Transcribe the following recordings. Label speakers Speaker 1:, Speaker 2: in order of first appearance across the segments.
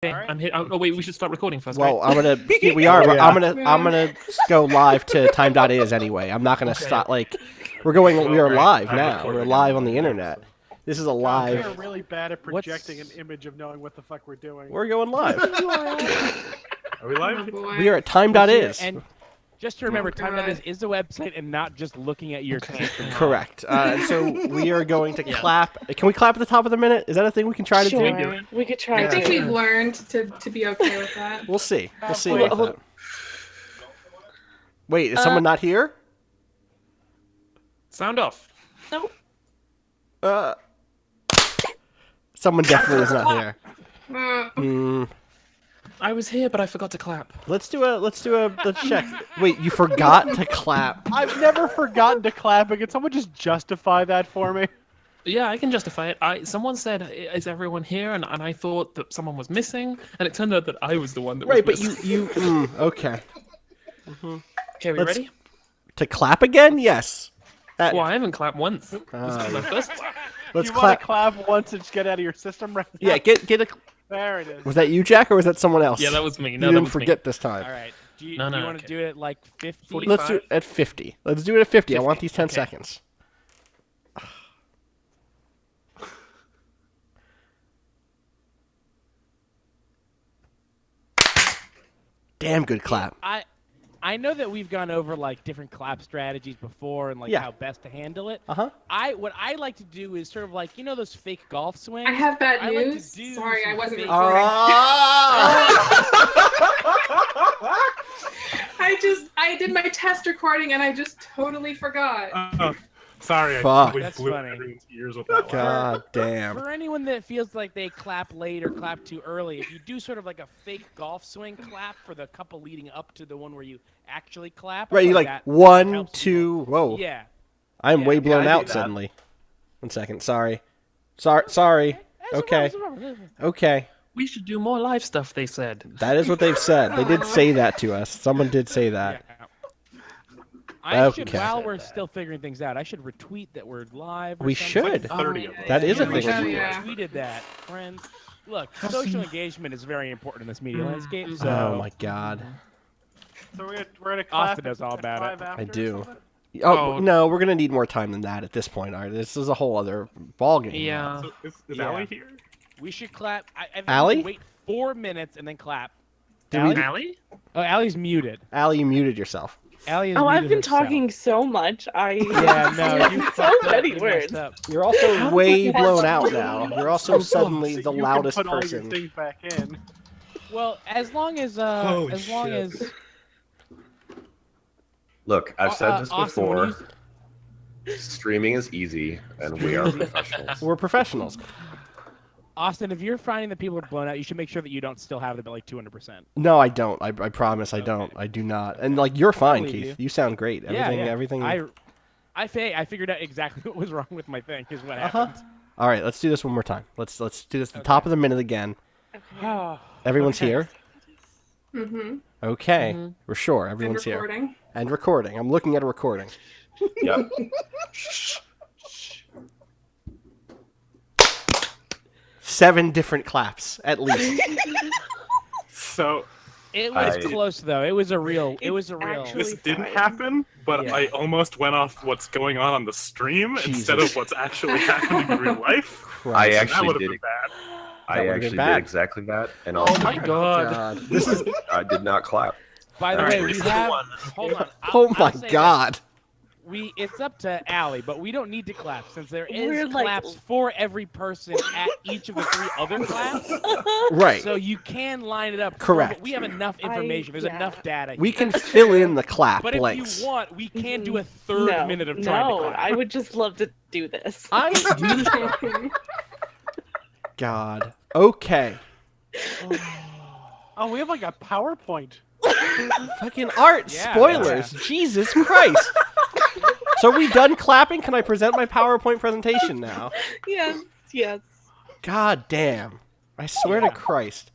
Speaker 1: Okay,
Speaker 2: right.
Speaker 1: I'm here. Oh wait, we should start recording first.
Speaker 3: Well,
Speaker 1: right?
Speaker 3: we are. But
Speaker 2: Yeah.
Speaker 3: I'm gonna go live to time.is anyway. I'm not gonna stop. Like, we are live
Speaker 2: I'm
Speaker 3: now.
Speaker 2: recording
Speaker 3: We're
Speaker 2: again.
Speaker 3: live on the internet. This is a
Speaker 2: We
Speaker 3: live.
Speaker 2: are really bad at projecting an image of knowing what the fuck we're doing.
Speaker 3: We're going live.
Speaker 2: Are we live?
Speaker 3: We are at time.is.
Speaker 4: And just to remember, time.is is the website and not just looking at your teeth.
Speaker 3: Correct. And so we are going to clap. Can we clap at the top of the minute? Is that a thing we can try to do?
Speaker 1: Sure.
Speaker 5: We could try.
Speaker 6: I think we've learned to be okay with that.
Speaker 3: We'll see. We'll see
Speaker 5: Well,
Speaker 3: about that. Wait, is someone not here?
Speaker 1: Sound off.
Speaker 5: Nope.
Speaker 3: Someone definitely is not here.
Speaker 1: I was here, but I forgot to clap.
Speaker 3: Let's check. Wait, you forgot to clap.
Speaker 2: I've never forgotten to clap. Can someone just justify that for me?
Speaker 1: Yeah, I can justify it. Someone said, "Is everyone here?" And I thought that someone was missing, and it turned out that I was the one that was
Speaker 3: Right, but
Speaker 1: missing.
Speaker 3: okay.
Speaker 1: Okay, we
Speaker 3: let's-
Speaker 1: ready?
Speaker 3: To clap again? Yes. That,
Speaker 1: Well, I haven't clapped once. This is my first time.
Speaker 3: let's
Speaker 2: You want
Speaker 3: clap.
Speaker 2: to clap once and just get out of your system right now?
Speaker 3: Yeah, get a.
Speaker 2: There it is.
Speaker 3: Was that you, Jack, or was that someone else?
Speaker 1: Yeah, that was me.
Speaker 3: You
Speaker 1: No, that
Speaker 3: didn't
Speaker 1: was
Speaker 3: forget this time.
Speaker 4: All right. Do you,
Speaker 1: No,
Speaker 4: do you
Speaker 1: no,
Speaker 4: want to
Speaker 1: okay.
Speaker 4: do it at like 50?
Speaker 1: 40?
Speaker 3: Let's do it at 50. Let's do it at 50. I want these 10
Speaker 1: okay.
Speaker 3: seconds. Damn good clap.
Speaker 4: I know that we've gone over like different clap strategies before and like
Speaker 3: Yeah.
Speaker 4: how best to handle it.
Speaker 3: Uh-huh.
Speaker 4: What I like to do is sort of like those fake golf swings.
Speaker 6: I have bad
Speaker 4: I like to
Speaker 6: news.
Speaker 4: do
Speaker 6: Sorry, I
Speaker 4: some
Speaker 6: wasn't
Speaker 4: fake-
Speaker 6: recording.
Speaker 3: Ah!
Speaker 6: I did my test recording and I just totally forgot.
Speaker 2: Sorry, I
Speaker 3: Fuck.
Speaker 2: completely
Speaker 4: That's
Speaker 2: blew
Speaker 4: funny.
Speaker 2: everyone's ears with that one.
Speaker 3: God damn.
Speaker 4: For anyone that feels like they clap late or clap too early, if you do sort of like a fake golf swing clap for the couple leading up to the one where you actually clap.
Speaker 3: Right, you like
Speaker 4: that
Speaker 3: 1,
Speaker 4: helps
Speaker 3: 2, whoa.
Speaker 4: Yeah.
Speaker 3: I'm
Speaker 4: Yeah,
Speaker 3: way
Speaker 4: yeah,
Speaker 3: blown
Speaker 2: I do
Speaker 3: out
Speaker 2: that.
Speaker 3: suddenly. 1 second, sorry. Sorry. Okay. Okay.
Speaker 1: We should do more live stuff. They said.
Speaker 3: That is what they've said. They did say that to us. Someone did say that.
Speaker 4: Yeah. I should,
Speaker 3: Okay.
Speaker 4: while we're still figuring things out, I should retweet that we're live. Or
Speaker 3: We
Speaker 4: something.
Speaker 3: should.
Speaker 2: 30 of them.
Speaker 3: That is a
Speaker 6: Yeah,
Speaker 3: thing.
Speaker 6: yeah.
Speaker 3: we should do.
Speaker 6: Yeah.
Speaker 4: Tweeted that, friends. Look, social engagement is very important in this media landscape. So
Speaker 3: Oh my god.
Speaker 2: So we're gonna clap.
Speaker 4: Austin knows all
Speaker 2: at
Speaker 4: about it.
Speaker 2: 5 after
Speaker 3: I
Speaker 2: or
Speaker 3: do.
Speaker 2: something?
Speaker 3: Oh,
Speaker 1: Oh.
Speaker 3: no, we're gonna need more time than that at this point. All right, this is a whole other ballgame.
Speaker 1: Yeah.
Speaker 2: So is
Speaker 4: Yeah.
Speaker 2: Allie here?
Speaker 4: we should clap. I think
Speaker 3: Allie?
Speaker 4: we should wait 4 minutes and then clap.
Speaker 3: Did we-
Speaker 1: Allie?
Speaker 4: Oh, Allie's muted.
Speaker 3: Allie, you muted yourself.
Speaker 4: Allie is
Speaker 5: Oh, I've
Speaker 4: muted
Speaker 5: been
Speaker 4: herself.
Speaker 5: talking so much.
Speaker 4: Yeah, no, you
Speaker 5: so
Speaker 4: fucked up.
Speaker 5: many
Speaker 4: You
Speaker 5: words.
Speaker 4: messed up.
Speaker 3: You're also way blown out now. You're also
Speaker 2: So
Speaker 3: suddenly the
Speaker 2: you
Speaker 3: loudest
Speaker 2: can put all your
Speaker 3: person.
Speaker 2: things back in.
Speaker 4: Well, as long as
Speaker 2: Holy
Speaker 4: as long
Speaker 2: shit.
Speaker 4: as
Speaker 7: Look, I've said this
Speaker 4: Austin, when
Speaker 7: before.
Speaker 4: you-
Speaker 7: Streaming is easy, and we are professionals.
Speaker 3: We're professionals.
Speaker 4: Austin, if you're finding that people are blown out, you should make sure that you don't still have them at like 200%.
Speaker 3: No, I don't. I promise I don't. I do not. And like you're fine,
Speaker 4: believe
Speaker 3: Keith.
Speaker 4: you.
Speaker 3: You sound great. Everything.
Speaker 4: I figured out exactly what was wrong with my thing. Is what
Speaker 3: Uh-huh.
Speaker 4: happened.
Speaker 3: All right, let's do this one more time. Let's do this at the top of the minute again. Everyone's
Speaker 4: Okay.
Speaker 3: here.
Speaker 6: Mm-hmm.
Speaker 3: Okay, we're sure
Speaker 6: And
Speaker 3: everyone's here.
Speaker 6: recording.
Speaker 3: And recording. I'm looking at a recording.
Speaker 7: Yep.
Speaker 3: 7 different claps at least.
Speaker 2: So
Speaker 4: It was
Speaker 7: I-
Speaker 4: close though. It was a real. It was a real.
Speaker 5: actually-
Speaker 2: this didn't
Speaker 5: fine.
Speaker 2: happen, but
Speaker 4: Yeah.
Speaker 2: I almost went off what's going on the stream instead
Speaker 3: Jesus.
Speaker 2: of what's actually happening in real life.
Speaker 7: I
Speaker 3: Christ.
Speaker 2: That
Speaker 7: actually
Speaker 2: would have
Speaker 7: did
Speaker 2: been
Speaker 7: it.
Speaker 2: bad.
Speaker 7: I
Speaker 3: would've been
Speaker 7: actually
Speaker 3: bad.
Speaker 7: did exactly that, and also
Speaker 1: Oh my god.
Speaker 3: God. This is.
Speaker 7: I did not clap.
Speaker 4: By the
Speaker 1: All
Speaker 4: way,
Speaker 1: right,
Speaker 4: we
Speaker 1: this is
Speaker 4: have.
Speaker 1: one.
Speaker 4: Hold on.
Speaker 3: Oh my
Speaker 4: I'll say
Speaker 3: God.
Speaker 4: this. It's up to Allie, but we don't need to clap since there
Speaker 5: We're
Speaker 4: is
Speaker 5: like-
Speaker 4: claps for every person at each of the 3 other claps.
Speaker 3: Right.
Speaker 4: So you can line it up.
Speaker 3: Correct.
Speaker 4: We have enough information. There's
Speaker 5: yeah.
Speaker 4: enough data.
Speaker 3: We
Speaker 4: here.
Speaker 3: can fill in the clap
Speaker 4: But if
Speaker 3: blanks.
Speaker 4: you want, we can do a third
Speaker 5: no,
Speaker 4: minute of trying to
Speaker 5: no,
Speaker 4: clap.
Speaker 5: I would just love to do this.
Speaker 3: God. Okay.
Speaker 2: Oh, we have like a PowerPoint.
Speaker 3: Fucking art
Speaker 4: Yeah,
Speaker 3: spoilers. Jesus Christ. So are we done clapping? Can I present my PowerPoint presentation now?
Speaker 5: Yes, yes.
Speaker 3: God damn. I swear to Christ.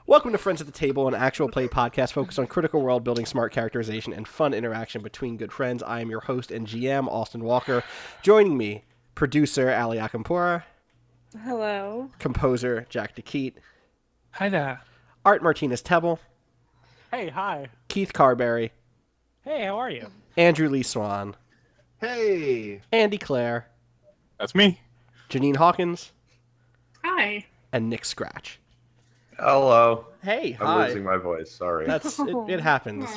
Speaker 3: Welcome to Friends at the Table, an actual play podcast focused on critical world building, smart characterization, and fun interaction between good friends. I am your host and GM, Austin Walker. Joining me, producer Ali Akampora.
Speaker 5: Hello.
Speaker 3: Composer Jack DeKeat.
Speaker 1: Hi there.
Speaker 3: Art Martinez-Tebble.
Speaker 2: Hey, hi.
Speaker 3: Keith Carberry.
Speaker 4: Hey, how are you?
Speaker 3: Andrew Lee Swan.
Speaker 7: Hey.
Speaker 3: Andy Clare.
Speaker 8: That's me.
Speaker 3: Janine Hawkins.
Speaker 6: Hi.
Speaker 3: And Nick Scratch.
Speaker 7: Hello.
Speaker 3: Hey,
Speaker 7: I'm
Speaker 3: hi.
Speaker 7: losing my voice. Sorry.
Speaker 3: It happens.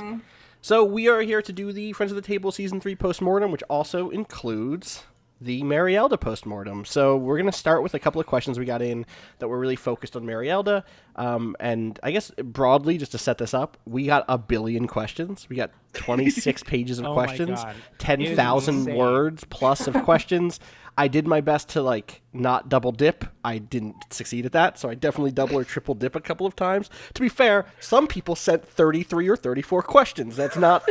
Speaker 3: So we are here to do the Friends of the Table Season 3 Post-Mortem, which also includes the Marielda Post-Mortem. So we're going to start with a couple of questions we got in that were really focused on Marielda. And I guess broadly, just to set this up, we got a billion questions. We got 26 pages of
Speaker 4: Oh my
Speaker 3: questions,
Speaker 4: God.
Speaker 3: 10,000
Speaker 4: insane.
Speaker 3: words plus of questions. I did my best to, like, not double dip. I didn't succeed at that, so I definitely double or triple dip a couple of times. To be fair, some people sent 33 or 34 questions. That's not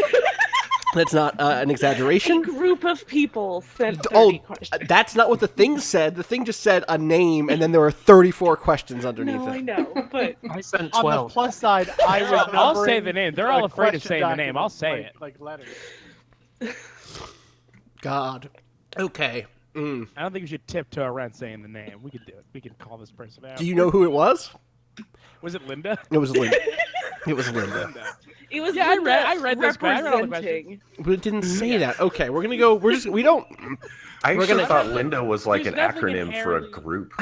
Speaker 3: an exaggeration.
Speaker 5: A group of people sent 30 questions.
Speaker 3: That's not what the thing said. The thing just said a name, and then there were 34 questions underneath
Speaker 5: No,
Speaker 3: it.
Speaker 5: I know, but
Speaker 1: I sent
Speaker 2: On
Speaker 1: 12.
Speaker 2: the plus side, I was
Speaker 4: I'll say
Speaker 2: numbering
Speaker 4: the name. They're all afraid of
Speaker 2: question
Speaker 4: saying the name. I'll
Speaker 2: documents
Speaker 4: say it.
Speaker 2: like letters.
Speaker 3: God. Okay.
Speaker 4: I don't think we should tiptoe around saying the name. We can do it. We can call this person out.
Speaker 3: Do you know who it was?
Speaker 4: Was it Linda?
Speaker 3: It was Linda. It was Linda.
Speaker 5: it was
Speaker 4: Yeah, I
Speaker 5: Linda
Speaker 4: read this, but I read all the
Speaker 5: representing.
Speaker 3: But it didn't say that. Okay, we're gonna go. We don't.
Speaker 7: I
Speaker 3: We're
Speaker 7: actually
Speaker 3: gonna-
Speaker 7: thought Linda was like
Speaker 4: There's
Speaker 7: an
Speaker 4: nothing
Speaker 7: acronym for a
Speaker 4: inherently-
Speaker 7: group.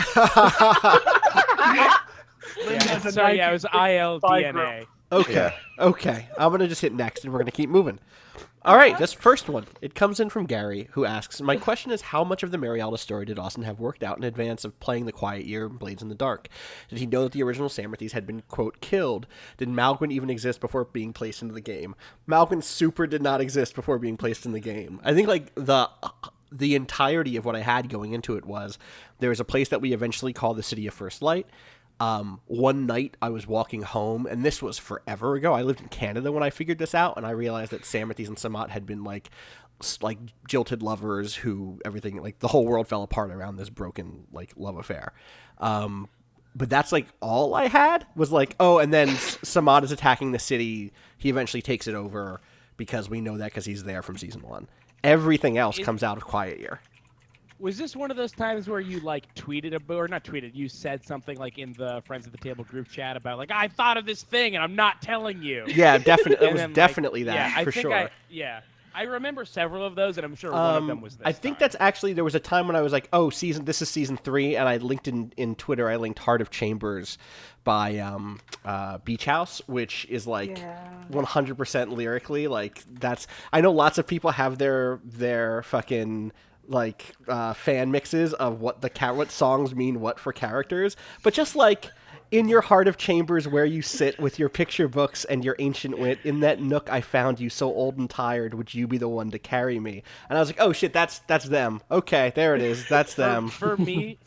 Speaker 2: Linda's a
Speaker 4: Sorry, yeah, it was
Speaker 2: 1965 group.
Speaker 4: ILDNA.
Speaker 3: Okay.
Speaker 7: Yeah.
Speaker 3: Okay. I'm gonna just hit next, and we're gonna keep moving. All right, this first one. It comes in from Gary, who asks, "My question is, how much of the Marielda story did Austin have worked out in advance of playing The Quiet Year and Blades in the Dark? Did he know that the original Samarthys had been, quote, killed? Did Malwan even exist before being placed into the game?" Malwan super did not exist before being placed in the game. I think, like, the entirety of what I had going into it was there was a place that we eventually called the City of First Light. One night I was walking home, and this was forever ago. I lived in Canada when I figured this out, and I realized that Samarthys and Samat had been like jilted lovers who everything, like, the whole world fell apart around this broken, like, love affair. But that's, like, all I had was, like, oh, and then Samat is attacking the city. He eventually takes it over because we know that because he's there from season 1. Everything else comes out of Quiet Year.
Speaker 4: Was this one of those times where you like tweeted or not tweeted? You said something like in the Friends of the Table group chat about like I thought of this thing and I'm not telling you.
Speaker 3: Yeah, definitely. It
Speaker 4: And
Speaker 3: was
Speaker 4: then, like,
Speaker 3: definitely that,
Speaker 4: yeah, I
Speaker 3: for
Speaker 4: think
Speaker 3: sure.
Speaker 4: I remember several of those, and I'm sure one of them was this.
Speaker 3: I think
Speaker 4: time.
Speaker 3: that's actually, there was a time when I was like, oh, this is season 3, and I linked in Twitter, I linked Heart of Chambers by Beach House, which is like 100% lyrically, like, that's, I know lots of people have their fucking like fan mixes of what songs mean what for characters, but just like in your Heart of Chambers where you sit with your picture books and your ancient wit, in that nook I found you so old and tired, would you be the one to carry me? And I was like, oh shit, that's them. Okay, there it is. That's them.
Speaker 4: For me,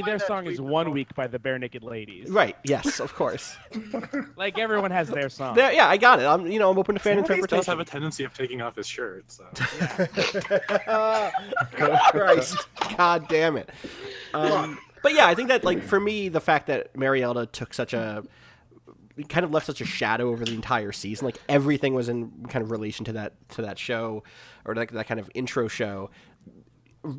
Speaker 4: their song is 1 Week by the Bare Naked Ladies.
Speaker 3: Right, yes, of course.
Speaker 4: Like everyone has their song.
Speaker 3: Yeah, I got it. I'm open to fan
Speaker 8: Samarthys does
Speaker 3: interpretation.
Speaker 8: have a tendency of taking off his shirt, so.
Speaker 3: Christ. God damn it. But yeah, I think that, like, for me, the fact that Marielda took kind of left such a shadow over the entire season, like everything was in kind of relation to that show, or like that kind of intro show,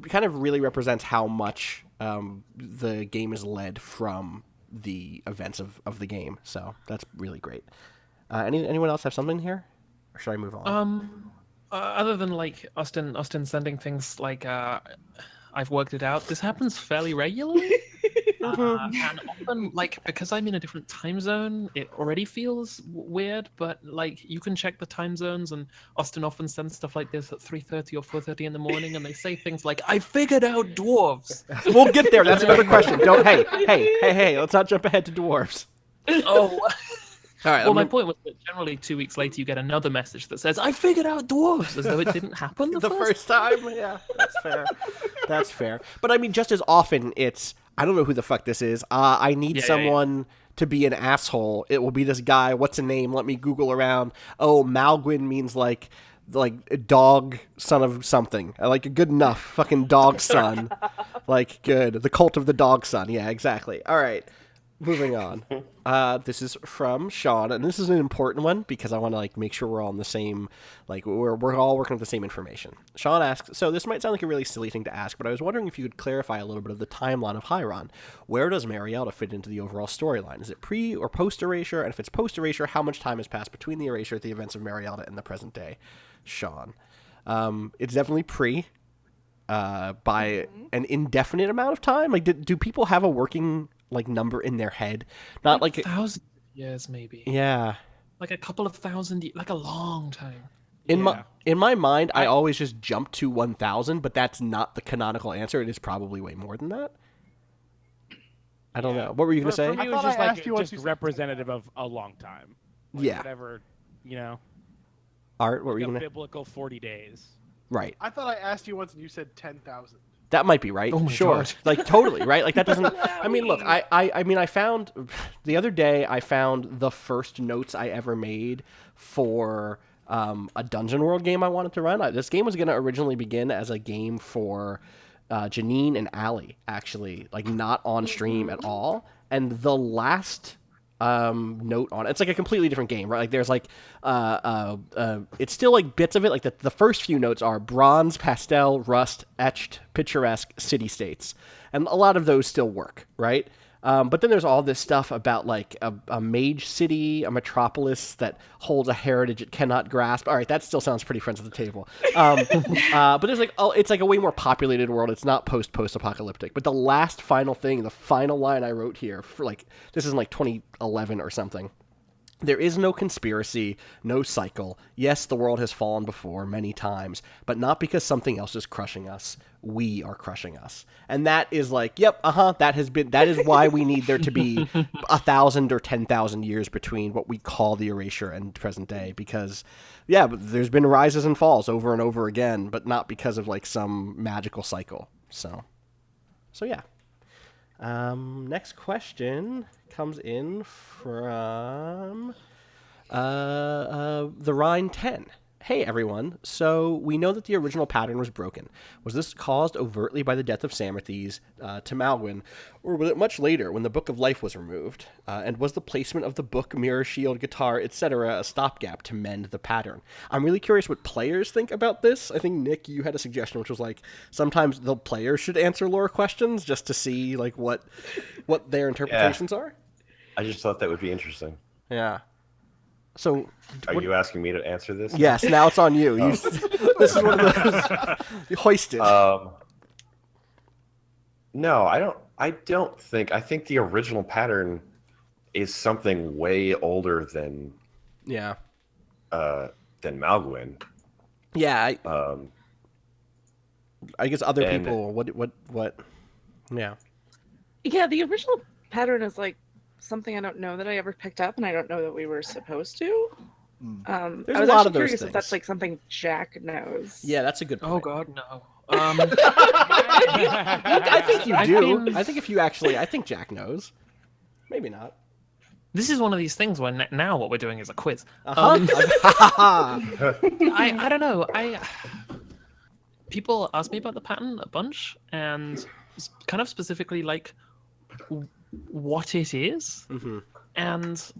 Speaker 3: kind of really represents how much the game is led from the events of the game. So that's really great. Anyone else have something here, or should I move on?
Speaker 1: Other than like Austin sending things like I've worked it out. This happens fairly regularly, and often, like, because I'm in a different time zone, it already feels weird. But like, you can check the time zones, and Austin often sends stuff like this at 3:30 or 4:30 in the morning, and they say things like, "I figured out dwarves."
Speaker 3: We'll get there. That's another question. Hey, let's not jump ahead to dwarves.
Speaker 1: Oh.
Speaker 3: All right.
Speaker 1: Well, my point was that generally 2 weeks later you get another message that says, "I figured out dwarves," as though it didn't happen the
Speaker 3: first time. Yeah, that's fair. That's fair. But I mean, just as often, it's, I don't know who the fuck this is. I need someone to be an asshole. It will be this guy. What's a name? Let me Google around. Oh, Malwan means like a dog son of something. Like, good enough. Fucking dog son. Like, good. The cult of the dog son. Yeah, exactly. All right. Moving on. This is from Sean, and this is an important one because I want to make sure we're all on the same, we're all working with the same information. Sean asks, so this might sound like a really silly thing to ask, but I was wondering if you could clarify a little bit of the timeline of Hieron. Where does Marialda fit into the overall storyline? Is it pre or post erasure? And if it's post erasure, how much time has passed between the erasure at the events of Marialda and the present day? Sean. It's definitely pre. By an indefinite amount of time. Do people have a working number in their head? Not like
Speaker 1: 1,000 years, maybe.
Speaker 3: Yeah.
Speaker 1: Like a couple of thousand, like a long time.
Speaker 3: In my mind, I always just jump to 1,000, but that's not the canonical answer. It is probably way more than that. I don't know. What were you gonna say?
Speaker 4: For me, it was just representative of a long time.
Speaker 3: Yeah.
Speaker 4: Whatever,
Speaker 3: Art, what were you
Speaker 4: a
Speaker 3: gonna?
Speaker 4: biblical 40 days.
Speaker 3: Right.
Speaker 2: I thought I asked you once and you said 10,000.
Speaker 3: That might be right.
Speaker 1: Oh my
Speaker 3: sure.
Speaker 1: God.
Speaker 3: Totally, right? That doesn't I mean, look, I found the other day I found the first notes I ever made for a Dungeon World game I wanted to run. This game was going to originally begin as a game for Janine and Allie, actually, not on stream at all. And the last note on it, it's a completely different game, right? There's it's still bits of it. The first few notes are bronze, pastel, rust, etched, picturesque, city states, and a lot of those still work, right? But then there's all this stuff about a mage city, a metropolis that holds a heritage it cannot grasp. All right, that still sounds pretty Friends at the Table. But there's it's a way more populated world. It's not post-apocalyptic. But the last final thing, the final line I wrote here for this is in 2011 or something. There is no conspiracy, no cycle. Yes, the world has fallen before many times, but not because something else is crushing us. We are crushing us. And that is that is why we need there to be 1,000 or 10,000 years between what we call the erasure and present day, because but there's been rises and falls over and over again, but not because of some magical cycle. So yeah. Next question comes in from the Rhine 10. Hey everyone, so we know that the original pattern was broken. Was this caused overtly by the death of Samarthes to Malwan, or was it much later when the Book of Life was removed? And was the placement of the book, mirror, shield, guitar, etc. a stopgap to mend the pattern? I'm really curious what players think about this. I think, Nick, you had a suggestion, which was sometimes the players should answer lore questions just to see what their interpretations are.
Speaker 7: I just thought that would be interesting.
Speaker 3: Yeah. So,
Speaker 7: are you asking me to answer this?
Speaker 3: Yes, now it's on you. This is one of those hoisted.
Speaker 7: No, I don't think. I think the original pattern is something way older than Malwan.
Speaker 3: Yeah. I guess other people. What? Yeah.
Speaker 5: Yeah, the original pattern is something I don't know that I ever picked up, and I don't know that we were supposed to. I was
Speaker 3: a lot
Speaker 5: actually
Speaker 3: of those
Speaker 5: curious
Speaker 3: things.
Speaker 5: if that's something Jack knows.
Speaker 3: Yeah, that's a good point.
Speaker 1: Oh God, no.
Speaker 3: I think you do. I think I think Jack knows. Maybe not.
Speaker 1: This is one of these things where now what we're doing is a quiz. I don't know. People ask me about the pattern a bunch, and kind of specifically what it is, and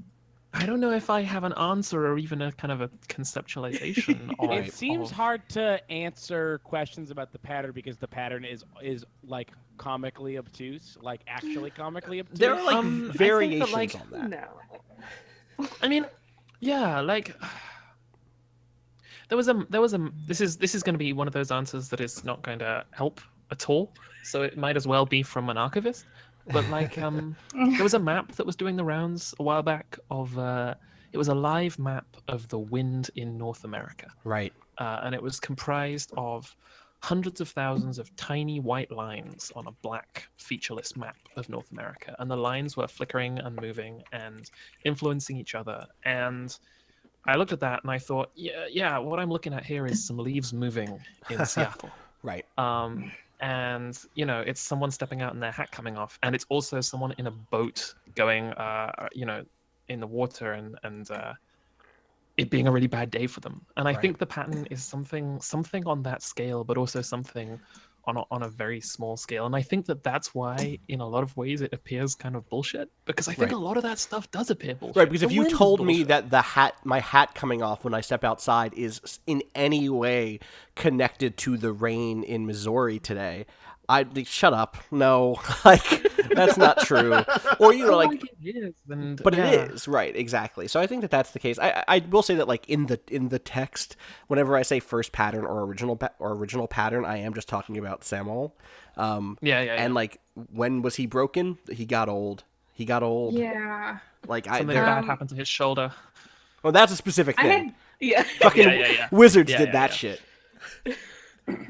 Speaker 1: I don't know if I have an answer or even a kind of a conceptualization.
Speaker 4: It seems hard to answer questions about the pattern because the pattern is comically obtuse, actually comically obtuse.
Speaker 3: There are variations on that.
Speaker 5: No.
Speaker 1: I mean, yeah, there was a. This is going to be one of those answers that is not going to help at all. So it might as well be from an archivist. But there was a map that was doing the rounds a while back of it was a live map of the wind in North America.
Speaker 3: Right.
Speaker 1: And it was comprised of hundreds of thousands of tiny white lines on a black featureless map of North America. And the lines were flickering and moving and influencing each other. And I looked at that and I thought, yeah, what I'm looking at here is some leaves moving in Seattle.
Speaker 3: Right.
Speaker 1: And it's someone stepping out and their hat coming off, and it's also someone in a boat going in the water, and it being a really bad day for them. And I think the pattern is something on that scale, but also something on a very small scale, and I think that's why in a lot of ways it appears kind of bullshit, because I think
Speaker 3: Right.
Speaker 1: a lot of that stuff does appear bullshit.
Speaker 3: Right, because if
Speaker 1: The
Speaker 3: you
Speaker 1: wind is
Speaker 3: told me
Speaker 1: bullshit.
Speaker 3: that my hat coming off when I step outside is in any way connected to the rain in Missouri today, I'd be, shut up. No, like that's not true. Or you know,
Speaker 1: Well,
Speaker 3: like,
Speaker 1: it is, and
Speaker 3: but
Speaker 1: yeah.
Speaker 3: it is right, exactly. So I think that that's the case. I will say that like in the text, whenever I say first pattern or original pattern, I am just talking about Samal.
Speaker 1: Yeah.
Speaker 3: And like when was he broken? He got old. He got old.
Speaker 6: Yeah.
Speaker 3: Like
Speaker 1: Something
Speaker 3: there.
Speaker 1: bad happened to his shoulder.
Speaker 3: Well, that's a specific
Speaker 6: I
Speaker 3: thing.
Speaker 6: had
Speaker 5: Yeah.
Speaker 3: Fucking
Speaker 1: Yeah.
Speaker 3: wizards
Speaker 1: Yeah,
Speaker 3: did
Speaker 1: yeah,
Speaker 3: that
Speaker 1: yeah.
Speaker 3: shit.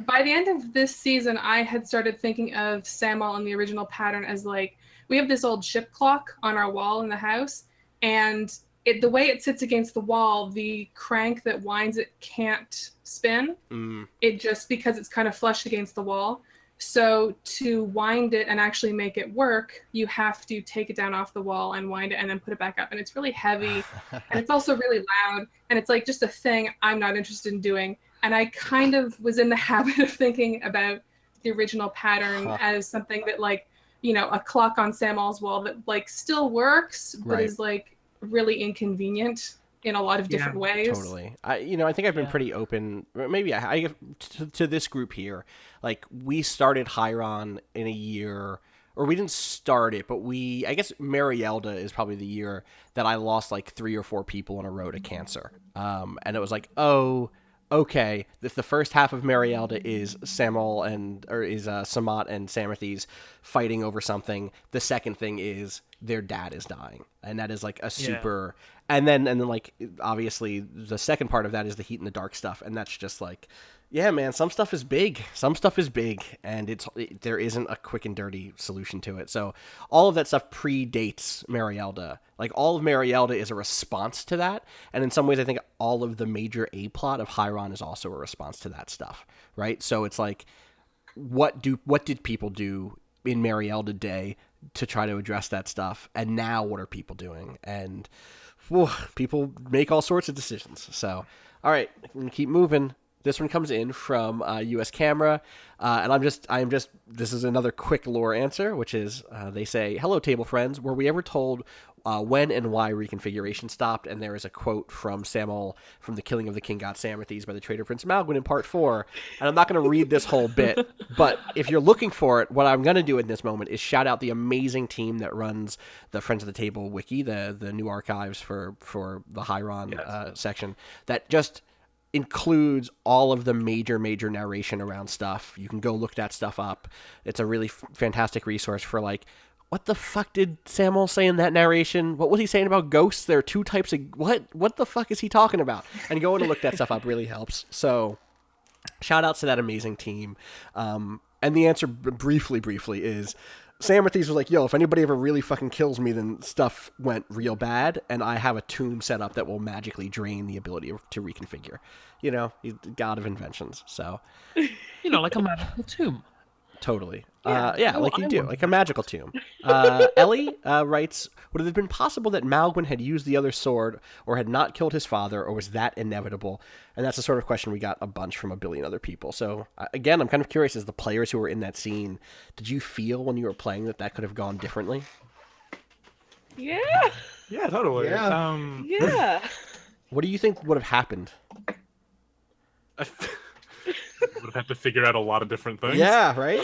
Speaker 6: by the end of this season, I had started thinking of Samal in the original pattern as like, we have this old ship clock on our wall in the house, and the way it sits against the wall, the crank that winds it can't spin. It just, because it's kind of flush against the wall. So to wind it and actually make it work, you have to take it down off the wall and wind it and then put it back up. And it's really heavy, and it's also really loud, and it's like just a thing I'm not interested in doing. And I kind of was in the habit of thinking about the original pattern as something that, like, you know, a clock on Samal's wall that like still works, but
Speaker 3: Right.
Speaker 6: is like really inconvenient in a lot of different ways.
Speaker 3: Totally. I think I've been pretty open. Maybe I to this group here. Like, we started Hieron in a year, or we didn't start it, but I guess Marielda is probably the year that I lost like 3 or 4 people in a row to cancer. And it was like, oh, okay, if the first half of Marielda is Samal is Samat and Samathes fighting over something, the second thing is their dad is dying, and that is like a super. And then like obviously the second part of that is the heat and the dark stuff, and that's just like, yeah, man, some stuff is big, and there isn't a quick and dirty solution to it. So all of that stuff predates Marielda. Like, all of Marielda is a response to that, and in some ways I think all of the major A plot of Hieron is also a response to that stuff, right? So it's like, what did people do in Marielda Day to try to address that stuff, and now what are people doing? And people make all sorts of decisions. So, all right, we're gonna keep moving. This one comes in from U.S. Camera, and I am just. This is another quick lore answer, which is they say, "Hello, table friends. Were we ever told when and why reconfiguration stopped?" And there is a quote from Samal from The Killing of the King God Samathes by the traitor Prince Malwan in Part 4. And I'm not going to read this whole bit, but if you're looking for it, what I'm going to do in this moment is shout out the amazing team that runs the Friends of the Table wiki, the new archives for the Hieron section, that just includes all of the major narration around stuff. You can go look that stuff up. It's a really fantastic resource for, like, what the fuck did Samal say in that narration? What was he saying about ghosts? There are 2 types of... What the fuck is he talking about? And going to look that stuff up really helps. So, shout outs to that amazing team. And the answer, briefly, is... Samathes was like, yo, if anybody ever really fucking kills me, then stuff went real bad, and I have a tomb set up that will magically drain the ability to reconfigure. You know, he's the god of inventions, so...
Speaker 1: You know, like a magical tomb.
Speaker 3: Totally.
Speaker 1: Yeah.
Speaker 3: Like you
Speaker 1: I
Speaker 3: do.
Speaker 1: want
Speaker 3: Like a magical tomb. Ellie writes, would it have been possible that Malwan had used the other sword, or had not killed his father, or was that inevitable? And that's the sort of question we got a bunch from a billion other people. So, again, I'm kind of curious, as the players who were in that scene, did you feel when you were playing that could have gone differently?
Speaker 5: Yeah.
Speaker 8: Yeah, totally.
Speaker 9: Yeah.
Speaker 5: Yeah.
Speaker 3: What do you think would have happened?
Speaker 8: I would have had to figure out a lot of different things.
Speaker 3: Yeah, right?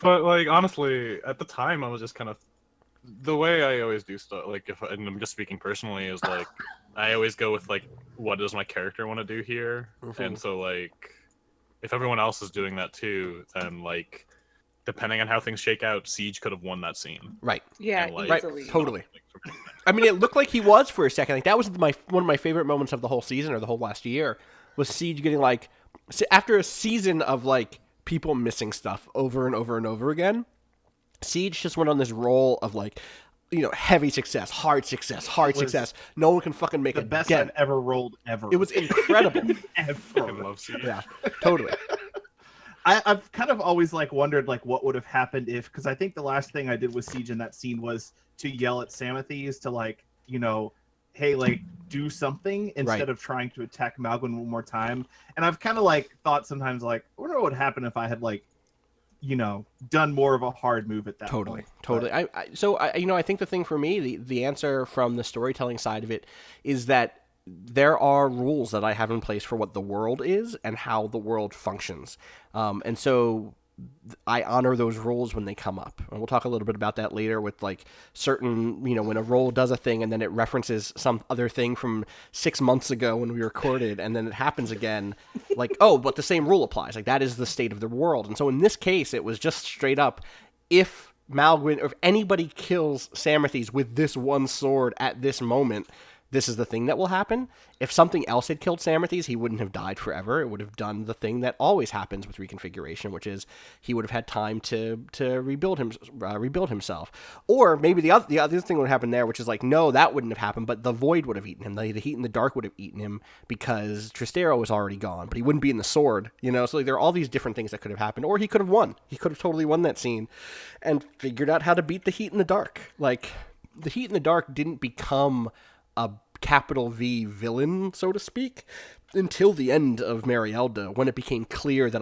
Speaker 8: But, like, honestly, at the time, I was just kind of... The way I always do stuff, like, and I'm just speaking personally, is, like, I always go with, like, what does my character want to do here?
Speaker 3: Mm-hmm.
Speaker 8: And so, like, if everyone else is doing that too, then, like, depending on how things shake out, Siege could have won that scene.
Speaker 3: Right.
Speaker 5: Yeah,
Speaker 8: And, like,
Speaker 5: easily.
Speaker 3: Right, totally. I mean, it looked like he was for a second. Like, that was one of my favorite moments of the whole season, or the whole last year, was Siege getting, like... After a season of, like, people missing stuff over and over and over again, Siege just went on this roll of, like, you know, heavy success, hard success, success. No one can fucking make
Speaker 9: The
Speaker 3: a
Speaker 9: best
Speaker 3: dent.
Speaker 9: I've ever rolled ever.
Speaker 3: It was incredible.
Speaker 8: I
Speaker 9: Ever.
Speaker 8: love Siege.
Speaker 3: Yeah, totally.
Speaker 9: I've kind of always like wondered like what would have happened if, because I think the last thing I did with Siege in that scene was to yell at Samathes to, like, you know, hey, like, do something instead of trying to attack Malwan one more time. And I've kind of like thought sometimes like, I wonder what would happen if I had like, you know, done more of a hard move at that point.
Speaker 3: Totally. I think the thing for me, the answer from the storytelling side of it is that there are rules that I have in place for what the world is and how the world functions. And so I honor those rules when they come up. And we'll talk a little bit about that later with like certain, you know, when a role does a thing and then it references some other thing from 6 months ago when we recorded and then it happens again, like, oh, but the same rule applies. Like that is the state of the world. And so in this case, it was just straight up, if Malwan or if anybody kills Samarthes with this one sword at this moment, this is the thing that will happen. If something else had killed Samarthes, he wouldn't have died forever. It would have done the thing that always happens with reconfiguration, which is he would have had time to rebuild himself. Or maybe the other thing would happen there, which is like, no, that wouldn't have happened, but the void would have eaten him. The heat in the dark would have eaten him because Tristero was already gone, but he wouldn't be in the sword, you know? So like, there are all these different things that could have happened. Or he could have won. He could have totally won that scene and figured out how to beat the heat in the dark. Like, the heat in the dark didn't become a capital V villain, so to speak, until the end of Marielda, when it became clear that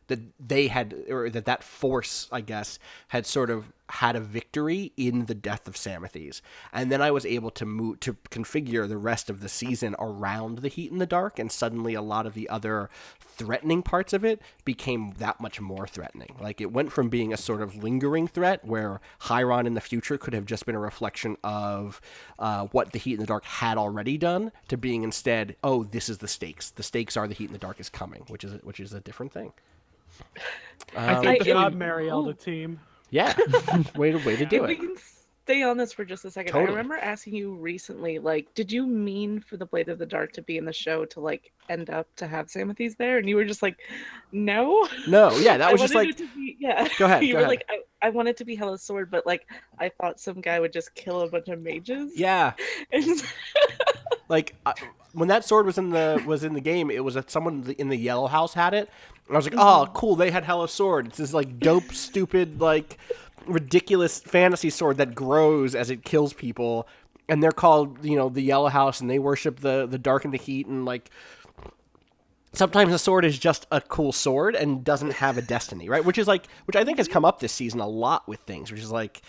Speaker 3: that force, I guess, had sort of had a victory in the death of Samarthes. And then I was able to configure the rest of the season around the heat in the dark, and suddenly a lot of the other threatening parts of it became that much more threatening. Like, it went from being a sort of lingering threat where Hieron in the future could have just been a reflection of what the heat in the dark had already done, to being instead, oh, this is the stakes. The stakes are the heat in the dark is coming, which is a different thing.
Speaker 1: I think
Speaker 2: Good job, Marielda team.
Speaker 3: Yeah, way to do
Speaker 5: We
Speaker 3: it.
Speaker 5: can stay on this for just a second.
Speaker 3: Totally.
Speaker 5: I remember asking you recently, like, did you mean for the Blade of the Dark to be in the show to like end up to have Samarthes there? And you were just like, no.
Speaker 3: No, yeah, that was just
Speaker 5: wanted
Speaker 3: like.
Speaker 5: it to be, yeah.
Speaker 3: Go ahead.
Speaker 5: You
Speaker 3: go
Speaker 5: were
Speaker 3: ahead.
Speaker 5: like, I want it to be Hella's sword, but like I thought some guy would just kill a bunch of mages.
Speaker 3: Yeah.
Speaker 5: And-
Speaker 3: Like when that sword was in the game, it was that someone in the Yellow House had it, and I was like, oh, cool, they had Hella's sword. It's this like dope, stupid, like ridiculous fantasy sword that grows as it kills people, and they're called, you know, the Yellow House, and they worship the dark and the heat, and like sometimes a sword is just a cool sword and doesn't have a destiny, right? Which I think has come up this season a lot with things, which is like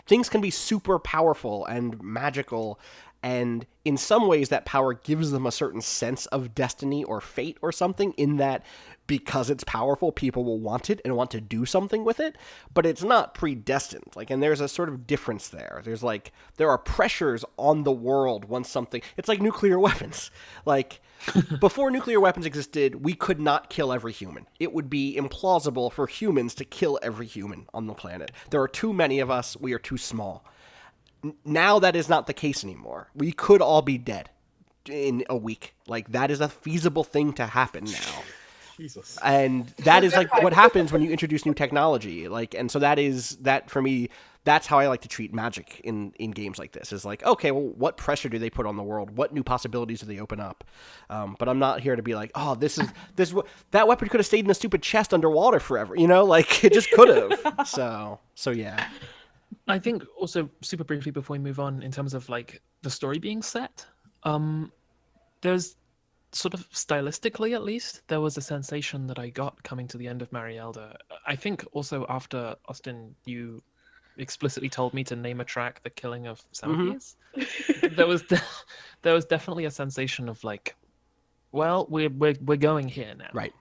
Speaker 3: things can be super powerful and magical. And in some ways, that power gives them a certain sense of destiny or fate or something, in that because it's powerful, people will want it and want to do something with it, but it's not predestined. Like, and there's a sort of difference there. There are pressures on the world once something, it's like nuclear weapons. Like, before nuclear weapons existed, we could not kill every human. It would be implausible for humans to kill every human on the planet. There are too many of us. We are too small. Now that is not the case anymore. We could all be dead in a week. Like, that is a feasible thing to happen now.
Speaker 8: Jesus.
Speaker 3: And that is like what happens when you introduce new technology. Like, and so that for me, that's how I like to treat Magic in games like this. Is like, okay, well, what pressure do they put on the world? What new possibilities do they open up? But I'm not here to be like, oh, that weapon could have stayed in a stupid chest underwater forever. You know, like it just could have. So yeah.
Speaker 1: I think also super briefly before we move on, in terms of like the story being set, there's sort of stylistically, at least, there was a sensation that I got coming to the end of Marielda. I think also after Austin, you explicitly told me to name a track "The Killing of Samarthes." there was definitely a sensation of like, well, we're going here now,
Speaker 3: Right?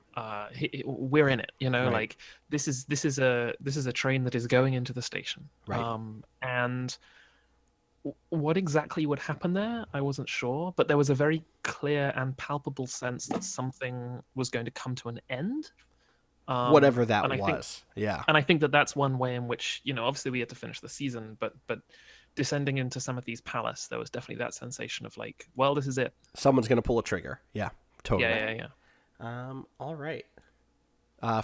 Speaker 1: We're in it, you know.
Speaker 3: Right.
Speaker 1: Like this is a train that is going into the station,
Speaker 3: Right.
Speaker 1: And what exactly would happen there, I wasn't sure, but there was a very clear and palpable sense that something was going to come to an end.
Speaker 3: Whatever that
Speaker 1: and I think-
Speaker 3: was. Yeah.
Speaker 1: And I think that that's one way in which, you know, obviously we had to finish the season, but descending into Samarthes' palace, there was definitely that sensation of like, well, this is it.
Speaker 3: Someone's going to pull a trigger. Yeah. Totally.
Speaker 1: Yeah.
Speaker 3: All right.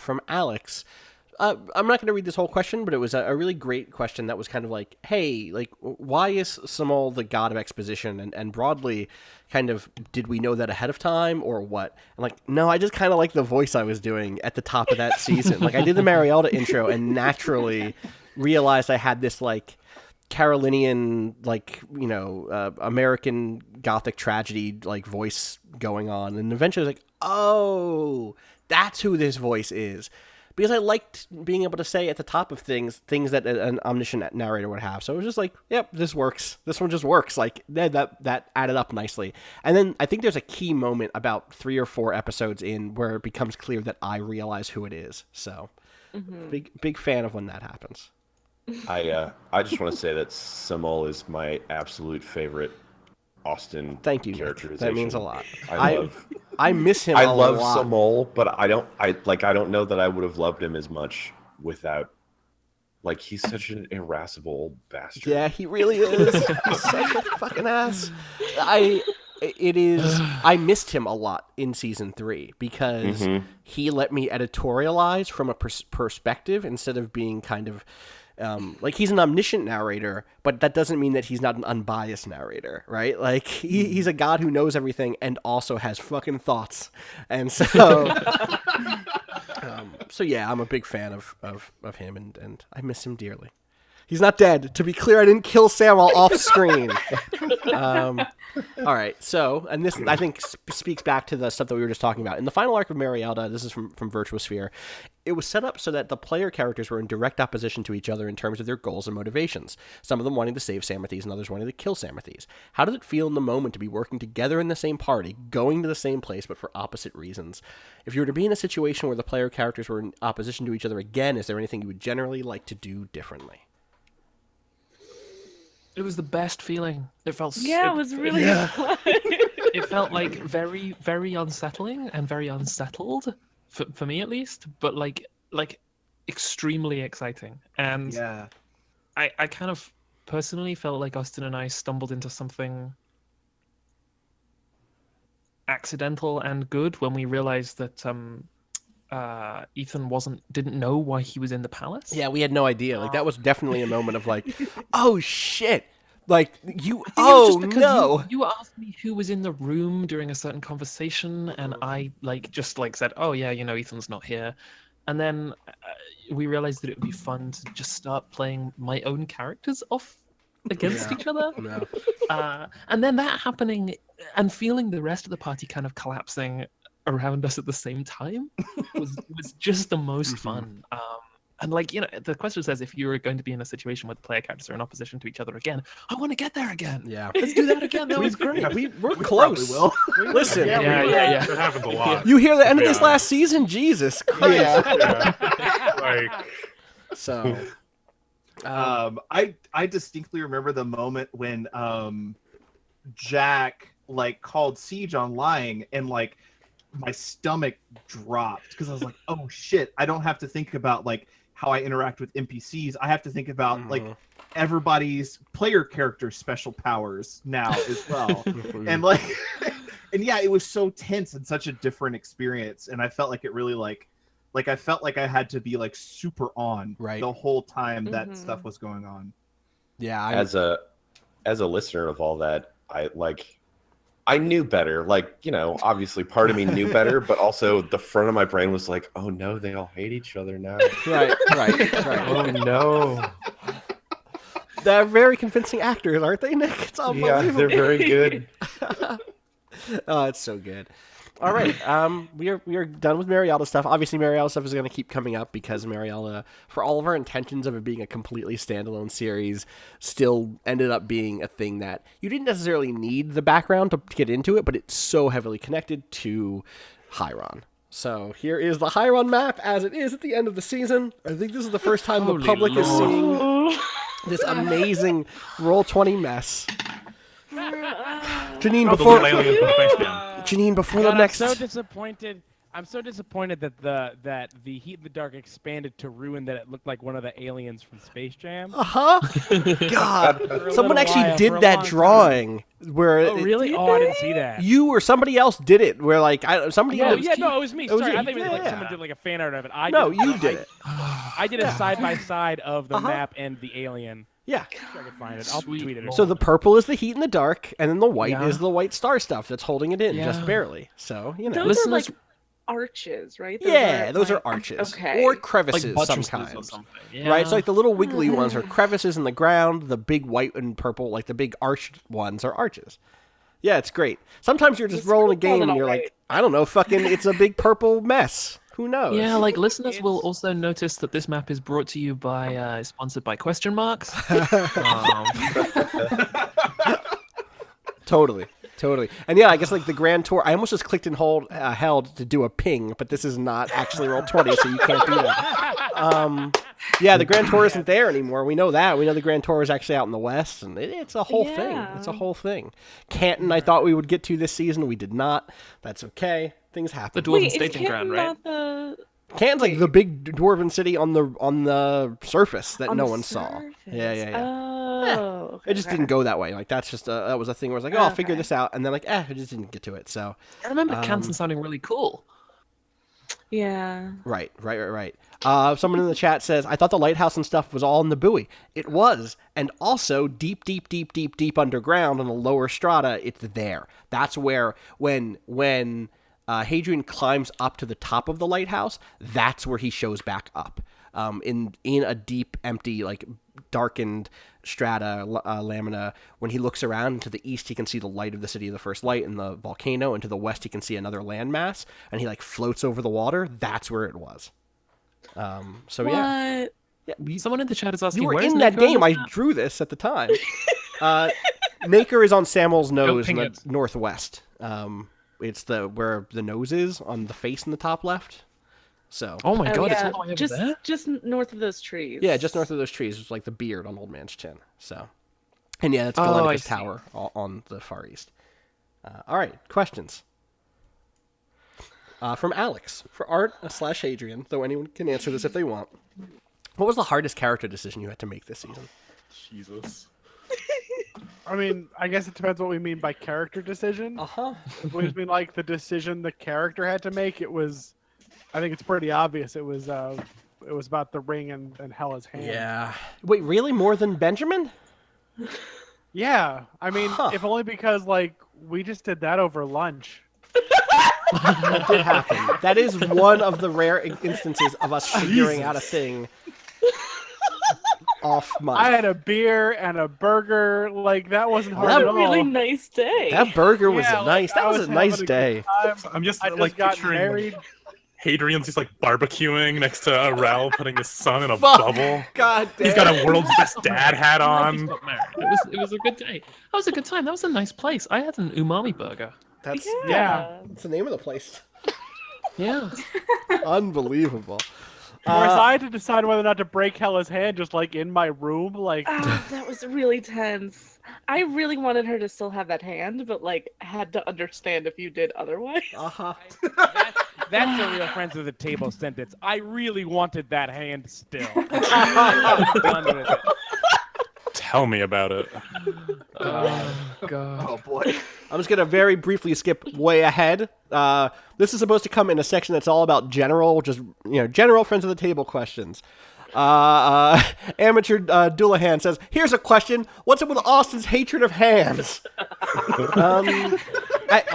Speaker 3: From Alex. I'm not going to read this whole question, but it was a really great question that was kind of like, hey, like, why is Samal the god of exposition? And broadly, kind of, did we know that ahead of time or what? And like, no, I just kind of like the voice I was doing at the top of that season. Like, I did the Marielda intro and naturally realized I had this, like, Carolinian, like, American Gothic tragedy, like, voice going on. And eventually I was like, oh, that's who this voice is. Because I liked being able to say at the top of things that an omniscient narrator would have. So it was just like, yep, this works. This one just works. Like, that added up nicely. And then I think there's a key moment about 3 or 4 episodes in where it becomes clear that I realize who it is. So, big fan of when that happens.
Speaker 7: I just want to say that Samal is my absolute favorite Austin
Speaker 3: Thank you,
Speaker 7: characterization.
Speaker 3: That means a lot.
Speaker 7: I
Speaker 3: miss him.
Speaker 7: I
Speaker 3: a
Speaker 7: love
Speaker 3: lot.
Speaker 7: Samal, but I don't know that I would have loved him as much without. Like, he's such an irascible old bastard.
Speaker 3: Yeah, he really is. He's such a fucking ass. I missed him a lot in season 3 because he let me editorialize from a perspective instead of being kind of. Like, he's an omniscient narrator, but that doesn't mean that he's not an unbiased narrator, right? Like, he's a god who knows everything and also has fucking thoughts. And so, so yeah, I'm a big fan of him, and I miss him dearly. He's not dead. To be clear, I didn't kill Samal off screen. All right, so, and this, I think, speaks back to the stuff that we were just talking about. In the final arc of Marialda, this is from Virtuosphere, it was set up so that the player characters were in direct opposition to each other in terms of their goals and motivations. Some of them wanting to save Samathes and others wanting to kill Samathes. How did it feel in the moment to be working together in the same party, going to the same place, but for opposite reasons? If you were to be in a situation where the player characters were in opposition to each other again, is there anything you would generally like to do differently?
Speaker 1: It was the best feeling. It felt
Speaker 5: Yeah, it was really fun.
Speaker 1: It felt like very, very unsettling and very unsettled for me at least, but like extremely exciting. And
Speaker 9: Yeah.
Speaker 1: I kind of personally felt like Austin and I stumbled into something accidental and good when we realized that Ethan didn't know why he was in the palace.
Speaker 3: Yeah, we had no idea. Like, that was definitely a moment of like, oh shit. Like, you,
Speaker 1: you asked me who was in the room during a certain conversation, and I just said, oh yeah, Ethan's not here. And then we realized that it would be fun to just start playing my own characters off against each other. And then that happening and feeling the rest of the party kind of collapsing around us at the same time was just the most fun. And the question says, if you're going to be in a situation where the player characters are in opposition to each other again, I want to get there again.
Speaker 3: Yeah,
Speaker 1: let's do that again. That was great.
Speaker 3: We're close.
Speaker 9: Will.
Speaker 3: Listen,
Speaker 1: yeah.
Speaker 8: It happens a lot.
Speaker 3: You hear the end of this last season? Jesus Christ.
Speaker 8: Like,
Speaker 3: so,
Speaker 9: I distinctly remember the moment when Jack called siege on lying, and my stomach dropped because I was like, oh shit, I don't have to think about how I interact with NPCs. I have to think about everybody's player character special powers now as well. And and yeah, it was so tense and such a different experience, and I felt like it really I felt like I had to be super on the whole time that stuff was going on.
Speaker 3: Yeah,
Speaker 7: as a listener of all that, I knew better. Obviously part of me knew better, but also the front of my brain was like, oh no, they all hate each other now.
Speaker 3: Right.
Speaker 2: Oh no.
Speaker 3: They're very convincing actors, aren't they, Nick? It's unbelievable.
Speaker 7: Yeah, they're very good.
Speaker 3: Oh, it's so good. All right, we are done with Marialda stuff. Obviously, Marialda stuff is going to keep coming up because Marialda, for all of our intentions of it being a completely standalone series, still ended up being a thing that you didn't necessarily need the background to get into it, but it's so heavily connected to Hieron. So here is the Hieron map as it is at the end of the season. I think this is the first time the public is seeing this amazing Roll20 mess. Janine, before the next.
Speaker 4: I'm so disappointed. I'm so disappointed that the Heat in the Dark expanded to ruin that it looked like one of the aliens from Space Jam.
Speaker 3: God, someone actually did that drawing where.
Speaker 4: Oh really? I didn't see that.
Speaker 3: You or somebody else did it. Where somebody.
Speaker 4: No, it was me. Sorry, I think someone did a fan art of it.
Speaker 3: You did it.
Speaker 4: I did a side by side of the map and the alien.
Speaker 3: Yeah.
Speaker 4: I can find it. I'll tweet it.
Speaker 3: So the purple is the Heat in the Dark, and then the white is the white star stuff that's holding it in just barely. So
Speaker 5: Those are arches, right?
Speaker 3: Those are arches.
Speaker 5: Okay.
Speaker 3: Or
Speaker 1: Like
Speaker 3: crevices
Speaker 1: buttresses or
Speaker 3: sometimes.
Speaker 1: something.
Speaker 3: Right? So
Speaker 1: Yeah.
Speaker 3: like the little wiggly ones are crevices in the ground. The big white and purple, like the big arched ones, are arches. Yeah, it's great. Sometimes you're just
Speaker 5: It's
Speaker 3: rolling a
Speaker 5: pretty
Speaker 3: game and
Speaker 5: solid,
Speaker 3: you're
Speaker 5: alright.
Speaker 3: like, I don't know, fucking, it's a big purple mess. Who knows?
Speaker 1: Yeah, like listeners will
Speaker 4: It's-
Speaker 1: also notice that this map is brought to you by, sponsored by question marks.
Speaker 3: Totally. And yeah, I guess like the Grand Tour, I almost just clicked and held to do a ping, but this is not actually Roll20, so you can't do that. Yeah, the Grand Tour isn't there anymore. We know that. We know the Grand Tour is actually out in the West, and it's a whole thing. It's a whole thing. Canton, I thought we would get to this season. We did not. That's okay. Things happen.
Speaker 1: The Dwarven
Speaker 5: Wait, is
Speaker 1: staging ground,
Speaker 5: Canton
Speaker 1: right?
Speaker 5: not the
Speaker 3: Canton's like the big dwarven city on the surface that
Speaker 5: on
Speaker 3: no
Speaker 5: the
Speaker 3: one saw.
Speaker 5: surface?
Speaker 3: Yeah.
Speaker 5: Oh, okay.
Speaker 3: It just didn't go that way. Like that's just that was a thing where I was like, oh, I'll figure this out, and then like, I just didn't get to it. So
Speaker 1: I remember Canton sounding really cool.
Speaker 5: Yeah.
Speaker 3: right. Someone in the chat says, I thought the lighthouse and stuff was all in the buoy. It was, and also deep underground on the lower strata. It's there. That's where when Hadrian climbs up to the top of the lighthouse, that's where he shows back up. In a deep, empty, like darkened strata lamina. When he looks around, and to the east he can see the light of the city of the first light and the volcano, and to the west he can see another landmass, and he like floats over the water. That's where it was. So yeah,
Speaker 1: Someone in the chat is asking,
Speaker 3: you were
Speaker 1: where's
Speaker 3: in that
Speaker 1: Nico
Speaker 3: game.
Speaker 1: this
Speaker 3: I
Speaker 1: map?
Speaker 3: drew this at the time. Naker is on Samuel's nose in
Speaker 1: ping
Speaker 3: the
Speaker 1: it.
Speaker 3: northwest. It's where the nose is on the face in the top left. So
Speaker 1: Oh my god, it's
Speaker 5: yeah.
Speaker 1: all the way over
Speaker 5: just
Speaker 1: there?
Speaker 5: just north of those trees.
Speaker 3: yeah, just north of those trees is like the beard on Old Man's Chin. So, and yeah, that's
Speaker 1: Oh, I
Speaker 3: Galenicus
Speaker 1: see.
Speaker 3: Tower on the far east. All right, questions. From Alex for Art / Adrian, though anyone can answer this if they want. What was the hardest character decision you had to make this season?
Speaker 8: Jesus.
Speaker 2: I mean, I guess it depends what we mean by character decision.
Speaker 3: huh.
Speaker 2: If we mean like the decision the character had to make, it was. I think it's pretty obvious. It was about the ring and Hela's hand.
Speaker 3: Yeah. Wait, really? More than Benjamin?
Speaker 2: Yeah. I mean,
Speaker 3: Huh.
Speaker 2: if only because like we just did that over lunch.
Speaker 3: That did happen. That is one of the rare instances of us figuring out a thing off mic.
Speaker 2: I had a beer and a burger. Like that wasn't hard
Speaker 3: That
Speaker 2: at
Speaker 5: a
Speaker 2: all.
Speaker 5: really nice day.
Speaker 3: That burger was
Speaker 2: Yeah,
Speaker 3: nice.
Speaker 2: like,
Speaker 3: That
Speaker 2: I
Speaker 3: was a nice
Speaker 2: having
Speaker 3: day.
Speaker 2: good time.
Speaker 8: I'm just
Speaker 2: I just
Speaker 8: like
Speaker 2: got
Speaker 8: picturing
Speaker 2: married.
Speaker 8: Hadrian's just like barbecuing next to Arel, putting his son in a
Speaker 3: Fuck.
Speaker 8: bubble.
Speaker 3: God damn.
Speaker 8: He's got a world's best dad hat on.
Speaker 1: It was a good day. That was a good time. That was a nice place. I had an umami burger.
Speaker 3: That's
Speaker 2: Yeah.
Speaker 3: That's the name of the place.
Speaker 1: Yeah.
Speaker 3: Unbelievable.
Speaker 2: Whereas I had to decide whether or not to break Hela's hand just like in my room. Like
Speaker 5: Oh, that was really tense. I really wanted her to still have that hand, but like had to understand if you did otherwise.
Speaker 3: Uh-huh.
Speaker 4: That's a real friends of the table sentence. I really wanted that hand still. Done with it.
Speaker 8: Tell me about it.
Speaker 1: Oh god.
Speaker 9: Oh boy.
Speaker 3: I'm just gonna very briefly skip way ahead. This is supposed to come in a section that's all about general, just general friends of the table questions. Amateur Doulahan says, "Here's a question: what's up with Austin's hatred of hands?"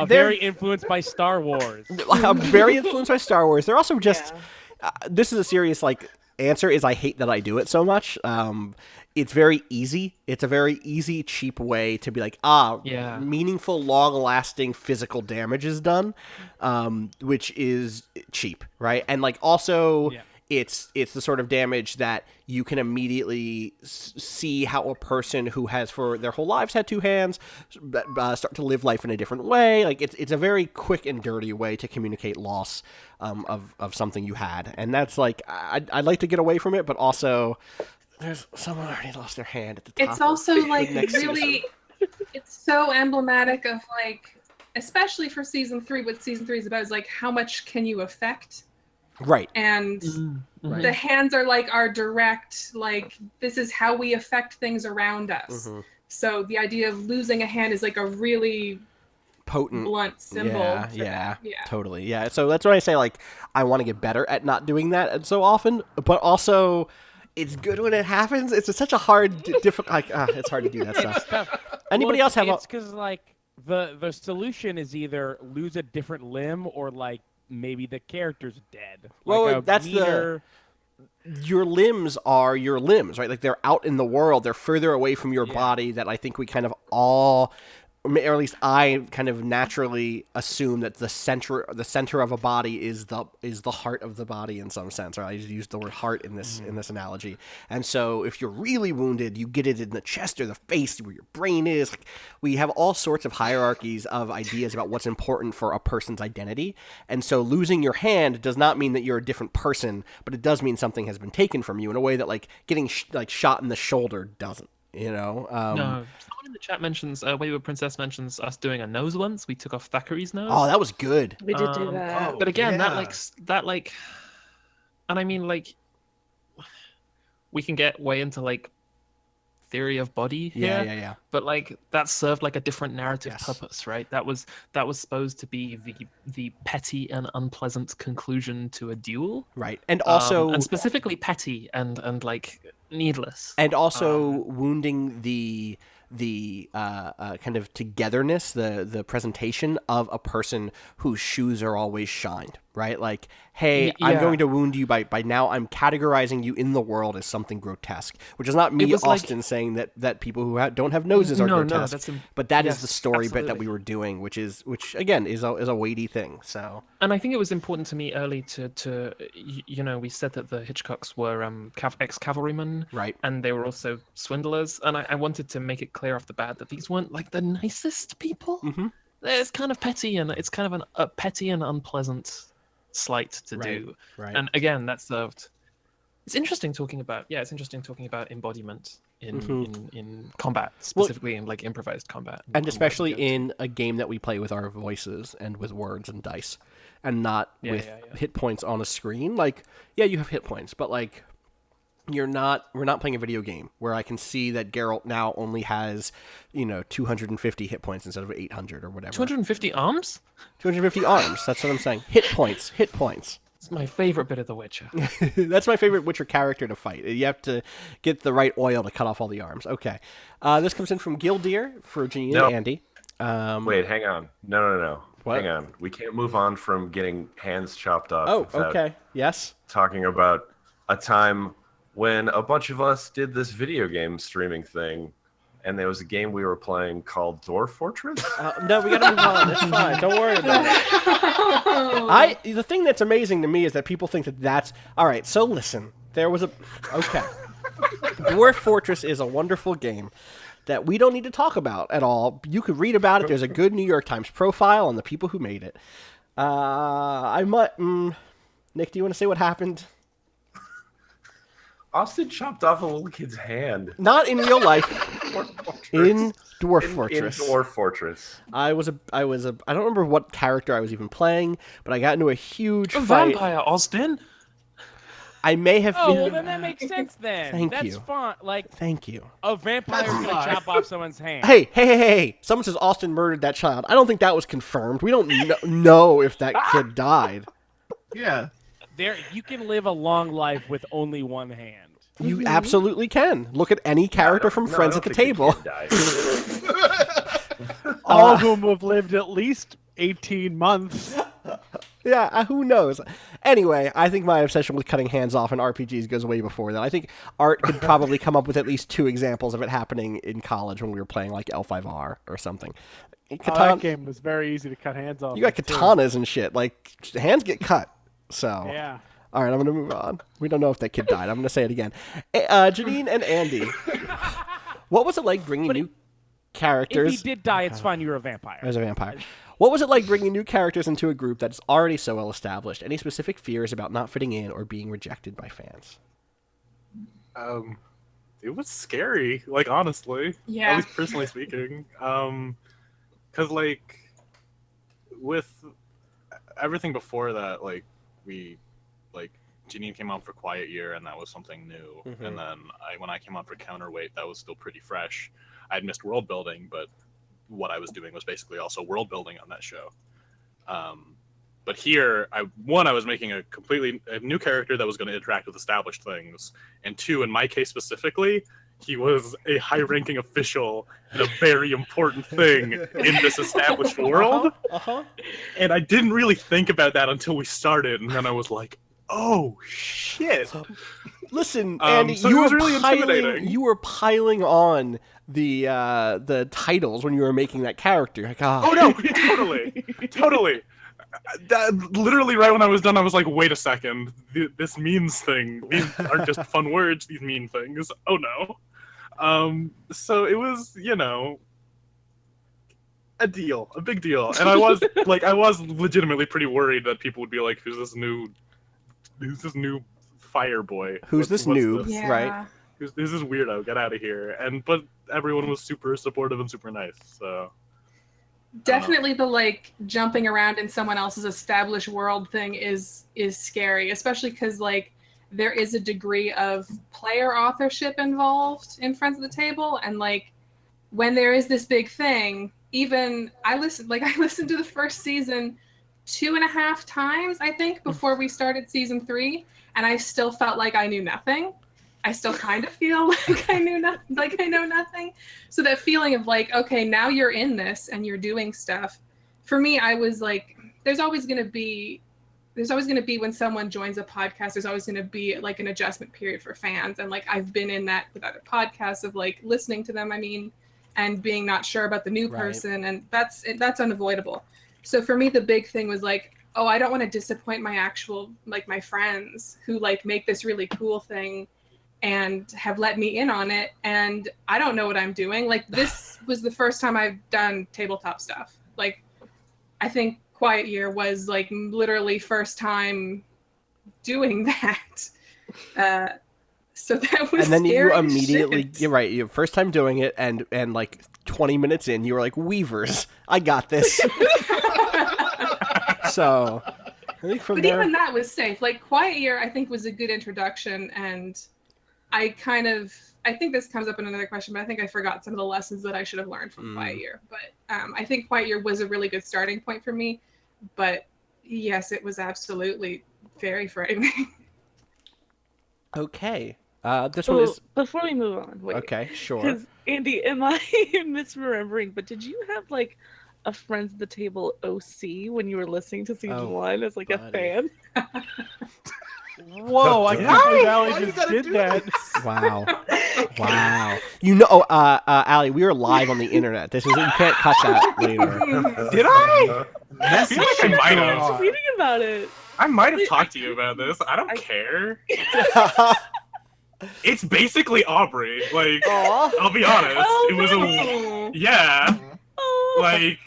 Speaker 4: Very influenced by Star Wars.
Speaker 3: I'm very influenced by Star Wars. They're also just.
Speaker 5: Yeah.
Speaker 3: This is a serious answer. Is I hate that I do it so much. It's very easy. It's a very easy, cheap way to be like,
Speaker 1: Yeah.
Speaker 3: meaningful, long-lasting physical damage is done, which is cheap, right? And also, it's the sort of damage that you can immediately see how a person who has for their whole lives had two hands start to live life in a different way. Like it's a very quick and dirty way to communicate loss of something you had, and that's like I'd like to get away from it, but also. There's someone already lost their hand at the top.
Speaker 6: It's also like
Speaker 3: next
Speaker 6: really, it's so emblematic of like, especially for season 3, what season 3 is about is like how much can you affect,
Speaker 3: Right.
Speaker 6: and the hands are like our direct, like this is how we affect things around us. So the idea of losing a hand is like a really
Speaker 3: Potent.
Speaker 6: blunt symbol.
Speaker 3: Yeah,
Speaker 6: for
Speaker 3: yeah,
Speaker 6: that. Yeah.
Speaker 3: totally. Yeah. So that's why I say like I want to get better at not doing that so often, but also it's good when it happens. It's such a hard, difficult. Like it's hard to do that stuff. Anybody else have?
Speaker 4: It's because like the solution is either lose a different limb or like maybe the character's dead.
Speaker 3: Well,
Speaker 4: like a
Speaker 3: that's
Speaker 4: meaner...
Speaker 3: your limbs are your limbs, right? Like they're out in the world. They're further away from your
Speaker 4: Yeah.
Speaker 3: body that I think we kind of all, or at least I kind of naturally assume that the center of a body is the heart of the body in some sense. Or I use the word heart in this analogy. And so if you're really wounded, you get it in the chest or the face where your brain is. Like, we have all sorts of hierarchies of ideas about what's important for a person's identity. And so losing your hand does not mean that you're a different person, but it does mean something has been taken from you in a way that like getting shot in the shoulder doesn't. You know,
Speaker 1: No, someone in the chat mentions, Wayward Princess mentions us doing a nose once. We took off Thackeray's nose.
Speaker 3: Oh, that was good.
Speaker 5: We did do that.
Speaker 1: But again,
Speaker 9: yeah.
Speaker 1: that like, and I mean like, we can get way into like theory of body here.
Speaker 3: Yeah.
Speaker 1: But like that served like a different narrative
Speaker 3: Yes.
Speaker 1: purpose, right? That was supposed to be the petty and unpleasant conclusion to a duel.
Speaker 3: Right. And also
Speaker 1: and specifically petty and like needless.
Speaker 3: and also wounding the kind of togetherness, the presentation of a person whose shoes are always shined, right? Like, hey, I'm
Speaker 1: Yeah.
Speaker 3: going to wound you by now I'm categorizing you in the world as something grotesque, which is not me,
Speaker 1: It was like-
Speaker 3: Austin, saying that people who don't have noses are
Speaker 1: No,
Speaker 3: grotesque.
Speaker 1: that's
Speaker 3: but that is
Speaker 1: yes,
Speaker 3: the story bit that
Speaker 1: absolutely.
Speaker 3: we were doing, which again is a weighty thing. So
Speaker 1: And I think it was important to me early to we said that the Hitchcocks were ex-cavalrymen,
Speaker 3: right.
Speaker 1: and they were also swindlers, and I wanted to make it clear off the bat that these weren't like the nicest people.
Speaker 3: Mhm.
Speaker 1: It's kind of petty, and it's kind of a petty and unpleasant slight to
Speaker 3: Right,
Speaker 1: do.
Speaker 3: right.
Speaker 1: And again, that served. It's interesting talking about embodiment in combat, specifically in like improvised combat,
Speaker 3: And
Speaker 1: combat
Speaker 3: especially
Speaker 1: games.
Speaker 3: in a game that we play with our voices and with words and dice, and not with
Speaker 1: yeah.
Speaker 3: hit points on a screen. Like, yeah, you have hit points, but like, we're not playing a video game where I can see that Geralt now only has, 250 hit points instead of 800 or whatever.
Speaker 1: 250 arms.
Speaker 3: 250 arms. That's what I'm saying. Hit points.
Speaker 1: It's my favorite bit of The Witcher.
Speaker 3: That's my favorite Witcher character to fight. You have to get the right oil to cut off all the arms. Okay. This comes in from Gildeer for Jeanine
Speaker 7: No.
Speaker 3: and Andy.
Speaker 7: Wait, hang on. No.
Speaker 3: What?
Speaker 7: Hang on. We can't move on from getting hands chopped off
Speaker 3: Oh,
Speaker 7: without
Speaker 3: okay. Yes.
Speaker 7: talking about a time when a bunch of us did this video game streaming thing, and there was a game we were playing called Dwarf Fortress.
Speaker 3: No, we gotta move on. It's fine. Don't worry about it. The thing that's amazing to me is that people think that that's all right. So listen, okay. Dwarf Fortress is a wonderful game that we don't need to talk about at all. You could read about it. There's a good New York Times profile on the people who made it. Nick, do you want to say what happened?
Speaker 7: Austin chopped off a little kid's hand.
Speaker 3: Not in real life. In Dwarf
Speaker 7: In
Speaker 3: Fortress.
Speaker 7: Dwarf Fortress.
Speaker 3: I don't remember what character I was even playing, but I got into a huge
Speaker 1: A
Speaker 3: fight.
Speaker 1: vampire, Austin.
Speaker 3: I may have
Speaker 4: Oh,
Speaker 3: been.
Speaker 4: well, then that makes sense then.
Speaker 3: Thank
Speaker 4: That's
Speaker 3: you.
Speaker 4: fine. Like,
Speaker 3: Thank you.
Speaker 4: a vampire's
Speaker 9: That's
Speaker 4: gonna
Speaker 9: fine.
Speaker 4: chop off someone's hand.
Speaker 3: Hey. Someone says Austin murdered that child. I don't think that was confirmed. We don't know if that kid died.
Speaker 9: Yeah.
Speaker 4: You can live a long life with only one hand.
Speaker 3: You absolutely can. Look at any character from
Speaker 7: No,
Speaker 3: Friends
Speaker 7: I
Speaker 3: at the
Speaker 7: don't think
Speaker 3: table.
Speaker 7: kid died.
Speaker 2: All of whom have lived at least 18 months.
Speaker 3: Yeah, who knows? Anyway, I think my obsession with cutting hands off in RPGs goes way before that. I think Art could probably come up with at least 2 examples of it happening in college when we were playing like L5R or something.
Speaker 2: That game was very easy to cut hands off.
Speaker 3: You got
Speaker 2: with, too.
Speaker 3: katanas and shit. Like, hands get cut. So,
Speaker 2: Yeah.
Speaker 3: all right, I'm going to move on. We don't know if that kid died. I'm going to say it again. Janine and Andy, what was it like bringing new characters?
Speaker 4: If he did die, it's fine. You're a vampire.
Speaker 3: As a vampire. What was it like bringing new characters into a group that's already so well established? Any specific fears about not fitting in or being rejected by fans?
Speaker 8: It was scary, like, honestly.
Speaker 6: Yeah.
Speaker 8: At least personally speaking. Because, like, with everything before that, like, Jeanine came out for Quiet Year, and that was something new.
Speaker 3: Mhm.
Speaker 8: And then when I came out for Counterweight, that was still pretty fresh. I'd missed world building, but what I was doing was basically also world building on that show. But here, I was making a new character that was going to interact with established things, and 2, in my case specifically, he was a high-ranking official and a very important thing in this established world. And I didn't really think about that until we started, and then I was like, "Oh shit!"
Speaker 3: Listen, Andy,
Speaker 8: so
Speaker 3: you
Speaker 8: it was
Speaker 3: were
Speaker 8: really intimidating.
Speaker 3: you were piling on the titles when you were making that character. Like,
Speaker 8: Oh no, totally. That, literally, right when I was done, I was like, "Wait a second, this means thing. These aren't just fun words. These mean things. Oh no." So it was, a big deal, and I was legitimately pretty worried that people would be like, "Who's this new fire boy?
Speaker 3: Who's this noob?"
Speaker 6: Yeah.
Speaker 3: Right?
Speaker 8: Who's this weirdo? Get out of here!" But everyone was super supportive and super nice. So
Speaker 6: Definitely the like jumping around in someone else's established world thing is scary, especially because like there is a degree of player authorship involved in Friends at the Table, and like when there is this big thing, even I listened to the first season 2.5 times, I think, before we started season 3, and I still felt like I knew nothing. I still kind of feel like I know nothing. So that feeling of like, okay, now you're in this and you're doing stuff. For me, I was like, there's always going to be when someone joins a podcast, there's always going to be like an adjustment period for fans. And like, I've been in that with other podcasts of like listening to them, and being not sure about the new person. And that's unavoidable. So for me, the big thing was like, oh, I don't want to disappoint my friends who like make this really cool thing and have let me in on it, and I don't know what I'm doing. Like, this was the first time I've done tabletop stuff. Like, I think Quiet Year was like literally first time doing that. So that was
Speaker 3: And then you
Speaker 6: scary
Speaker 3: immediately,
Speaker 6: shit.
Speaker 3: you're right, you first time doing it, and like 20 minutes in, you were like, Weavers, I got this. So, I think from
Speaker 6: But
Speaker 3: there...
Speaker 6: even that was safe. Like, Quiet Year, I think, was a good introduction, and I think this comes up in another question, but I think I forgot some of the lessons that I should have learned from Quiet Year. But I think Quiet Year was a really good starting point for me. But yes, it was absolutely very frightening.
Speaker 3: Okay. This one is...
Speaker 5: Before we move on, wait.
Speaker 3: Okay, sure.
Speaker 5: Because, Andy, am I misremembering, but did you have, like, a Friends at the Table OC when you were listening to season 1 as, like, a fan?
Speaker 2: Whoa, I can't believe Allie just did that.
Speaker 3: Wow. You know, Allie, we are live on the internet. You can't cut that later.
Speaker 2: Did I?
Speaker 8: I feel like I might
Speaker 5: I was
Speaker 8: have.
Speaker 5: reading about it.
Speaker 8: I might have talked to you about this. I don't care. It's basically Aubrey. Like, I'll be honest. It was like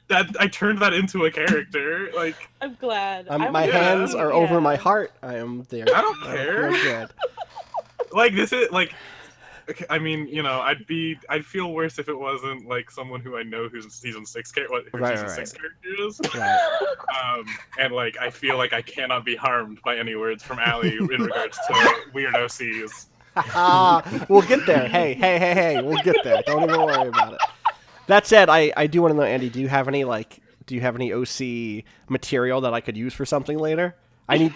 Speaker 8: that. I turned that into a character. Like,
Speaker 5: I'm glad.
Speaker 3: My hands are over my heart. I am there.
Speaker 8: I don't care.
Speaker 3: Good.
Speaker 8: Like, this is like. I mean, I'd feel worse if it wasn't like someone who I know who's season 6 character is.
Speaker 3: Right.
Speaker 8: And like I feel like I cannot be harmed by any words from Allie in regards to weird OCs.
Speaker 3: We'll get there. Hey, we'll get there. Don't even worry about it. That said, I do want to know, Andy, do you have any OC material that I could use for something later? I need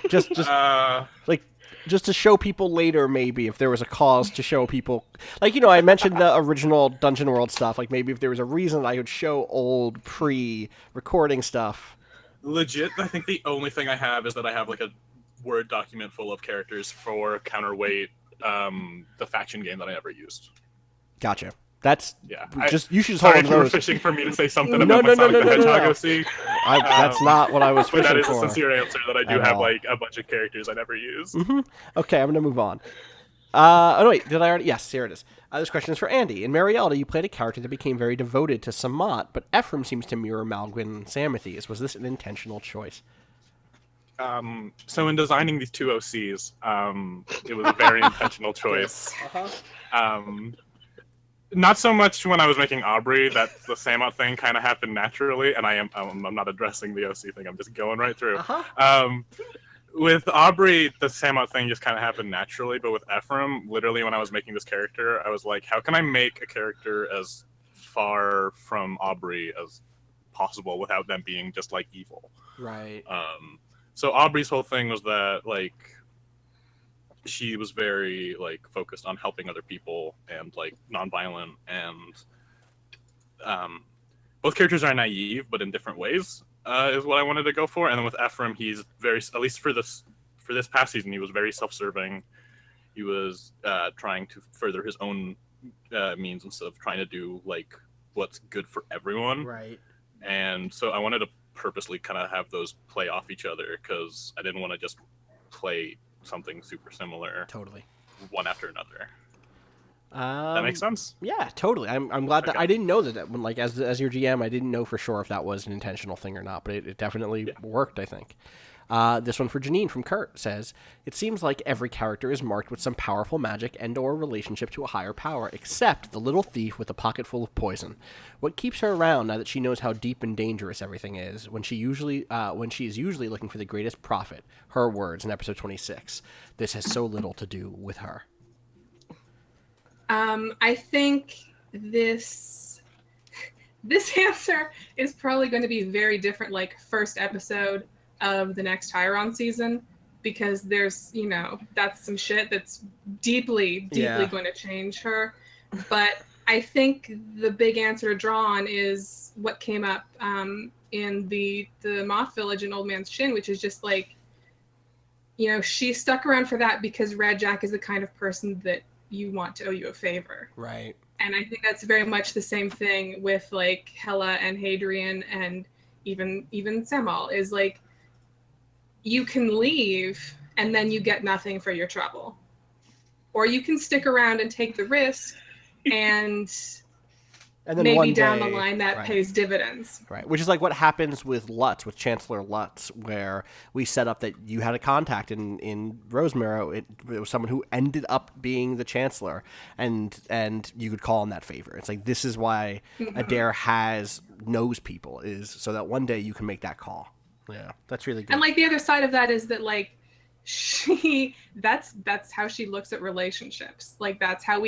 Speaker 3: just to show people later, maybe, if there was a cause to show people. Like, I mentioned the original Dungeon World stuff. Like, maybe if there was a reason I would show old pre-recording stuff.
Speaker 8: Legit, I think the only thing I have is that I have, like, a Word document full of characters for Counterweight, the faction game that I never used.
Speaker 3: Gotcha. That's...
Speaker 8: Yeah.
Speaker 3: You should just hold on to
Speaker 8: you were
Speaker 3: those.
Speaker 8: fishing for me to say something about my Sonic the Hedgehog OC.
Speaker 3: That's not what I was fishing for.
Speaker 8: But that is a sincere answer, that I do have, like, a bunch of characters I never used.
Speaker 3: Mm-hmm. Okay, I'm going to move on. Oh, wait, did I already? Yes, here it is. This question is for Andy. In Marielda, you played a character that became very devoted to Samat, but Ephraim seems to mirror Malwan and Samathes. Was this an intentional choice?
Speaker 8: So in designing these two OCs, it was a very intentional choice. Not so much when I was making Aubrey, that the Samat thing kind of happened naturally, and I'm not addressing the OC thing, I'm just going right through. With Aubrey, the Samat thing just kind of happened naturally, but with Ephraim, literally when I was making this character, I was like, how can I make a character as far from Aubrey as possible without them being just, like, evil?
Speaker 3: Right.
Speaker 8: So Aubrey's whole thing was that, like, she was very like focused on helping other people and like nonviolent, and both characters are naive but in different ways, is what I wanted to go for. And then with Ephraim, he's very, at least for this past season, he was very self-serving. He was trying to further his own means instead of trying to do like what's good for everyone.
Speaker 3: Right.
Speaker 8: And so I wanted to purposely kind of have those play off each other, because I didn't want to just play something super similar
Speaker 3: Totally.
Speaker 8: one after another. That makes sense?
Speaker 3: Yeah, totally. I'm glad that
Speaker 8: Okay.
Speaker 3: I didn't know that when, like, as your GM, I didn't know for sure if that was an intentional thing or not, but it definitely worked, I think. This one for Janine from Kurt says, it seems like every character is marked with some powerful magic and or relationship to a higher power, except the little thief with a pocket full of poison. What keeps her around now that she knows how deep and dangerous everything is, when she is usually looking for the greatest profit? Her words in episode 26. This has so little to do with her.
Speaker 6: I think this answer is probably going to be very different, like first episode of the next Hieron season, because there's, that's some shit that's deeply going to change her. But I think the big answer to draw on is what came up in the Moth Village in Old Man's Chin, which is just like, she stuck around for that because Red Jack is the kind of person that you want to owe you a favor.
Speaker 3: Right.
Speaker 6: And I think that's very much the same thing with like Hela and Adrian and even Samal, is like, you can leave and then you get nothing for your trouble. Or you can stick around and take the risk and
Speaker 3: then
Speaker 6: maybe
Speaker 3: one
Speaker 6: down
Speaker 3: day,
Speaker 6: the line that pays dividends.
Speaker 3: Right, which is like what happens with Lutz, with Chancellor Lutz, where we set up that you had a contact in Rosemarrow. It was someone who ended up being the Chancellor, and you could call on that favor. It's like, this is why Adair knows people, is so that one day you can make that call. Yeah, that's really good.
Speaker 6: And like the other side of that is that like that's how she looks at relationships. Like that's how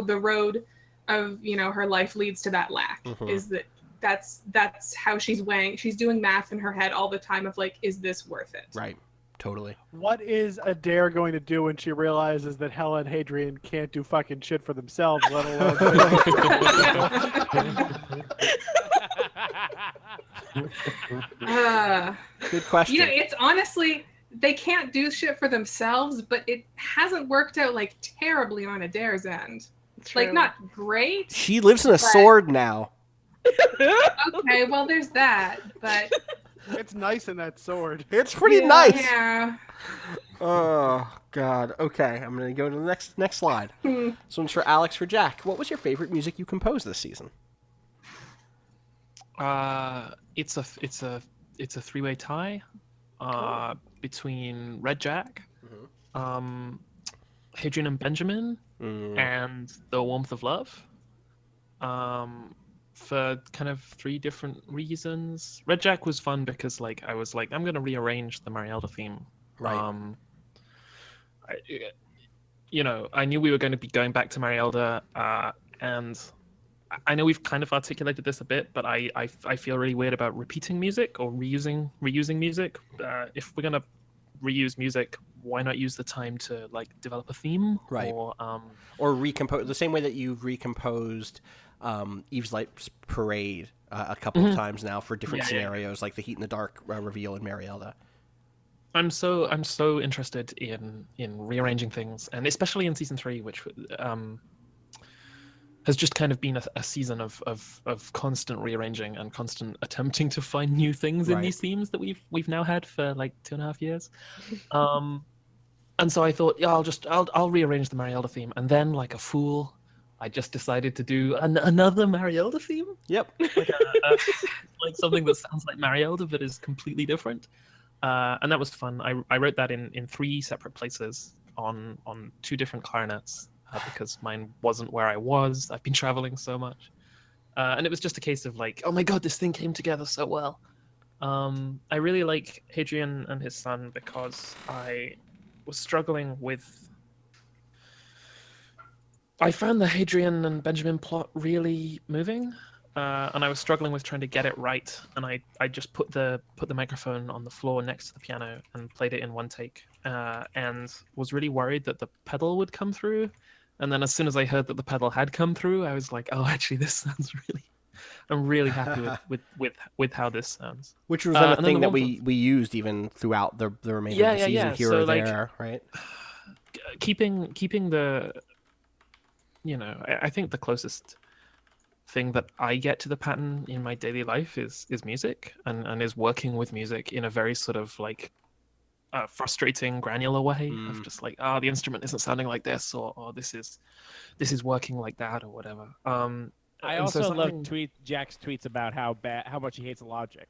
Speaker 6: the road of her life leads to that lack, is that's how she's doing math in her head all the time of like, is this worth it?
Speaker 3: Right, totally.
Speaker 2: What is Adair going to do when she realizes that Hela and Adrian can't do fucking shit for themselves, let alone
Speaker 3: good question.
Speaker 6: It's honestly, they can't do shit for themselves, but it hasn't worked out like terribly on Adair's end.
Speaker 5: True.
Speaker 6: Like, not great.
Speaker 3: She lives in a sword now.
Speaker 6: Okay, well, there's that, but
Speaker 2: it's nice in that sword.
Speaker 3: It's pretty nice.
Speaker 6: Yeah.
Speaker 3: Oh God. Okay, I'm gonna go to the next slide. This one's for Alex, for Jack. What was your favorite music you composed this season?
Speaker 1: It's a three-way tie between Red Jack, Adrian and Benjamin, and The Warmth of Love. For kind of three different reasons. Red Jack was fun because like I was like, I'm gonna rearrange the Marielda theme.
Speaker 3: Right.
Speaker 1: I knew we were going to be going back to Marielda, and I know we've kind of articulated this a bit, but I feel really weird about repeating music or reusing music. If we're gonna reuse music, why not use the time to like develop a theme?
Speaker 3: Right.
Speaker 1: Or
Speaker 3: recompose the same way that you've recomposed Eve's Light's Parade a couple of times now for different scenarios, like the Heat in the Dark reveal in Marielda.
Speaker 1: I'm so interested in rearranging things, and especially in season 3, which has just kind of been a season of constant rearranging and constant attempting to find new things in these themes that we've now had for like 2.5 years. And so I thought, yeah, I'll rearrange the Marielda theme, and then like a fool, I just decided to do another Marielda theme.
Speaker 3: Yep.
Speaker 1: Like something that sounds like Marielda but is completely different. And that was fun. I wrote that in 3 separate places on 2 different clarinets because mine wasn't where I was. I've been traveling so much. And it was just a case of like, oh my god, this thing came together so well. I really like Adrian and his son because I was struggling with... I found the Adrian and Benjamin plot really moving. and I was struggling with trying to get it right, and I just put the microphone on the floor next to the piano and played it in one take, and was really worried that the pedal would come through, and then as soon as I heard that the pedal had come through, I was like, oh, actually, this sounds really. I'm really happy with how this sounds.
Speaker 3: Which was then a
Speaker 1: and then
Speaker 3: thing
Speaker 1: the
Speaker 3: that
Speaker 1: one
Speaker 3: we used even throughout the remainder of the season here
Speaker 1: So,
Speaker 3: or
Speaker 1: like,
Speaker 3: there, right?
Speaker 1: Keeping the, I think the closest thing that I get to the pattern in my daily life is music and is working with music in a very sort of like frustrating, granular way of just like, the instrument isn't sounding like this, or this is working like that, or whatever.
Speaker 4: I
Speaker 1: and so
Speaker 4: also love
Speaker 1: something-
Speaker 4: Jack's tweets about how much he hates Logic.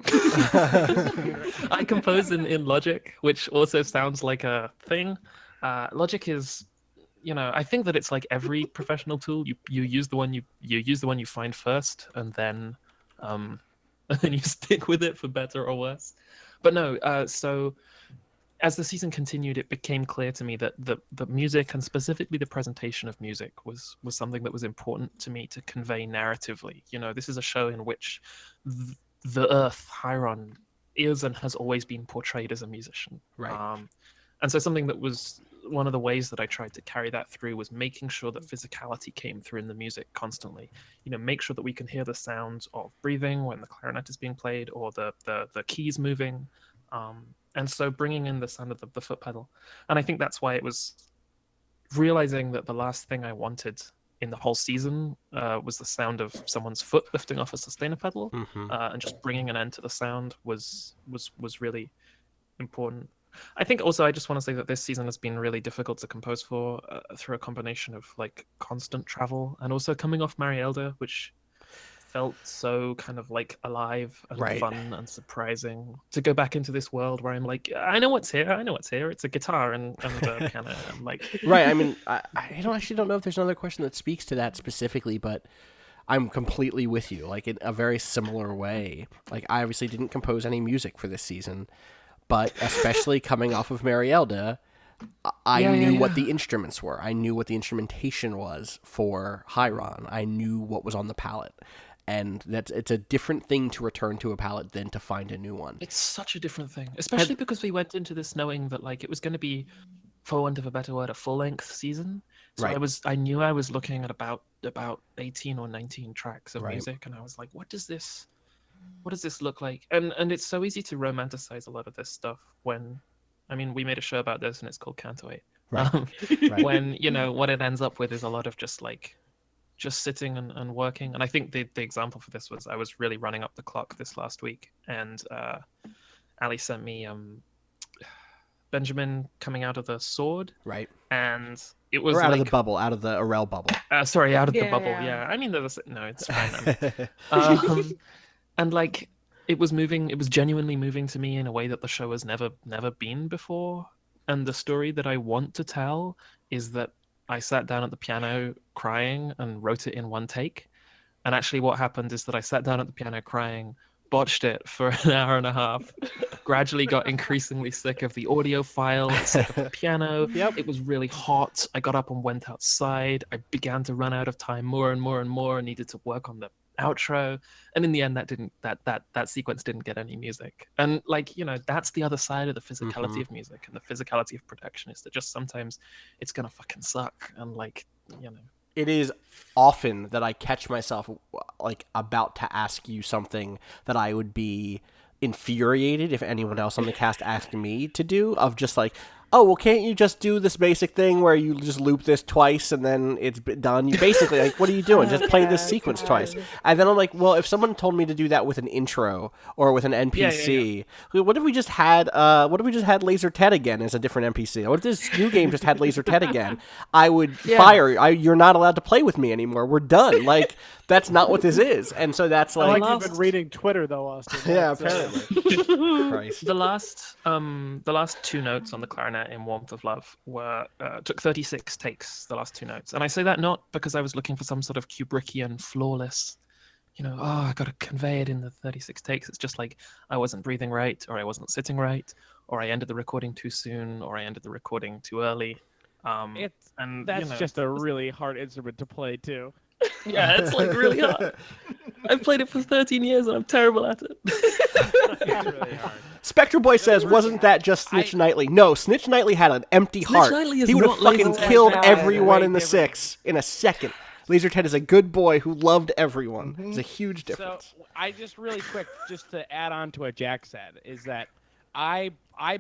Speaker 1: I compose in Logic, which also sounds like a thing. Logic is, I think that it's like every professional tool. You use the one you find first, and then you stick with it for better or worse. But no, so as the season continued, it became clear to me that the music, and specifically the presentation of music, was something that was important to me to convey narratively. This is a show in which the Earth, Hieron, is and has always been portrayed as a musician.
Speaker 3: Right.
Speaker 1: And so something that was one of the ways that I tried to carry that through was making sure that physicality came through in the music constantly. Make sure that we can hear the sounds of breathing when the clarinet is being played, or the keys moving. And so bringing in the sound of the foot pedal. And I think that's why it was realizing that the last thing I wanted in the whole season was the sound of someone's foot lifting off a sustainer pedal, and just bringing an end to the sound was really important. I think also I just want to say that this season has been really difficult to compose for through a combination of like constant travel and also coming off Marielda, which felt so kind of like alive and
Speaker 3: Right.
Speaker 1: fun and surprising to go back into this world where I'm like, I know what's here. It's a guitar and a piano. And like,
Speaker 3: Right. I mean, I actually don't know if there's another question that speaks to that specifically, but I'm completely with you. Like in a very similar way. Like I obviously didn't compose any music for this season, but especially coming off of Marielda, I knew what the instruments were. I knew what the instrumentation was for Hieron. I knew what was on the palette. And it's a different thing to return to a palette than to find a new one.
Speaker 1: It's such a different thing, especially because we went into this knowing that like it was going to be, for want of a better word, a full-length season. So
Speaker 3: Right.
Speaker 1: I knew I was looking at about 18 or 19 tracks of
Speaker 3: Right.
Speaker 1: music, and I was like, what does this look like? And it's so easy to romanticize a lot of this stuff when, I mean, we made a show about this and it's called Canto 8.
Speaker 3: Right. Right.
Speaker 1: When what it ends up with is a lot of just sitting and working. And I think the example for this was I was really running up the clock this last week, and Ali sent me Benjamin coming out of the sword,
Speaker 3: Right.
Speaker 1: and it was
Speaker 3: Or out of
Speaker 1: like,
Speaker 3: the bubble, out of the Arel bubble.
Speaker 1: sorry, out of the
Speaker 5: Yeah,
Speaker 1: bubble.
Speaker 5: yeah.
Speaker 1: Yeah, I mean, no, it's fine. And like it was moving, it was genuinely moving to me in a way that the show has never been before. And the story that I want to tell is that I sat down at the piano crying and wrote it in one take. And actually what happened is that I sat down at the piano crying, botched it for an hour and a half, gradually got increasingly sick of the audio file, sick of the piano.
Speaker 3: Yep.
Speaker 1: It was really hot. I got up and went outside. I began to run out of time more and more and more, and needed to work on the outro. And in the end, that sequence didn't get any music. And like, that's the other side of the physicality of music and the physicality of production, is that just sometimes it's gonna fucking suck. And like,
Speaker 3: It is often that I catch myself like about to ask you something that I would be infuriated if anyone else on the cast asked me to do, of just like, oh, well, can't you just do this basic thing where you just loop this twice and then it's done? You basically, like, what are you doing? Just play this sequence twice. And then I'm like, well, if someone told me to do that with an intro or with an NPC, what if we just had Laser Ted again as a different NPC? What if this new game just had Laser Ted again? I would fire. You're not allowed to play with me anymore.'re done. Like, that's not what this is. And so that's
Speaker 2: I
Speaker 3: like,
Speaker 2: like you've been reading Twitter though, Austin.
Speaker 3: yeah,
Speaker 2: That's,
Speaker 3: apparently. Christ.
Speaker 1: the last two notes on the clarinet in Warmth of Love were took 36 takes, the last two notes. And I say that not because I was looking for some sort of Kubrickian flawless, I got to convey it in the 36 takes. It's just like I wasn't breathing right, or I wasn't sitting right, or I ended the recording too soon, or I ended the recording too early.
Speaker 4: That's just a really hard instrument to play too.
Speaker 1: Yeah, it's like really hard. I've played it for 13 years and I'm terrible at it.
Speaker 4: It's really hard.
Speaker 3: Spectral Boy says, wasn't that just Snitch Knightley? No, Snitch Knightley had an empty heart.
Speaker 1: Knightley is
Speaker 3: He would have
Speaker 1: not
Speaker 3: fucking
Speaker 1: Laser
Speaker 3: killed
Speaker 4: Ted.
Speaker 3: everyone
Speaker 4: Way
Speaker 3: in the
Speaker 4: different.
Speaker 3: 6 in a second. Laser Ted is a good boy who loved everyone. There's a huge difference.
Speaker 4: So I just really quick, just to add on to what Jack said, is that I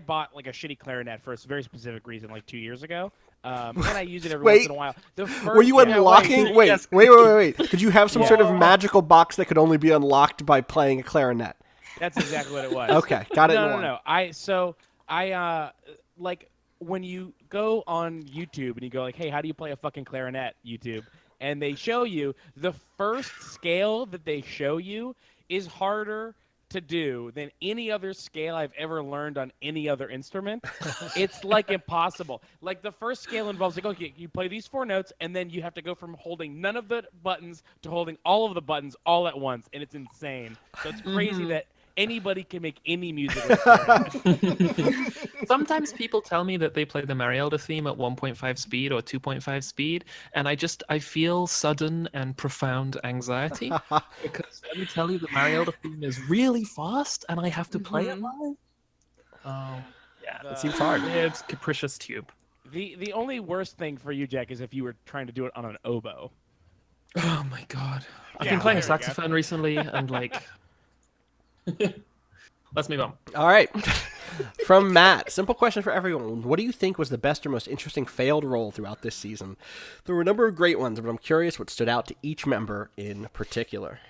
Speaker 4: bought like a shitty clarinet for a very specific reason like 2 years ago. And I use it every once in a while. The first,
Speaker 3: Were you unlocking? Wait. Could you have some
Speaker 4: Yeah.
Speaker 3: sort of magical box that could only be unlocked by playing a clarinet?
Speaker 4: That's exactly what it was.
Speaker 3: Okay, got it.
Speaker 4: No. I like when you go on YouTube and you go like, hey, how do you play a fucking clarinet? YouTube, and they show you the first scale that they show you is harder to do than any other scale I've ever learned on any other instrument. It's like impossible. Like the first scale involves like, okay, you play these 4 notes and then you have to go from holding none of the buttons to holding all of the buttons all at once, and it's insane. So it's crazy that anybody can make any music with clarinet.
Speaker 1: Sometimes people tell me that they play the Marielda theme at 1.5 speed or 2.5 speed, and I feel sudden and profound anxiety because let me tell you, the Marielda theme is really fast, and I have to play it live. Yeah,
Speaker 3: It seems hard.
Speaker 1: it's capricious tube.
Speaker 4: The only worst thing for you, Jack, is if you were trying to do it on an oboe.
Speaker 1: Oh my god, I've
Speaker 4: Yeah,
Speaker 1: been playing
Speaker 4: there we go.
Speaker 1: saxophone recently, and like, let's move on.
Speaker 3: All right. From Matt, simple question for everyone. What do you think was the best or most interesting failed role throughout this season? There were a number of great ones, but I'm curious what stood out to each member in particular.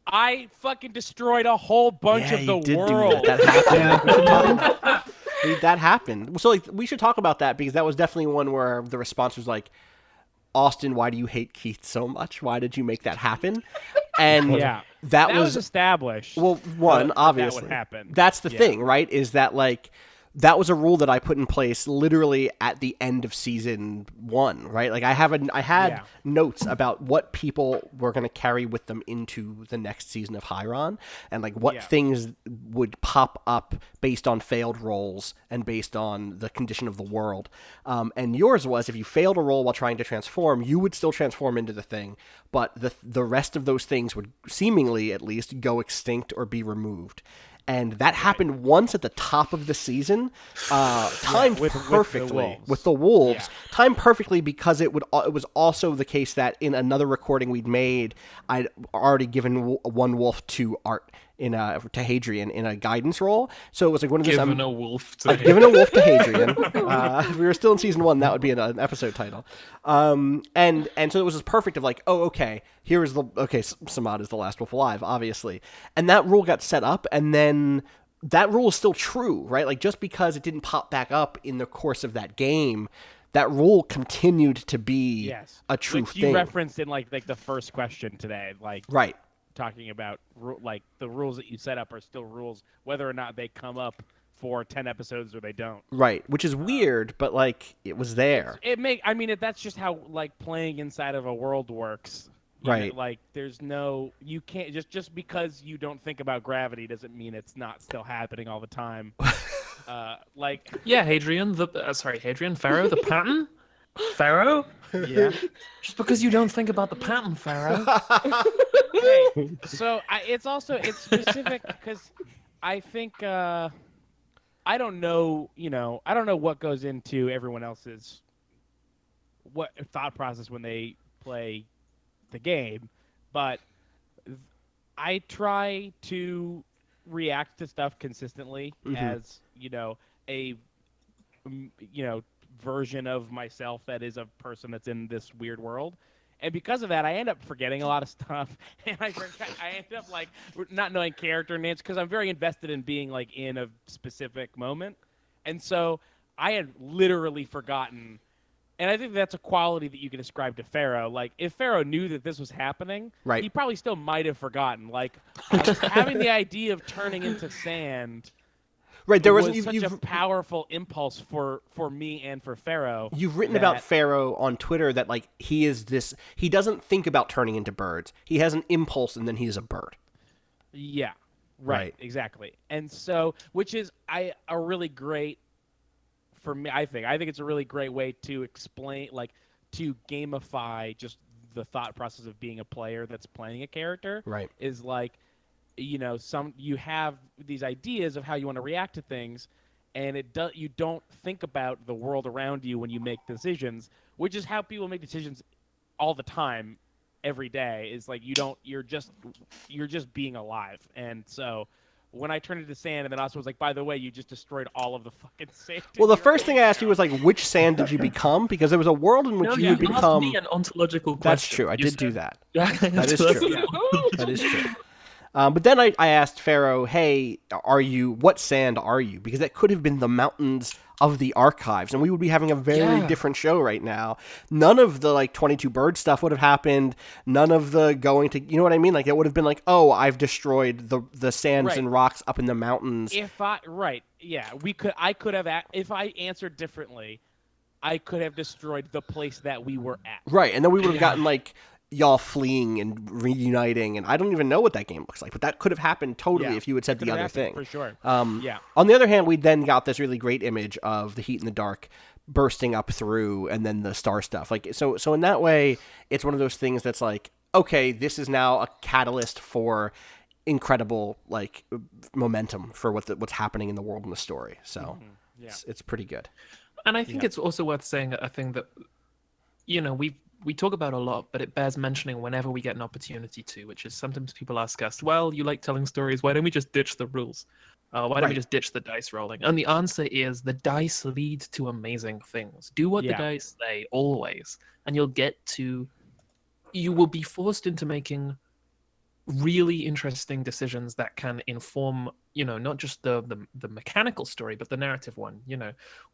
Speaker 4: I fucking destroyed a whole bunch of the
Speaker 3: you did
Speaker 4: world.
Speaker 3: do that. That happened. That happened. So like, we should talk about that because that was definitely one where the response was like, Austin, why do you hate Keith so much? Why did you make that happen? And
Speaker 4: Yeah.
Speaker 3: that
Speaker 4: was established.
Speaker 3: well, one,
Speaker 4: that
Speaker 3: obviously.
Speaker 4: would happen.
Speaker 3: That's the
Speaker 4: Yeah.
Speaker 3: thing, right? Is that like that was a rule that I put in place literally at the end of season 1, right? Like I had
Speaker 4: Yeah.
Speaker 3: notes about what people were going to carry with them into the next season of Hieron and like what
Speaker 4: Yeah.
Speaker 3: things would pop up based on failed rolls and based on the condition of the world. And yours was if you failed a roll while trying to transform, you would still transform into the thing, but the rest of those things would seemingly at least go extinct or be removed. And that happened once at the top of the season, timed
Speaker 4: with the
Speaker 3: perfectly
Speaker 4: wolves.
Speaker 3: with the wolves.
Speaker 4: Yeah.
Speaker 3: Timed perfectly because it was also the case that in another recording we'd made, I'd already given one wolf to Art to Hadrian in a guidance roll. So it was like one of those.
Speaker 1: Given a wolf to
Speaker 3: I've given a wolf to Hadrian. If we were still in season 1, that would be an episode title. And so it was just perfect of like, oh, okay, Samad is the last wolf alive, obviously. And that rule got set up, and then that rule is still true, right? Like just because it didn't pop back up in the course of that game, that rule continued to be
Speaker 4: Yes.
Speaker 3: a true
Speaker 4: Which
Speaker 3: thing.
Speaker 4: you referenced in like the first question today, like
Speaker 3: Right.
Speaker 4: talking about like the rules that you set up are still rules, whether or not they come up for 10 episodes or they don't.
Speaker 3: Right, which is weird, but like it was there.
Speaker 4: That's just how like playing inside of a world works. You know,
Speaker 3: Right.
Speaker 4: like you can't just because you don't think about gravity doesn't mean it's not still happening all the time.
Speaker 1: Yeah, Hadrian, Pharaoh, the pattern? Pharaoh?
Speaker 4: Yeah.
Speaker 1: Just because you don't think about the pattern, Pharaoh.
Speaker 4: Hey, so it's specific because I think I don't know what goes into everyone else's what thought process when they play the game, but I try to react to stuff consistently as a version of myself that is a person that's in this weird world. And because of that, I end up forgetting a lot of stuff, and I end up like not knowing character names because I'm very invested in being like in a specific moment, and so I had literally forgotten. And I think that's a quality that you can ascribe to Pharaoh. Like if Pharaoh knew that this was happening,
Speaker 3: Right.
Speaker 4: he probably still might have forgotten. Like having the idea of turning into sand.
Speaker 3: Right, there
Speaker 4: was
Speaker 3: was
Speaker 4: such a powerful impulse for me and for Pharaoh.
Speaker 3: You've written
Speaker 4: that-
Speaker 3: about Pharaoh on Twitter that like he doesn't think about turning into birds. He has an impulse and then he is a bird.
Speaker 4: Yeah,
Speaker 3: Right.
Speaker 4: right, exactly. And so, which is a really great for me. I think it's a really great way to explain, like, to gamify just the thought process of being a player that's playing a character.
Speaker 3: Right.
Speaker 4: Is like, you have these ideas of how you want to react to things, and you don't think about the world around you when you make decisions, which is how people make decisions all the time, every day. Is like you're just being alive. And so when I turned into sand, and then also was like, by the way, you just destroyed all of the fucking sand.
Speaker 3: Well, the first thing I asked you was like, which sand did you become? Because there was a world in which
Speaker 1: No,
Speaker 3: you
Speaker 1: you
Speaker 3: become.
Speaker 1: asked me an ontological question.
Speaker 3: That's true. I
Speaker 1: You
Speaker 3: did
Speaker 1: said-
Speaker 3: do that.
Speaker 1: That
Speaker 3: is true. That is true. But then I asked Pharaoh, hey, what sand are you? Because that could have been the mountains of the archives, and we would be having a very different show right now. None of the, like, 22 bird stuff would have happened. None of the going to, you know what I mean? Like, it would have been like, oh, I've destroyed the sands and rocks up in the mountains.
Speaker 4: I could have, if I answered differently, I could have destroyed the place that we were at.
Speaker 3: Right, and then we would have gotten, like, y'all fleeing and reuniting, and I don't even know what that game looks like, but that could have happened totally if you had said the other thing.
Speaker 4: For sure.
Speaker 3: On the other hand, we then got this really great image of the heat and the dark bursting up through, and then the star stuff. Like, so in that way, it's one of those things that's like, okay, this is now a catalyst for incredible, like, momentum for what's happening in the world and the story. So it's pretty good.
Speaker 1: And I think it's also worth saying a thing that, we talk about a lot, but it bears mentioning whenever we get an opportunity to, which is sometimes people ask us, well, you like telling stories, why don't we just ditch the rules? Why don't we just ditch the dice rolling? And the answer is the dice lead to amazing things. Do what the dice say, always. And you will be forced into making really interesting decisions that can inform, not just the mechanical story, but the narrative one.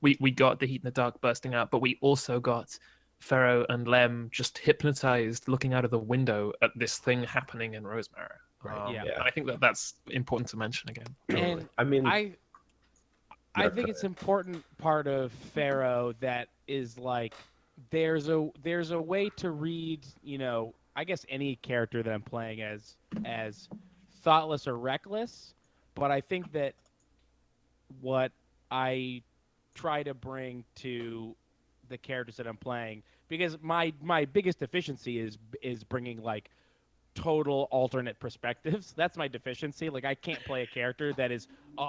Speaker 1: We got the heat and the dark bursting out, but we also got Pharaoh and Lem just hypnotized looking out of the window at this thing happening in Rosemary.
Speaker 3: Right.
Speaker 1: And I think that's important to mention again.
Speaker 4: And
Speaker 7: I mean,
Speaker 4: I think it's important part of Pharaoh that is like there's a way to read, I guess any character that I'm playing as thoughtless or reckless, but I think that what I try to bring to the characters that I'm playing, because my biggest deficiency is bringing like total alternate perspectives. That's my deficiency. Like, I can't play a character that is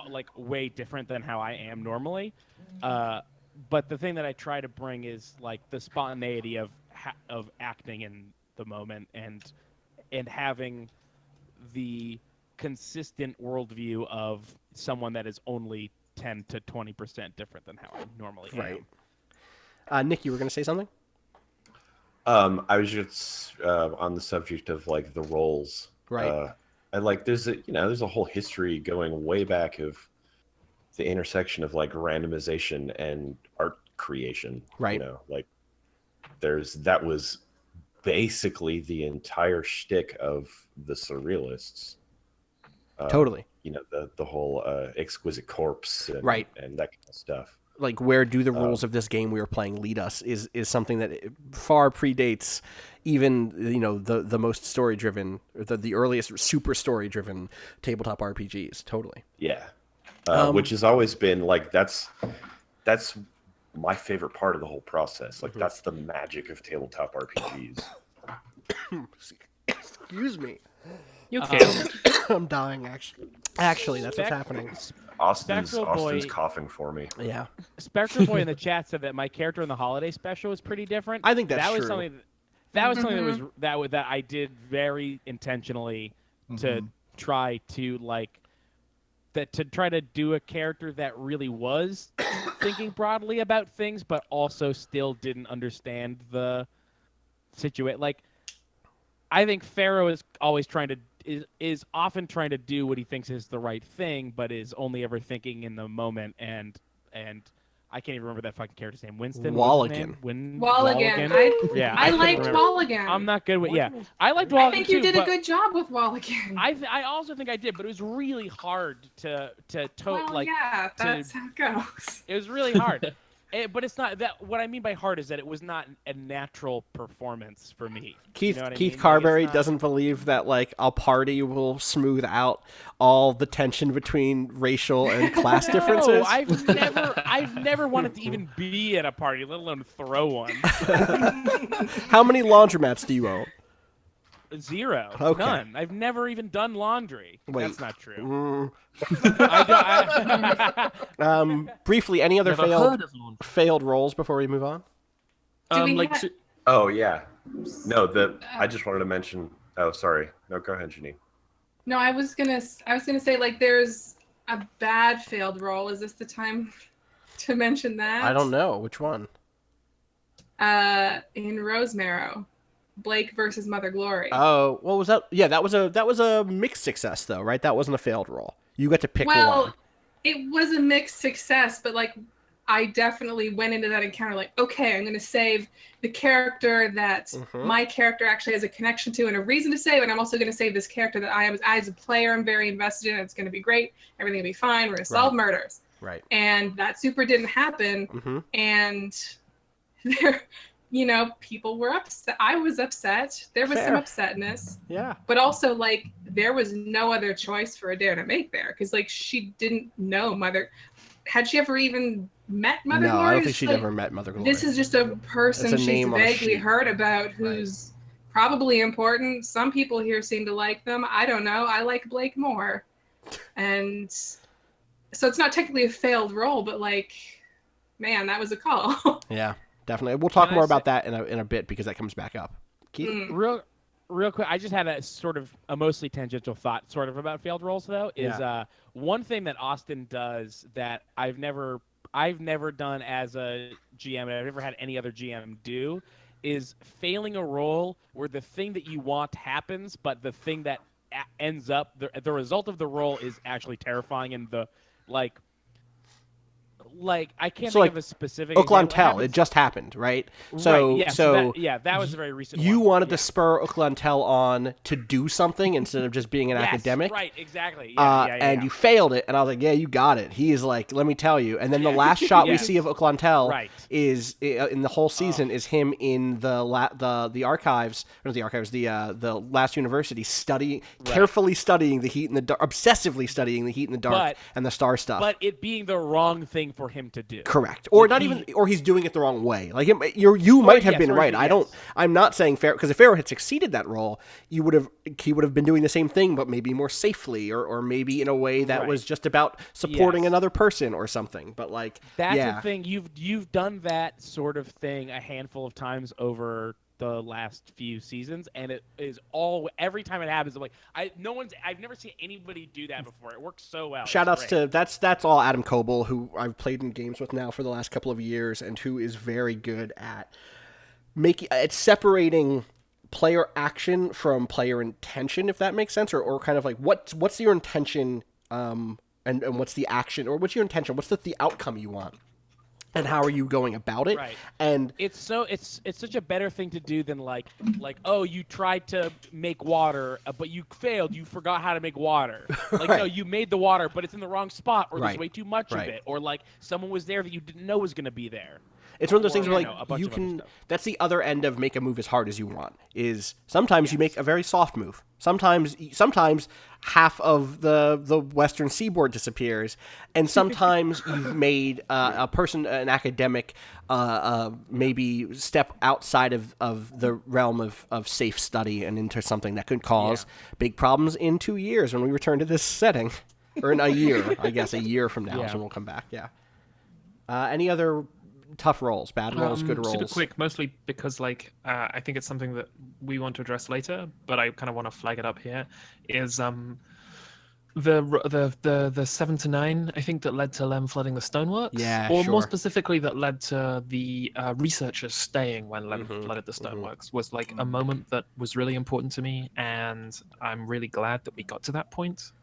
Speaker 4: like way different than how I am normally. But the thing that I try to bring is like the spontaneity of acting in the moment and having the consistent worldview of someone that is only 10 to 20% different than how I normally am.
Speaker 3: Nick, you were going to say something?
Speaker 7: I was just on the subject of like the roles,
Speaker 3: right?
Speaker 7: And like there's a whole history going way back of the intersection of like randomization and art creation,
Speaker 3: right?
Speaker 7: Like that was basically the entire shtick of the Surrealists.
Speaker 3: Totally.
Speaker 7: The whole exquisite corpse, and,
Speaker 3: right,
Speaker 7: and that kind of stuff.
Speaker 3: Like, where do the rules of this game we are playing lead us is something that far predates even the most story driven, the earliest super story driven tabletop RPGs. Totally.
Speaker 7: Yeah, which has always been like that's my favorite part of the whole process. Like that's the magic of tabletop RPGs.
Speaker 3: Excuse me.
Speaker 1: You okay?
Speaker 3: I'm dying. Actually, that's what's happening.
Speaker 7: Austin's coughing for me.
Speaker 3: Yeah.
Speaker 4: Spectral Boy in the chat said that my character in the holiday special was pretty different.
Speaker 3: I think that's
Speaker 4: true.
Speaker 3: Something
Speaker 4: that I did very intentionally to try to try to do a character that really was thinking broadly about things, but also still didn't understand the situation. Like, I think Pharaoh is always is often trying to do what he thinks is the right thing, but is only ever thinking in the moment. And I can't even remember that fucking character's name. Winston
Speaker 1: Walligan.
Speaker 6: Walligan. I liked Walligan.
Speaker 4: I'm not good with I liked Walligan.
Speaker 6: I think you did a good job with Walligan.
Speaker 4: I also think I did, but it was really hard to
Speaker 6: yeah, that's how it goes.
Speaker 4: It was really hard. But it's not that. What I mean by hard is that it was not a natural performance for me.
Speaker 3: Keith
Speaker 4: You know what I
Speaker 3: Keith
Speaker 4: mean?
Speaker 3: Carberry
Speaker 4: Like, it's not-
Speaker 3: doesn't believe that like a party will smooth out all the tension between racial and class differences.
Speaker 4: No, I've never wanted to even be at a party, let alone throw one.
Speaker 3: How many laundromats do you own?
Speaker 4: 0.
Speaker 3: Okay.
Speaker 4: None. I've never even done laundry.
Speaker 3: Wait.
Speaker 4: That's not true.
Speaker 3: Briefly, any other
Speaker 1: Never heard of laundry.
Speaker 3: failed roles before we move on?
Speaker 6: Do we
Speaker 1: Like
Speaker 6: ha-
Speaker 7: Oh yeah. No, I just wanted to mention. Oh, sorry. No, go ahead, Janine.
Speaker 6: No, I was gonna say like there's a bad failed role. Is this the time to mention that?
Speaker 3: I don't know which one.
Speaker 6: In Rosemarrow, Blake versus Mother Glory.
Speaker 3: Oh, what was that? Yeah, that was a mixed success though, right? That wasn't a failed role. You got to pick
Speaker 6: well,
Speaker 3: one.
Speaker 6: it was a mixed success, but like I definitely went into that encounter like, okay, I'm gonna save the character that my character actually has a connection to and a reason to save, and I'm also gonna save this character that I am as a player I'm very invested in. It's gonna be great. Everything will be fine. We're gonna solve murders.
Speaker 3: Right.
Speaker 6: And that super didn't happen. And there, people were upset. I was upset. There was some upsetness.
Speaker 3: Yeah.
Speaker 6: But also, like, there was no other choice for Adair to make there because, like, she didn't know Mother. Had she ever even met Mother Glory?
Speaker 3: No, I don't think
Speaker 6: It's
Speaker 3: she'd
Speaker 6: like,
Speaker 3: ever met Mother Glory.
Speaker 6: This is just a person
Speaker 3: It's a
Speaker 6: she's
Speaker 3: name on a
Speaker 6: vaguely
Speaker 3: sheet.
Speaker 6: heard about who's probably important. Some people here seem to like them. I don't know. I like Blake more. And so it's not technically a failed role, but, like, man, that was a call.
Speaker 3: Yeah, definitely. We'll talk
Speaker 4: Can I
Speaker 3: more
Speaker 4: say-
Speaker 3: about that in a bit because that comes back up. Keith?
Speaker 4: Real quick, I just had a sort of a mostly tangential thought, sort of about failed roles though. Is one thing that Austin does that I've never done as a GM, and I've never had any other GM do, is failing a role where the thing that you want happens, but the thing that ends up the result of the role is actually terrifying, and the like I can't think of a specific example.
Speaker 3: Oaklantel, it just happened, right? So,
Speaker 4: right, yeah, that was a very recent
Speaker 3: you
Speaker 4: one.
Speaker 3: wanted to spur Oaklantel on to do something instead of just being an
Speaker 4: Yes,
Speaker 3: academic.
Speaker 4: right, exactly.
Speaker 3: And you failed it, and I was like, yeah, you got it. He is like, let me tell you. And then the last shot we see of Oaklantel is, in the whole season, is him in the archives, or the archives, the last university, carefully studying the heat in the dark, obsessively studying the heat in the dark and the star stuff.
Speaker 4: But it being the wrong thing for him to do.
Speaker 3: Correct. Or not even, or he's doing it the wrong way. Like you might have been right. I'm not saying Pharaoh, because if Pharaoh had succeeded that role, he would have been doing the same thing, but maybe more safely, or maybe in a way that was just about supporting another person or something. But like
Speaker 4: that's the thing. You've done that sort of thing a handful of times over the last few seasons, and it is every time it happens, I'm like, I've never seen anybody do that before. It works so well.
Speaker 3: Shout outs to that's all Adam Coble, who I've played in games with now for the last couple of years, and who is very good at separating player action from player intention, if that makes sense, or kind of like what's your intention, and what's the action, or what's your intention, what's the outcome you want. And how are you going about it?
Speaker 4: Right.
Speaker 3: And
Speaker 4: it's such a better thing to do than like oh, you tried to make water but you failed, you forgot how to make water. Like no, you made the water but it's in the wrong spot, or there's way too much of it, or like someone was there that you didn't know was going to be there.
Speaker 3: It's one of those things where like you can. That's the other end of make a move as hard as you want. Is sometimes you make a very soft move. Sometimes half of the western seaboard disappears, and sometimes you've made an academic, maybe step outside of the realm of safe study and into something that could cause big problems in 2 years when we return to this setting, or in a year, I guess, a year from now, so we'll come back. Yeah. Any other tough rolls, bad rolls, good rolls?
Speaker 1: Super quick, mostly because I think it's something that we want to address later, but I kind of want to flag it up here. Is the 7 to 9, I think, that led to Lem flooding the stoneworks, or more specifically that led to the researchers staying when Lem flooded the stoneworks, was like a moment that was really important to me, and I'm really glad that we got to that point.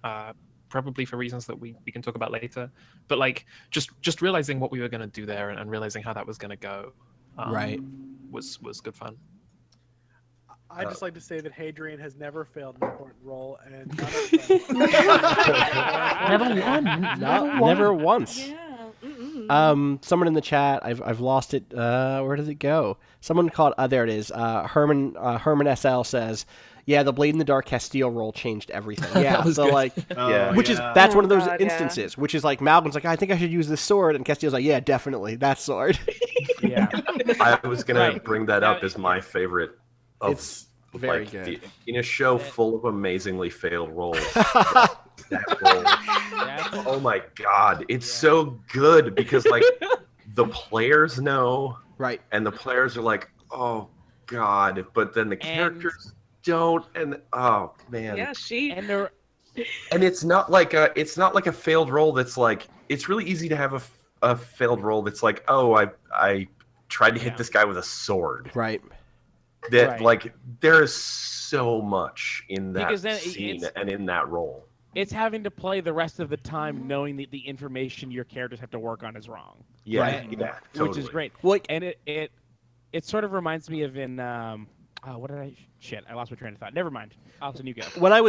Speaker 1: Probably for reasons that we can talk about later, but like just realizing what we were going to do there and realizing how that was going to go, was good fun.
Speaker 2: I just like to say that Adrian has never failed an important role, and
Speaker 3: never once.
Speaker 5: Yeah.
Speaker 3: Someone in the chat, I've lost it. Where did it go? Someone called. There it is. Herman SL says, "Yeah, the Blade in the Dark Castile roll changed everything." Yeah,
Speaker 1: was
Speaker 3: so
Speaker 1: good.
Speaker 3: like,
Speaker 9: Oh,
Speaker 3: which is
Speaker 9: yeah.
Speaker 3: that's one of
Speaker 5: Oh,
Speaker 3: those
Speaker 5: God, yeah.
Speaker 3: instances, which is like Malcolm's like, I think I should use this sword, and Castile's like, yeah, definitely that sword.
Speaker 4: Yeah.
Speaker 7: I was gonna
Speaker 4: Right.
Speaker 7: bring that
Speaker 4: Now,
Speaker 7: up as my favorite. Of,
Speaker 3: It's very
Speaker 7: like,
Speaker 3: good.
Speaker 7: in a show full of amazingly failed roles. that role.
Speaker 4: That's-
Speaker 7: Oh my god, it's so good because like the players know,
Speaker 3: Right.
Speaker 7: and the players are like, oh god, but then the characters don't, and oh man,
Speaker 5: Yeah, she.
Speaker 4: and there,
Speaker 7: and it's not like a failed role that's like, it's really easy to have a failed role that's like, oh, I tried to hit this guy with a sword.
Speaker 3: Right.
Speaker 7: That
Speaker 4: Right.
Speaker 7: like there is so much in that
Speaker 4: Because then
Speaker 7: scene
Speaker 4: it's-
Speaker 7: and in that role.
Speaker 4: it's having to play the rest of the time knowing that the information your characters have to work on is wrong.
Speaker 7: Yeah,
Speaker 3: Right.
Speaker 7: yeah, totally.
Speaker 4: Which is great.
Speaker 3: Well, like,
Speaker 4: And it sort of reminds me of in what did I shit? I lost my train of thought. Never mind. Austin, you go.
Speaker 3: when I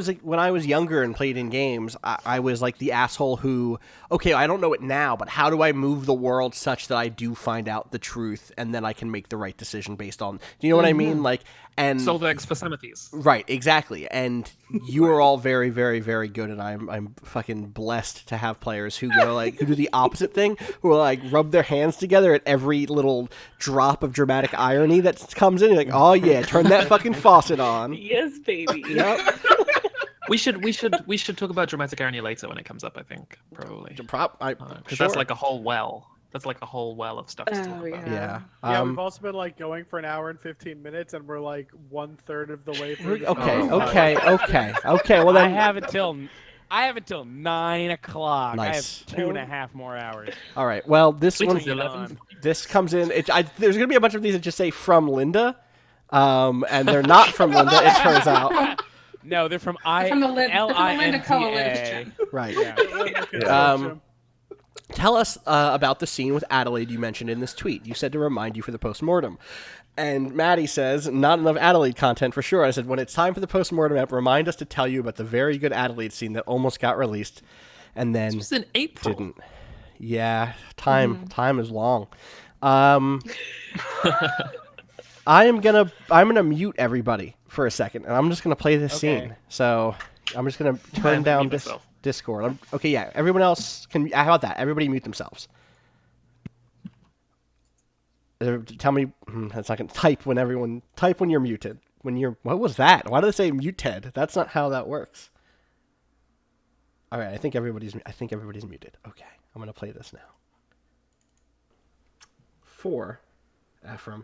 Speaker 3: was younger and played in games, I was like the asshole who, okay, I don't know it now, but how do I move the world such that I do find out the truth and then I can make the right decision based on? Do you know what I mean? Like, and
Speaker 1: Solvex for Samathes.
Speaker 3: right, exactly. And you are all very, very, very good, and I'm fucking blessed to have players who go like who do the opposite thing, who will like rub their hands together at every little drop of dramatic irony that comes in. You're like, oh yeah, turn that fucking faucet on.
Speaker 5: Yes, baby.
Speaker 3: Yep.
Speaker 1: We should talk about dramatic irony later when it comes up. I think probably
Speaker 3: Sure.
Speaker 1: because that's like a whole well. That's like a whole well of stuff to talk
Speaker 5: Oh,
Speaker 1: about.
Speaker 3: Yeah.
Speaker 2: Yeah, we've also been like going for an hour and 15 minutes, and we're like 1/3 of the way through. the
Speaker 3: Okay,
Speaker 2: show.
Speaker 3: okay. Well
Speaker 4: I
Speaker 3: then,
Speaker 4: have until 9 o'clock.
Speaker 3: Nice.
Speaker 4: I have 2.5 more hours.
Speaker 3: all right. Well, this
Speaker 1: Wait
Speaker 3: one,
Speaker 1: till the 11th.
Speaker 3: this comes in. There's gonna be a bunch of these that just say from Linda, and they're not from Linda. It turns out.
Speaker 4: No, they're from
Speaker 6: From the Linda
Speaker 4: Linda
Speaker 6: Coalition.
Speaker 3: Right.
Speaker 4: Yeah.
Speaker 3: Tell us about the scene with Adelaide you mentioned in this tweet. You said to remind you for the post-mortem. And Maddie says, not enough Adelaide content for sure. I said, when it's time for the post-mortem app, remind us to tell you about the very good Adelaide scene that almost got released and then
Speaker 1: This was in April.
Speaker 3: didn't. Yeah, time is long. I'm gonna mute everybody for a second, and I'm just gonna play this
Speaker 4: Okay.
Speaker 3: scene. So I'm just gonna turn
Speaker 1: have to
Speaker 3: down
Speaker 1: mute myself.
Speaker 3: Discord. Okay, yeah. Everyone else can. How about that? Everybody mute themselves. Tell me. That's not gonna type when you're muted. What was that? Why do they say muted? That's not how that works. All right, I think everybody's muted. Okay, I'm gonna play this now. For Ephraim,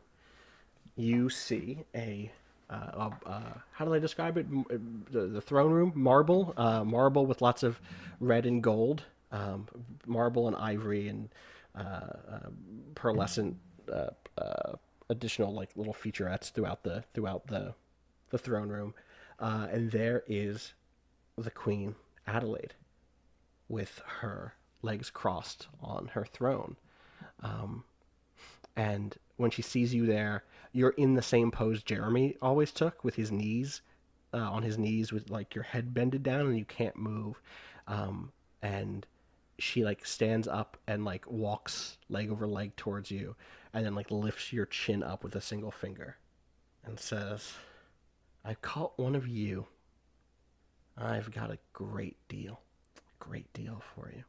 Speaker 3: you see a how do I describe it? The throne room, marble with lots of red and gold, marble and ivory and pearlescent additional like little featurettes throughout the throne room, and there is the Queen Adelaide with her legs crossed on her throne, and when she sees you there, you're in the same pose Jeremy always took, with his knees on his knees, with like your head bended down and you can't move, and she like stands up and like walks leg over leg towards you, and then like lifts your chin up with a single finger and says, I caught one of you. I've got a great deal for you.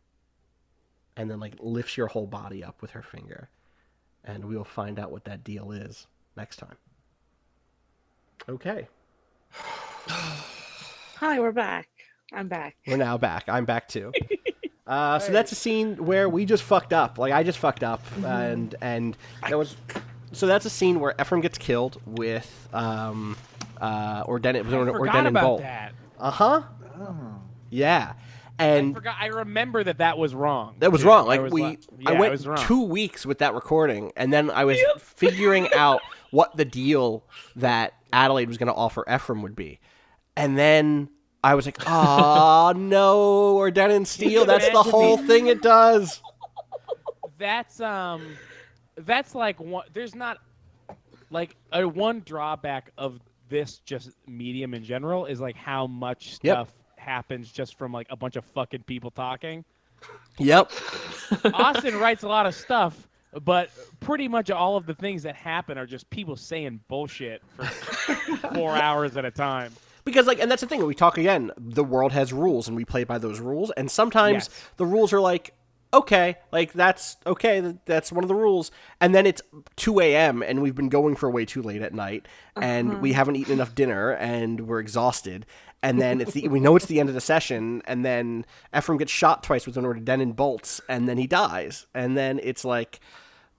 Speaker 3: And then like lifts your whole body up with her finger, and we will find out what that deal is next time. Okay.
Speaker 5: Hi, we're back. I'm back.
Speaker 3: We're now back. I'm back too. So that's a scene where we just fucked up. Like I just fucked up, and there was. So that's a scene where Ephraim gets killed with Ordenen
Speaker 4: Forgot about
Speaker 3: Bolt.
Speaker 4: that.
Speaker 3: Yeah, and
Speaker 4: I remember that was wrong.
Speaker 3: that was
Speaker 4: too.
Speaker 3: wrong.
Speaker 4: I
Speaker 3: Like
Speaker 4: was
Speaker 3: I
Speaker 4: it
Speaker 3: went
Speaker 4: was wrong.
Speaker 3: 2 weeks with that recording, and then I was figuring out what the deal that Adelaide was going to offer Ephraim would be, and then I was like, oh no, Ordenen Steel. That's the whole thing it does.
Speaker 4: That's like one. There's not like one drawback of this just medium in general is like how much stuff happens just from like a bunch of fucking people talking.
Speaker 3: Yep.
Speaker 4: Austin writes a lot of stuff, but pretty much all of the things that happen are just people saying bullshit for 4 hours at a time.
Speaker 3: Because, like, and that's the thing. We talk again. The world has rules, and we play by those rules. And sometimes the rules are like, okay, like that's okay. That's one of the rules. And then it's 2 a.m. and we've been going for way too late at night, and we haven't eaten enough dinner, and we're exhausted. And then we know it's the end of the session, and then Ephraim gets shot twice with an rhododendron bolts, and then he dies. And then it's like,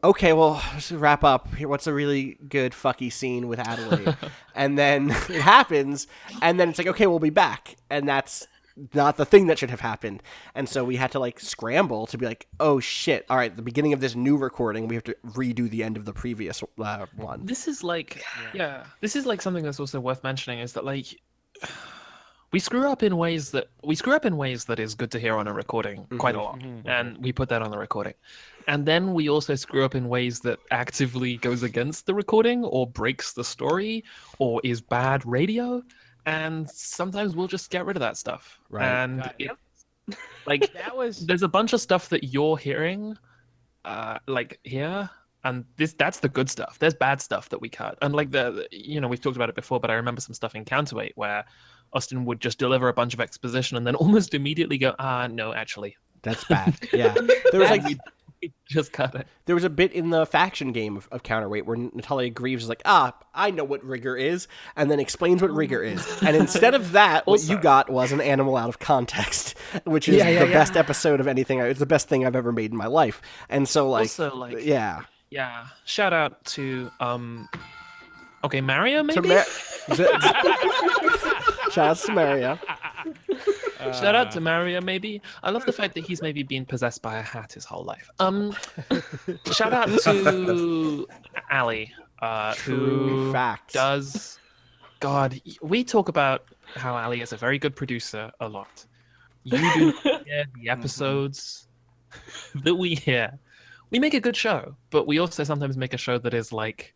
Speaker 3: okay, well, let's wrap up. Here, what's a really good fucky scene with Adelaide? And then it happens, and then it's like, okay, we'll be back. And that's not the thing that should have happened. And so we had to, like, scramble to be like, oh, shit. All right, the beginning of this new recording, we have to redo the end of the previous one.
Speaker 1: This is like, this is like something that's also worth mentioning is that, like, we screw up in ways that is good to hear on a recording quite a lot, and we put that on the recording. And then we also screw up in ways that actively goes against the recording or breaks the story or is bad radio. And sometimes we'll just get rid of that stuff.
Speaker 3: Right.
Speaker 1: And like there's a bunch of stuff that you're hearing, like here, and that's the good stuff. There's bad stuff that we cut, and like we've talked about it before, but I remember some stuff in Counterweight where Austin would just deliver a bunch of exposition and then almost immediately go, no, actually,
Speaker 3: that's bad. Yeah, there was like.
Speaker 1: We just cut it.
Speaker 3: There was a bit in the faction game of Counterweight where Natalia Greaves is like, I know what rigor is, and then explains what rigor is. And instead of that, what you got was an animal out of context, which is the best episode of anything. It's the best thing I've ever made in my life. And so, like,
Speaker 1: also, like,
Speaker 3: yeah.
Speaker 1: Shout out to Maria, maybe.
Speaker 3: Shout out to Maria.
Speaker 1: Shout out to Mario, maybe. I love the fact that he's maybe been possessed by a hat his whole life. Shout out to Ali, who does. God, we talk about how Ali is a very good producer a lot. You do not hear the episodes that we hear. We make a good show, but we also sometimes make a show that is like,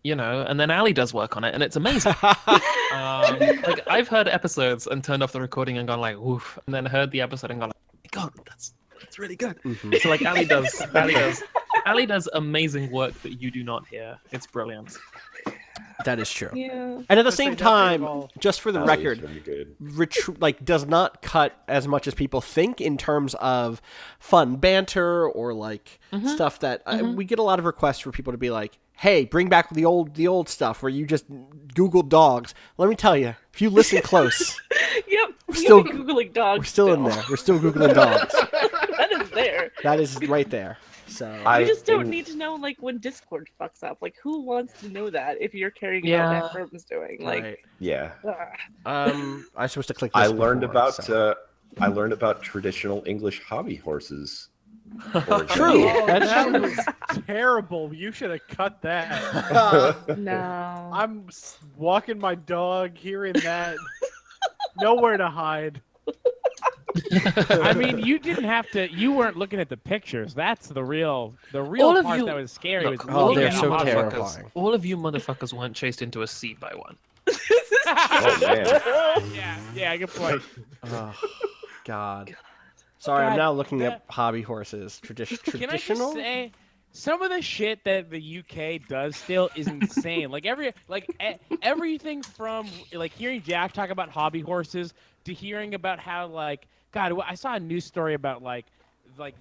Speaker 1: and then Ali does work on it, and it's amazing. Like, I've heard episodes and turned off the recording and gone like, "Woof," and then heard the episode and gone, like, "God, that's really good." So like, Ali does amazing work that you do not hear. It's brilliant.
Speaker 3: That is true.
Speaker 5: Yeah.
Speaker 3: And at the same time, just for the record, does not cut as much as people think in terms of fun banter or like stuff that we get a lot of requests for people to be like, hey, bring back the old stuff where you just Google dogs. Let me tell you, if you listen close,
Speaker 5: we're still Googling dogs.
Speaker 3: We're still in there. We're still Googling dogs.
Speaker 5: That is there.
Speaker 3: That is right there. So
Speaker 5: you just don't need to know, like, when Discord fucks up. Like, who wants to know that if you're carrying out what Ephraim's doing? Like,
Speaker 3: right.
Speaker 7: Yeah.
Speaker 3: I'm supposed to click this
Speaker 7: I learned about traditional English hobby horses.
Speaker 3: True.
Speaker 2: That was terrible. You should have cut that.
Speaker 5: No.
Speaker 2: I'm walking my dog, hearing that. Nowhere to hide.
Speaker 4: I mean, you didn't have to. You weren't looking at the pictures. That's the real part that was scary.
Speaker 1: Look,
Speaker 4: was
Speaker 3: they're
Speaker 4: at
Speaker 3: so
Speaker 4: the
Speaker 3: terrifying.
Speaker 1: All of you motherfuckers weren't chased into a sea by one.
Speaker 7: Oh man.
Speaker 4: Yeah, good point.
Speaker 3: Oh, God. Sorry, I'm now looking up hobby horses. Traditional?
Speaker 4: Can I just say, some of the shit that the UK does still is insane. Everything from like hearing Jack talk about hobby horses to hearing about how God, I saw a news story about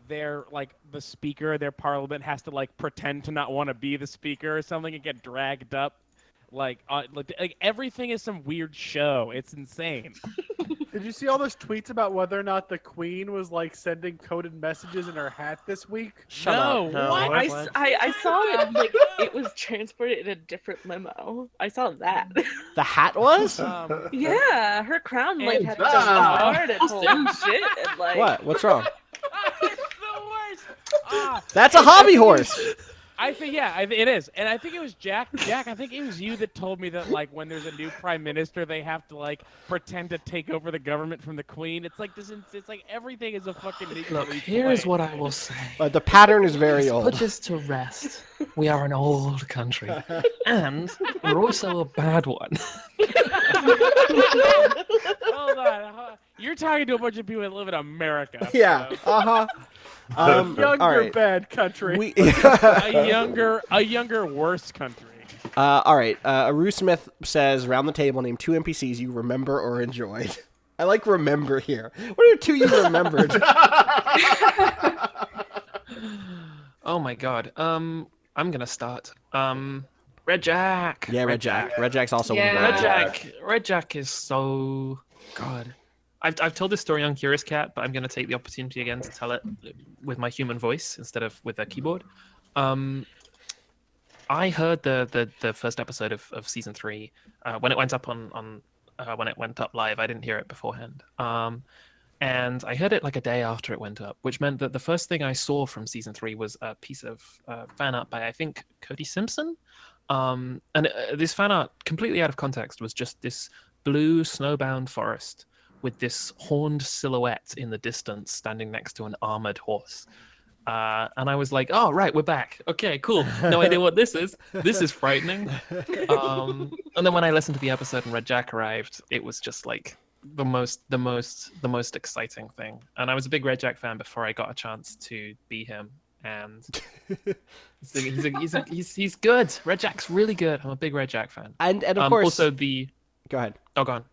Speaker 4: their the speaker, their parliament has to pretend to not want to be the speaker or something and get dragged up. Everything is some weird show. It's insane.
Speaker 2: Did you see all those tweets about whether or not the Queen was sending coded messages in her hat this week?
Speaker 3: Shut up.
Speaker 4: No, what?
Speaker 5: I saw it. It was transported in a different limo. I saw that.
Speaker 3: The hat was?
Speaker 5: Yeah, her crown had to
Speaker 2: stop.
Speaker 5: and holy shit. And,
Speaker 3: What? What's wrong?
Speaker 4: It's the worst.
Speaker 3: That's a hobby horse.
Speaker 4: I think it is, and I think it was Jack. Jack, I think it was you that told me that when there's a new prime minister, they have to pretend to take over the government from the Queen. It's like this. It's like everything is a fucking.
Speaker 1: Look, here's what I will say.
Speaker 3: The pattern is very old.
Speaker 1: Put this to rest. We are an old country, and we're also a bad one.
Speaker 4: Hold on. You're talking to a bunch of people that live in America.
Speaker 3: Yeah.
Speaker 4: so.
Speaker 2: Younger,
Speaker 3: all right.
Speaker 2: bad country.
Speaker 4: a younger, worse country.
Speaker 3: All right. Aru Smith says, round the table, name 2 NPCs you remember or enjoyed. I like remember here. What are 2 you remembered?
Speaker 1: Oh my god. I'm gonna start. Red Jack.
Speaker 3: Yeah, Red Jack. Red Jack's also one of
Speaker 6: Yeah.
Speaker 3: the
Speaker 1: Red Jack. Red Jack is so god. I've told this story on Curious Cat, but I'm gonna take the opportunity again to tell it with my human voice instead of with a keyboard. I heard the first episode of season 3 when it went up on when it went up live. I didn't hear it beforehand. And I heard it like a day after it went up, which meant that the first thing I saw from season 3 was a piece of fan art by, I think, Cody Simpson. This fan art, completely out of context, was just this blue snowbound forest with this horned silhouette in the distance standing next to an armored horse. And I was like, oh, right, we're back. Okay, cool. No idea what this is. This is frightening. And then when I listened to the episode and Red Jack arrived, it was just like the most exciting thing. And I was a big Red Jack fan before I got a chance to be him. And he's good. Red Jack's really good. I'm a big Red Jack fan.
Speaker 3: And of course,
Speaker 1: also
Speaker 3: go ahead.
Speaker 1: Oh, go on.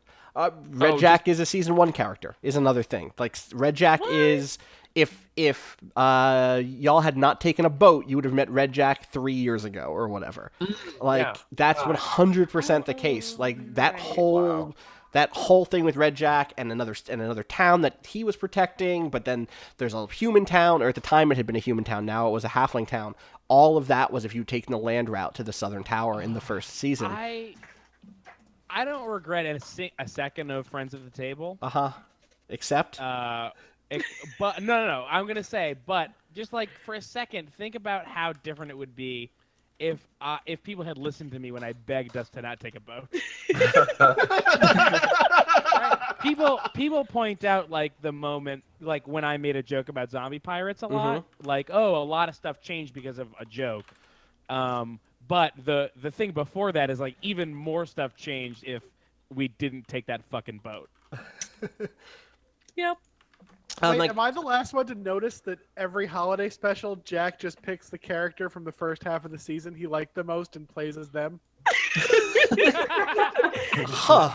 Speaker 3: Red Jack is a season 1 character. Is another thing. Like Red Jack is. If y'all had not taken a boat, you would have met Red Jack 3 years ago or whatever. That's 100% the case. Like that whole thing with Red Jack and another town that he was protecting, but then there's a human town, or at the time it had been a human town, now it was a halfling town. All of that was if you'd taken the land route to the Southern Tower in the first season.
Speaker 4: I don't regret a second of Friends at the Table.
Speaker 3: Except?
Speaker 4: But no. I'm gonna say, but just like for a second, think about how different it would be if people had listened to me when I begged us to not take a boat. Right? People point out like the moment, like when I made a joke about zombie pirates a lot, like, oh, a lot of stuff changed because of a joke. But the thing before that is like even more stuff changed if we didn't take that fucking boat.
Speaker 5: Yep.
Speaker 2: Wait, am I the last one to notice that every holiday special, Jack just picks the character from the first half of the season he liked the most and plays as them?
Speaker 3: Huh.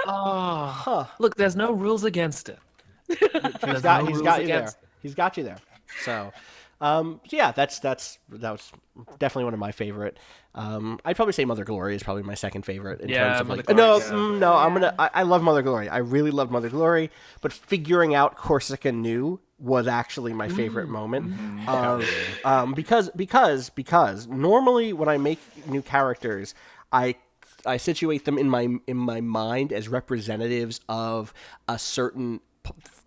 Speaker 1: Oh, look, there's no rules against it.
Speaker 3: He's got you there. He's got you there. So, yeah, that was definitely one of my favorite. I'd probably say Mother Glory is probably my second favorite in terms of like. I love Mother Glory. I really love Mother Glory, but figuring out Corsica New was actually my favorite moment. Because normally when I make new characters, I situate them in my mind as representatives of a certain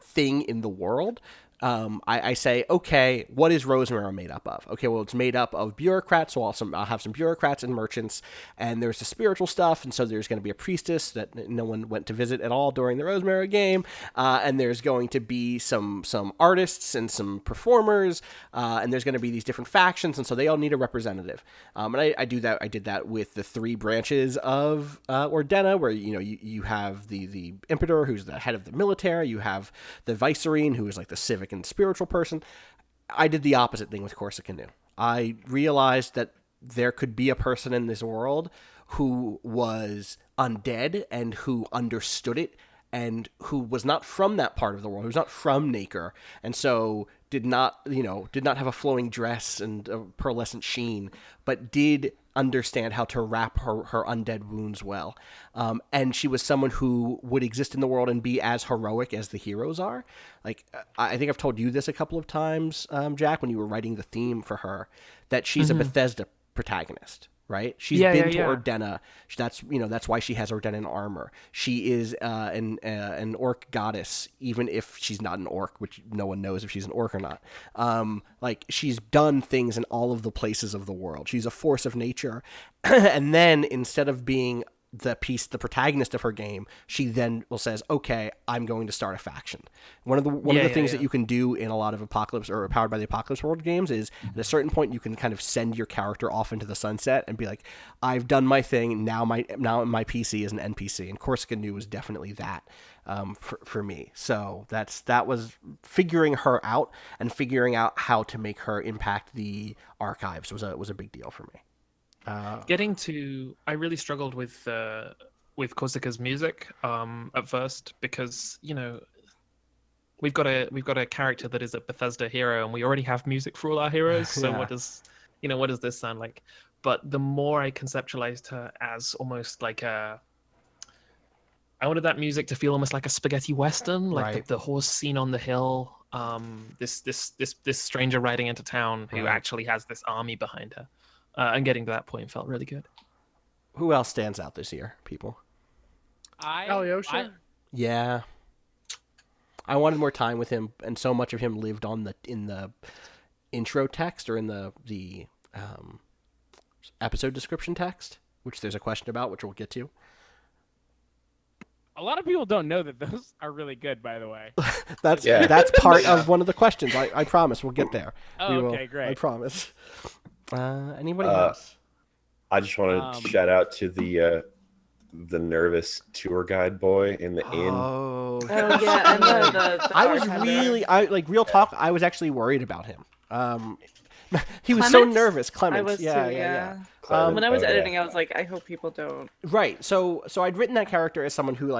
Speaker 3: thing in the world. I say, okay, what is Rosemary made up of? Okay, well, it's made up of bureaucrats, so I'll have some bureaucrats and merchants, and there's the spiritual stuff, and so there's going to be a priestess that no one went to visit at all during the Rosemary game, and there's going to be some artists and some performers, and there's going to be these different factions, and so they all need a representative. And I did that with the 3 branches of Ordena, where you have the Impetor, who's the head of the military, you have the Vicereine, who is like the civic and spiritual person. I did the opposite thing with Corsica New. I realized that there could be a person in this world who was undead and who understood it and who was not from that part of the world, who was not from Nacre, and so did not have a flowing dress and a pearlescent sheen, but did understand how to wrap her undead wounds well. And she was someone who would exist in the world and be as heroic as the heroes are. Like, I think I've told you this a couple of times, Jack, when you were writing the theme for her, that she's a Bethesda protagonist. Right? She's been to Ordena. That's why she has Ordenan armor. She is an orc goddess, even if she's not an orc, which no one knows if she's an orc or not. Like, she's done things in all of the places of the world. She's a force of nature. And then instead of being the protagonist of her game, she then says, okay, I'm going to start a faction. One of the things that you can do in a lot of Apocalypse or Powered by the Apocalypse World games is at a certain point you can kind of send your character off into the sunset and be like, I've done my thing, now my PC is an NPC, and Corsica New was definitely that for me. So that was figuring her out and figuring out how to make her impact the archives was a big deal for me.
Speaker 1: I really struggled with Corsica's music at first because we've got a character that is a Bethesda hero and we already have music for all our heroes. So what does this sound like? But the more I conceptualized her as almost like I wanted that music to feel almost like a spaghetti western, like the horse scene on the hill. This stranger riding into town who actually has this army behind her. And getting to that point felt really good.
Speaker 3: Who else stands out this year, people?
Speaker 2: Alyosha?
Speaker 3: Yeah. I wanted more time with him, and so much of him lived in the intro text or in the episode description text, which there's a question about, which we'll get to.
Speaker 4: A lot of people don't know that those are really good, by the way.
Speaker 3: That's part of one of the questions. I promise we'll get there.
Speaker 4: Okay, great.
Speaker 3: I promise. Anybody else?
Speaker 7: I just want to shout out to the nervous tour guide boy in the inn.
Speaker 5: Oh yeah, and the
Speaker 3: I was really, real talk. I was actually worried about him. He was so nervous. Clemens.
Speaker 5: I was
Speaker 3: yeah.
Speaker 5: When I was editing, I was like, I hope people don't.
Speaker 3: Right. So I'd written that character as someone who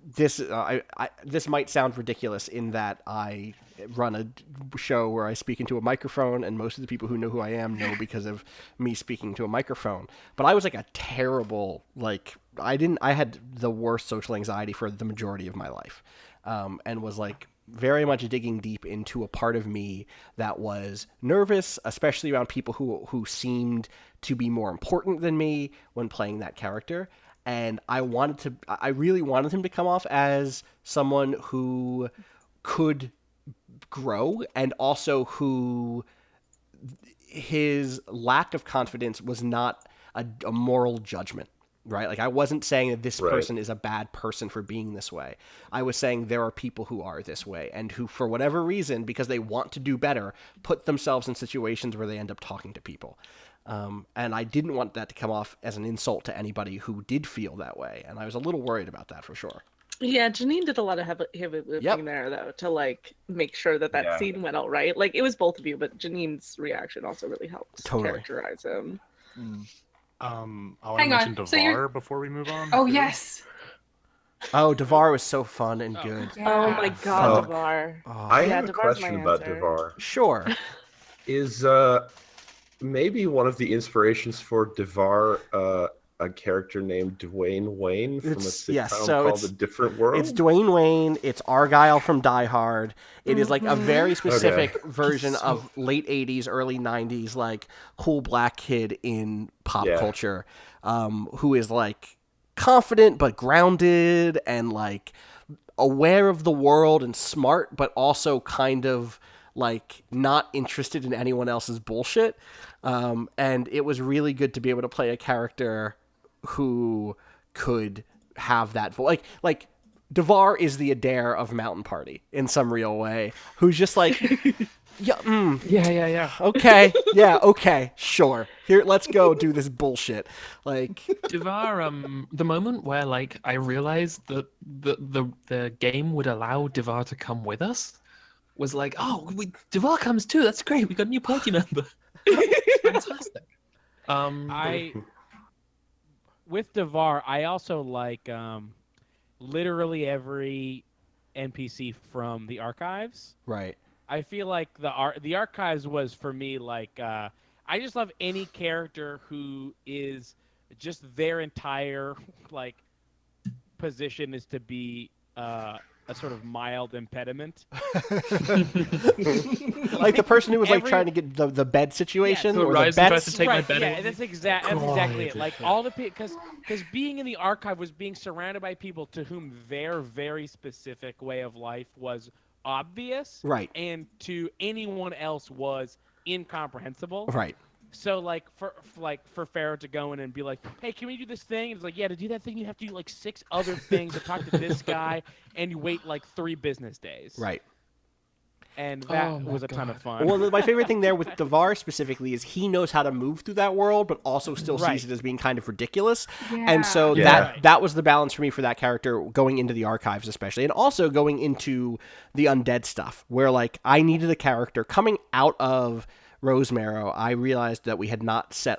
Speaker 3: this. This might sound ridiculous in that I run a show where I speak into a microphone, and most of the people who know who I am know because of me speaking to a microphone. But I was a terrible I had the worst social anxiety for the majority of my life, and was very much digging deep into a part of me that was nervous, especially around people who seemed to be more important than me when playing that character. And I really wanted him to come off as someone who could grow, and also who his lack of confidence was not a moral judgment. Right? I wasn't saying that this person is a bad person for being this way. I was saying there are people who are this way and who, for whatever reason, because they want to do better, put themselves in situations where they end up talking to people. And I didn't want that to come off as an insult to anybody who did feel that way. And I was a little worried about that for sure.
Speaker 5: Yeah, Janine did a lot of heavy lifting there, though, to make sure that scene went all right. It was both of you, but Janine's reaction also really helped characterize him.
Speaker 8: I want to mention Devar before we move on.
Speaker 6: Oh, yes.
Speaker 3: Oh, Devar was so fun and good.
Speaker 5: Yeah. Oh my god, Devar.
Speaker 7: I have a question about Devar.
Speaker 3: Sure.
Speaker 7: Is maybe one of the inspirations for Devar a character named Dwayne Wayne from a sitcom called A Different World?
Speaker 3: It's Dwayne Wayne. It's Argyle from Die Hard. It is a very specific version of late 80s, early 90s, cool black kid in pop culture, who is confident but grounded and aware of the world and smart, but also kind of not interested in anyone else's bullshit. And it was really good to be able to play a character who could have that voice. Devar is the Adair of Mountain Party in some real way, who's just
Speaker 1: yeah.
Speaker 3: Okay, sure. Here, let's go do this bullshit.
Speaker 1: Devar, the moment where I realized that the game would allow Devar to come with us was Devar comes too. That's great. We got a new party member. Fantastic.
Speaker 4: With Devar, I also literally every NPC from the archives.
Speaker 3: Right.
Speaker 4: I feel like the archives was for me I just love any character who is just their entire position is to be a sort of mild impediment.
Speaker 3: The person who was trying to get the bed situation or the beds.
Speaker 1: To take my bed
Speaker 4: yeah, that's exactly it. All the because being in the archive was being surrounded by people to whom their very specific way of life was obvious,
Speaker 3: right,
Speaker 4: and to anyone else was incomprehensible,
Speaker 3: right.
Speaker 4: So for Pharaoh to go in and be like, hey, can we do this thing? It's like, yeah, to do that thing you have to do like 6 other things to talk to this guy, and you wait like 3 business days.
Speaker 3: Right.
Speaker 4: And that was a ton of fun.
Speaker 3: Well, my favorite thing there with Devar specifically is he knows how to move through that world, but also still sees it as being kind of ridiculous.
Speaker 6: Yeah.
Speaker 3: And so that was the balance for me for that character going into the archives especially, and also going into the undead stuff, where like I needed a character coming out of Rosemarrow. I realized that we had not seen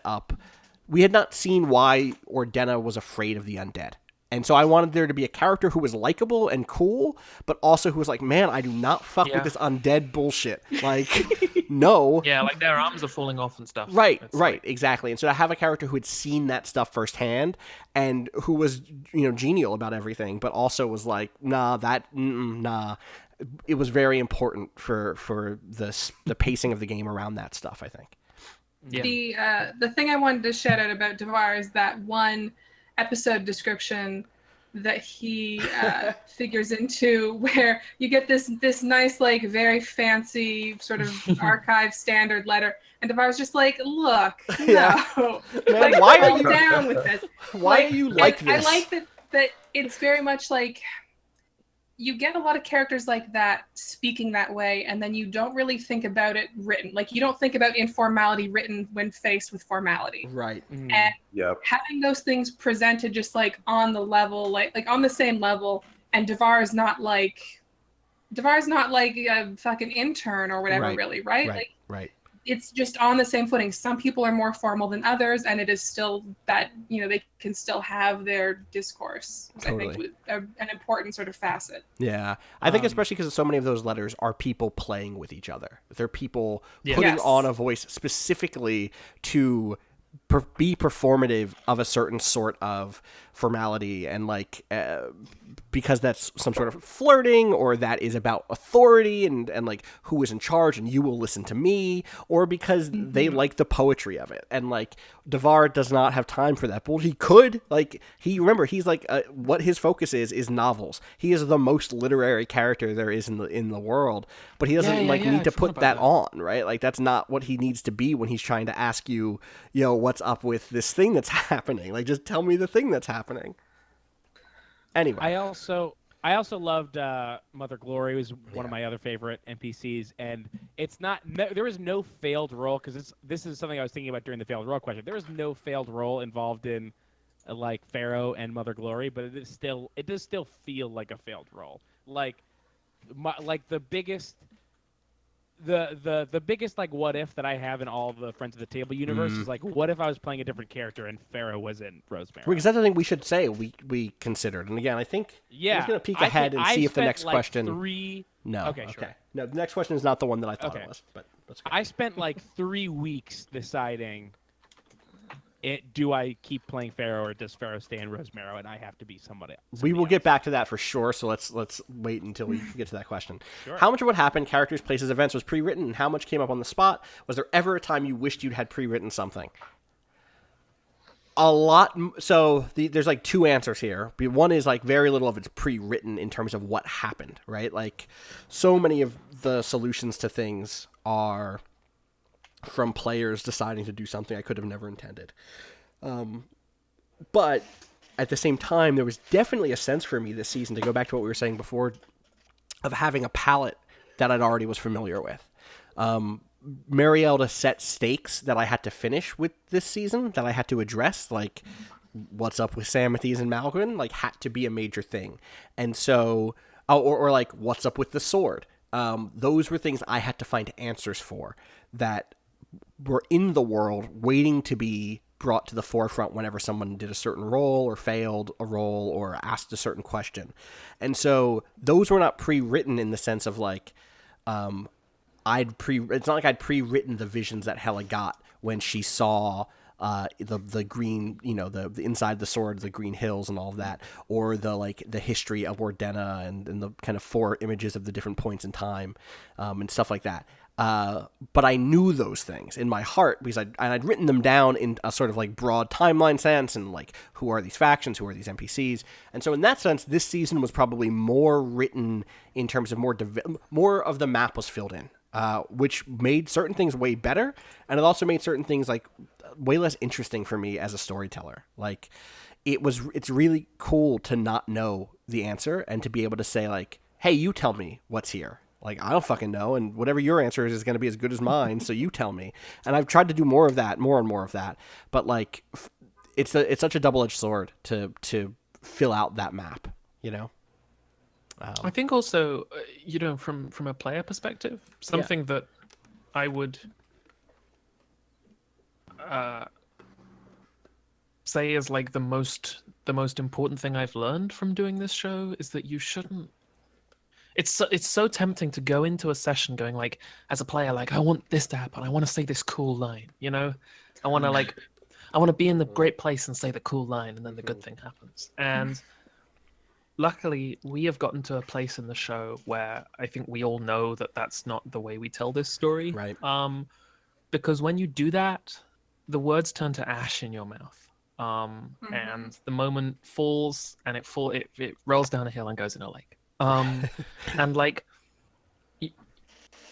Speaker 3: why Ordena was afraid of the undead. And so I wanted there to be a character who was likable and cool, but also who was like, man, I do not fuck with this undead bullshit. Like, no.
Speaker 1: Yeah, like their arms are falling off and stuff.
Speaker 3: Right, exactly. And so to have a character who had seen that stuff firsthand and who was, genial about everything, but also was like, nah. It was very important for the pacing of the game around that stuff, I think.
Speaker 6: Yeah. The thing I wanted to shout out about Devar is that one episode description that he figures into, where you get this nice, like, very fancy sort of archive standard letter, and Devar's just like, look, no,
Speaker 3: Man,
Speaker 6: like,
Speaker 3: why are you
Speaker 6: down with this?
Speaker 3: Why are you like this?
Speaker 6: I like that it's very much like, you get a lot of characters like that speaking that way, and then you don't really think about it written. Like, you don't think about informality written when faced with formality.
Speaker 3: Right.
Speaker 6: And having those things presented just like on the level, like on the same level, and Devar's not like a fucking intern or whatever, really, right?
Speaker 3: Right.
Speaker 6: It's just on the same footing. Some people are more formal than others, and it is still that, they can still have their discourse.
Speaker 3: Totally.
Speaker 6: I think an important sort of facet.
Speaker 3: Yeah. I think especially because so many of those letters are people playing with each other. They're people putting on a voice specifically to be performative of a certain sort of formality, and like because that's some sort of flirting, or that is about authority and like who is in charge and you will listen to me, or because they like the poetry of it. And like Devar does not have time for that. Well, he could, like, he's like what his focus is novels. He is the most literary character there is in the world, but he doesn't need to put that on, right? Like, that's not what he needs to be when he's trying to ask you, what's up with this thing that's happening. Like, just tell me the thing that's happening. Anyway,
Speaker 4: I also loved Mother Glory. Was one of my other favorite NPCs, and there is no failed role, because this is something I was thinking about during the failed role question. There is no failed role involved in like Pharaoh and Mother Glory, but it does still feel like a failed role. Like the biggest. The biggest like what if that I have in all the Friends of the Table universe is like, what if I was playing a different character and Pharaoh was in Rosemarrow?
Speaker 3: Because that's the thing we should say we considered. And again, I think I was going to peek ahead and see if the next question. No. Okay. Sure. No, the next question is not the one that I thought it was. But that's good.
Speaker 4: I spent like 3 weeks deciding. Do I keep playing Pharaoh, or does Pharaoh stay in Rosemarrow and I have to be somebody else?
Speaker 3: We will get back to that for sure, so let's wait until we get to that question.
Speaker 4: Sure.
Speaker 3: How much of what happened, characters, places, events, was pre-written, and how much came up on the spot? Was there ever a time you wished you'd had pre-written something? A lot. So there's like 2 answers here. One is like very little of it's pre-written in terms of what happened, right? Like, so many of the solutions to things are from players deciding to do something I could have never intended. But at the same time, there was definitely a sense for me this season, to go back to what we were saying before, of having a palette that I'd already was familiar with. Marielda set stakes that I had to finish with this season, that I had to address, like what's up with Samathes and Malwan, like had to be a major thing. And so, or like what's up with the sword. Those were things I had to find answers for that were in the world waiting to be brought to the forefront whenever someone did a certain role or failed a role or asked a certain question. And so those were not pre-written in the sense of like, it's not like I'd pre-written the visions that Hela got when she saw the green, the inside the sword, the green hills and all of that, or the history of Ordena and the kind of 4 images of the different points in time, and stuff like that. But I knew those things in my heart because I'd written them down in a sort of like broad timeline sense, and like, who are these factions, who are these NPCs. And so in that sense, this season was probably more written in terms of more of the map was filled in. which made certain things way better, and it also made certain things like way less interesting for me as a storyteller. Like, it's really cool to not know the answer and to be able to say like, hey, you tell me what's here. Like, I don't fucking know, and whatever your answer is going to be as good as mine, so you tell me. And I've tried to do more of that, more and more of that. But like, it's such a double-edged sword to fill out that map, you know?
Speaker 1: I think also, from a player perspective, something that I would say is like the most important thing I've learned from doing this show is that you shouldn't. It's so tempting to go into a session going like, as a player, like, I want this to happen. I want to say this cool line, you know? I want to be in the great place and say the cool line, and then the good thing happens. And luckily, we have gotten to a place in the show where I think we all know that that's not the way we tell this story.
Speaker 3: Right.
Speaker 1: Because when you do that, the words turn to ash in your mouth. And the moment falls, and it rolls down a hill and goes in a lake. And like,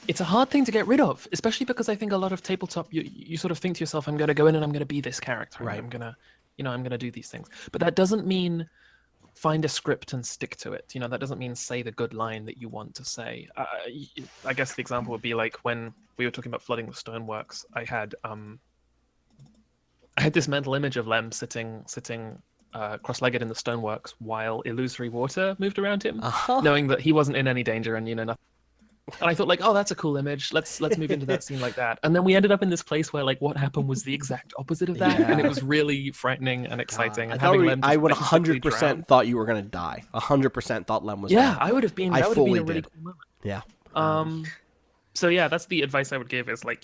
Speaker 1: it's a hard thing to get rid of, especially because I think a lot of tabletop, you sort of think to yourself, I'm going to go in and I'm going to be this character.
Speaker 3: Right.
Speaker 1: I'm going to do these things. But that doesn't mean find a script and stick to it. That doesn't mean say the good line that you want to say. I guess the example would be like when we were talking about flooding the stoneworks. I had this mental image of Lem sitting cross-legged in the stoneworks while illusory water moved around him, knowing that he wasn't in any danger and nothing. And I thought like, oh, that's a cool image. Let's move into that scene like that. And then we ended up in this place where like what happened was the exact opposite of that, and it was really frightening and exciting. And
Speaker 3: I would 100% thought you were gonna die. 100% thought Lem was.
Speaker 1: Yeah, I would have been. That would have been a really cool moment.
Speaker 3: Yeah.
Speaker 1: So yeah, that's the advice I would give is like,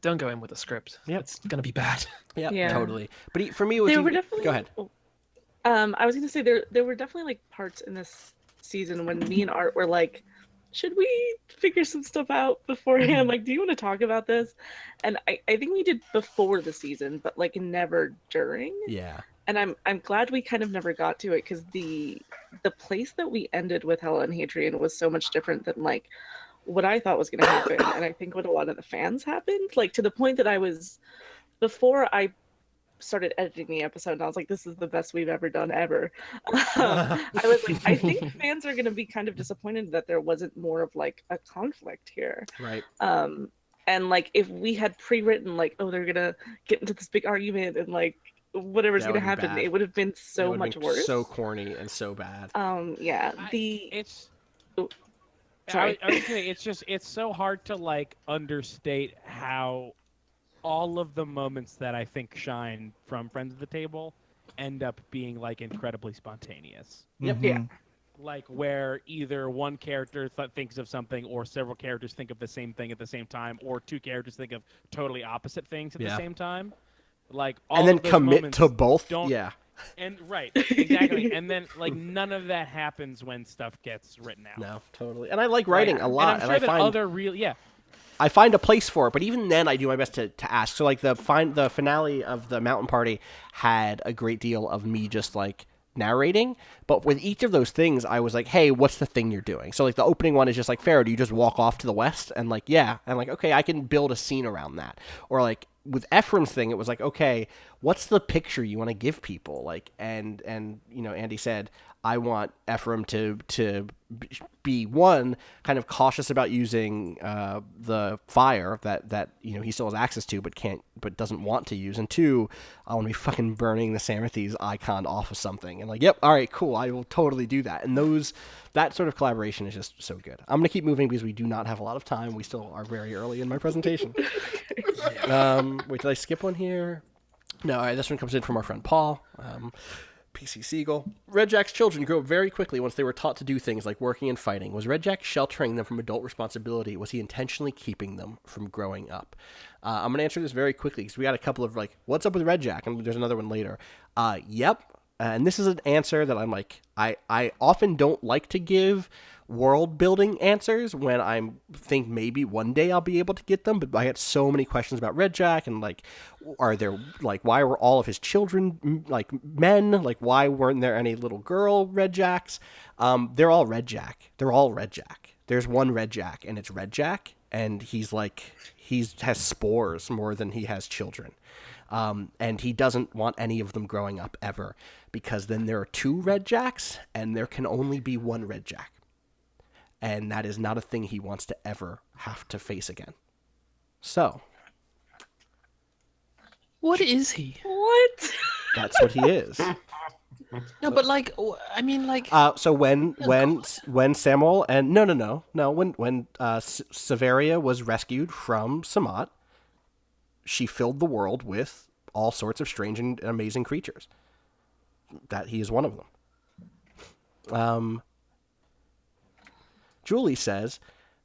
Speaker 1: don't go in with a script. Yeah, it's gonna be bad.
Speaker 3: Yeah, totally. But for me, it was definitely. Go ahead.
Speaker 5: I was gonna say there were definitely like parts in this season when me and Art were like, should we figure some stuff out beforehand? Like, do you want to talk about this? And I think we did before the season, but like never during.
Speaker 3: Yeah.
Speaker 5: And I'm glad we kind of never got to it, because the place that we ended with Hela and Hadrian was so much different than like what I thought was going to happen, and I think what a lot of the fans happened, like to the point that before I started editing the episode and I was like, this is the best we've ever done ever. I was like, I think fans are going to be kind of disappointed that there wasn't more of like a conflict here.
Speaker 3: Right.
Speaker 5: And like if we had pre-written like, oh, they're going to get into this big argument and like whatever's going to happen, bad. It would have been so much worse.
Speaker 3: So corny and so bad.
Speaker 5: Yeah.
Speaker 4: Sorry. I was saying it's so hard to like understate how all of the moments that I think shine from Friends of the Table end up being like incredibly spontaneous.
Speaker 3: Yep.
Speaker 5: Yeah.
Speaker 4: Like where either one character thinks of something, or several characters think of the same thing at the same time, or two characters think of totally opposite things at the same time. Like all
Speaker 3: and then
Speaker 4: of those
Speaker 3: commit to both.
Speaker 4: Yeah. And right, exactly. And then like none of that happens when stuff gets written out.
Speaker 3: No, totally. And I like writing a lot,
Speaker 4: and I'm sure
Speaker 3: I find a place for it, but even then I do my best to ask. So like the finale of the Mountain Party had a great deal of me just like narrating, but with each of those things I was like, hey, what's the thing you're doing? So like the opening one is just like, Pharaoh, do you just walk off to the west? And like, yeah. And like, okay, I can build a scene around that. Or like with Ephraim's thing, it was like, okay, what's the picture you want to give people? Like, and Andi said, I want Ephraim to be one, kind of cautious about using the fire that he still has access to but doesn't want to use, and two, I want to be fucking burning the Samarthes icon off of something, and like, yep, all right, cool, I will totally do that. And that sort of collaboration is just so good. I'm gonna keep moving because we do not have a lot of time. We still are very early in my presentation. Wait, did I skip one here? No, all right, this one comes in from our friend Paul. PC Siegel. Red Jack's children grew up very quickly once they were taught to do things like working and fighting. Was Red Jack sheltering them from adult responsibility? Was he intentionally keeping them from growing up? I'm going to answer this very quickly because we got a couple of like, what's up with Red Jack? And there's another one later. Yep. And this is an answer that I'm like, I often don't like to give world building answers when I think maybe one day I'll be able to get them, but I get so many questions about Red Jack, and like, are there like, why were all of his children like men? Like, why weren't there any little girl Red Jacks? They're all Red Jack. They're all Red Jack. There's one Red Jack, and it's Red Jack, and he's like has spores more than he has children. And he doesn't want any of them growing up ever, because then there are 2 Red Jacks and there can only be 1 Red Jack. And that is not a thing he wants to ever have to face again. So.
Speaker 1: What is he?
Speaker 5: What?
Speaker 3: That's what he is.
Speaker 1: No, but like, I mean, like.
Speaker 3: So when Samal and when Severia was rescued from Samat, she filled the world with all sorts of strange and amazing creatures. That he is one of them. Julie says,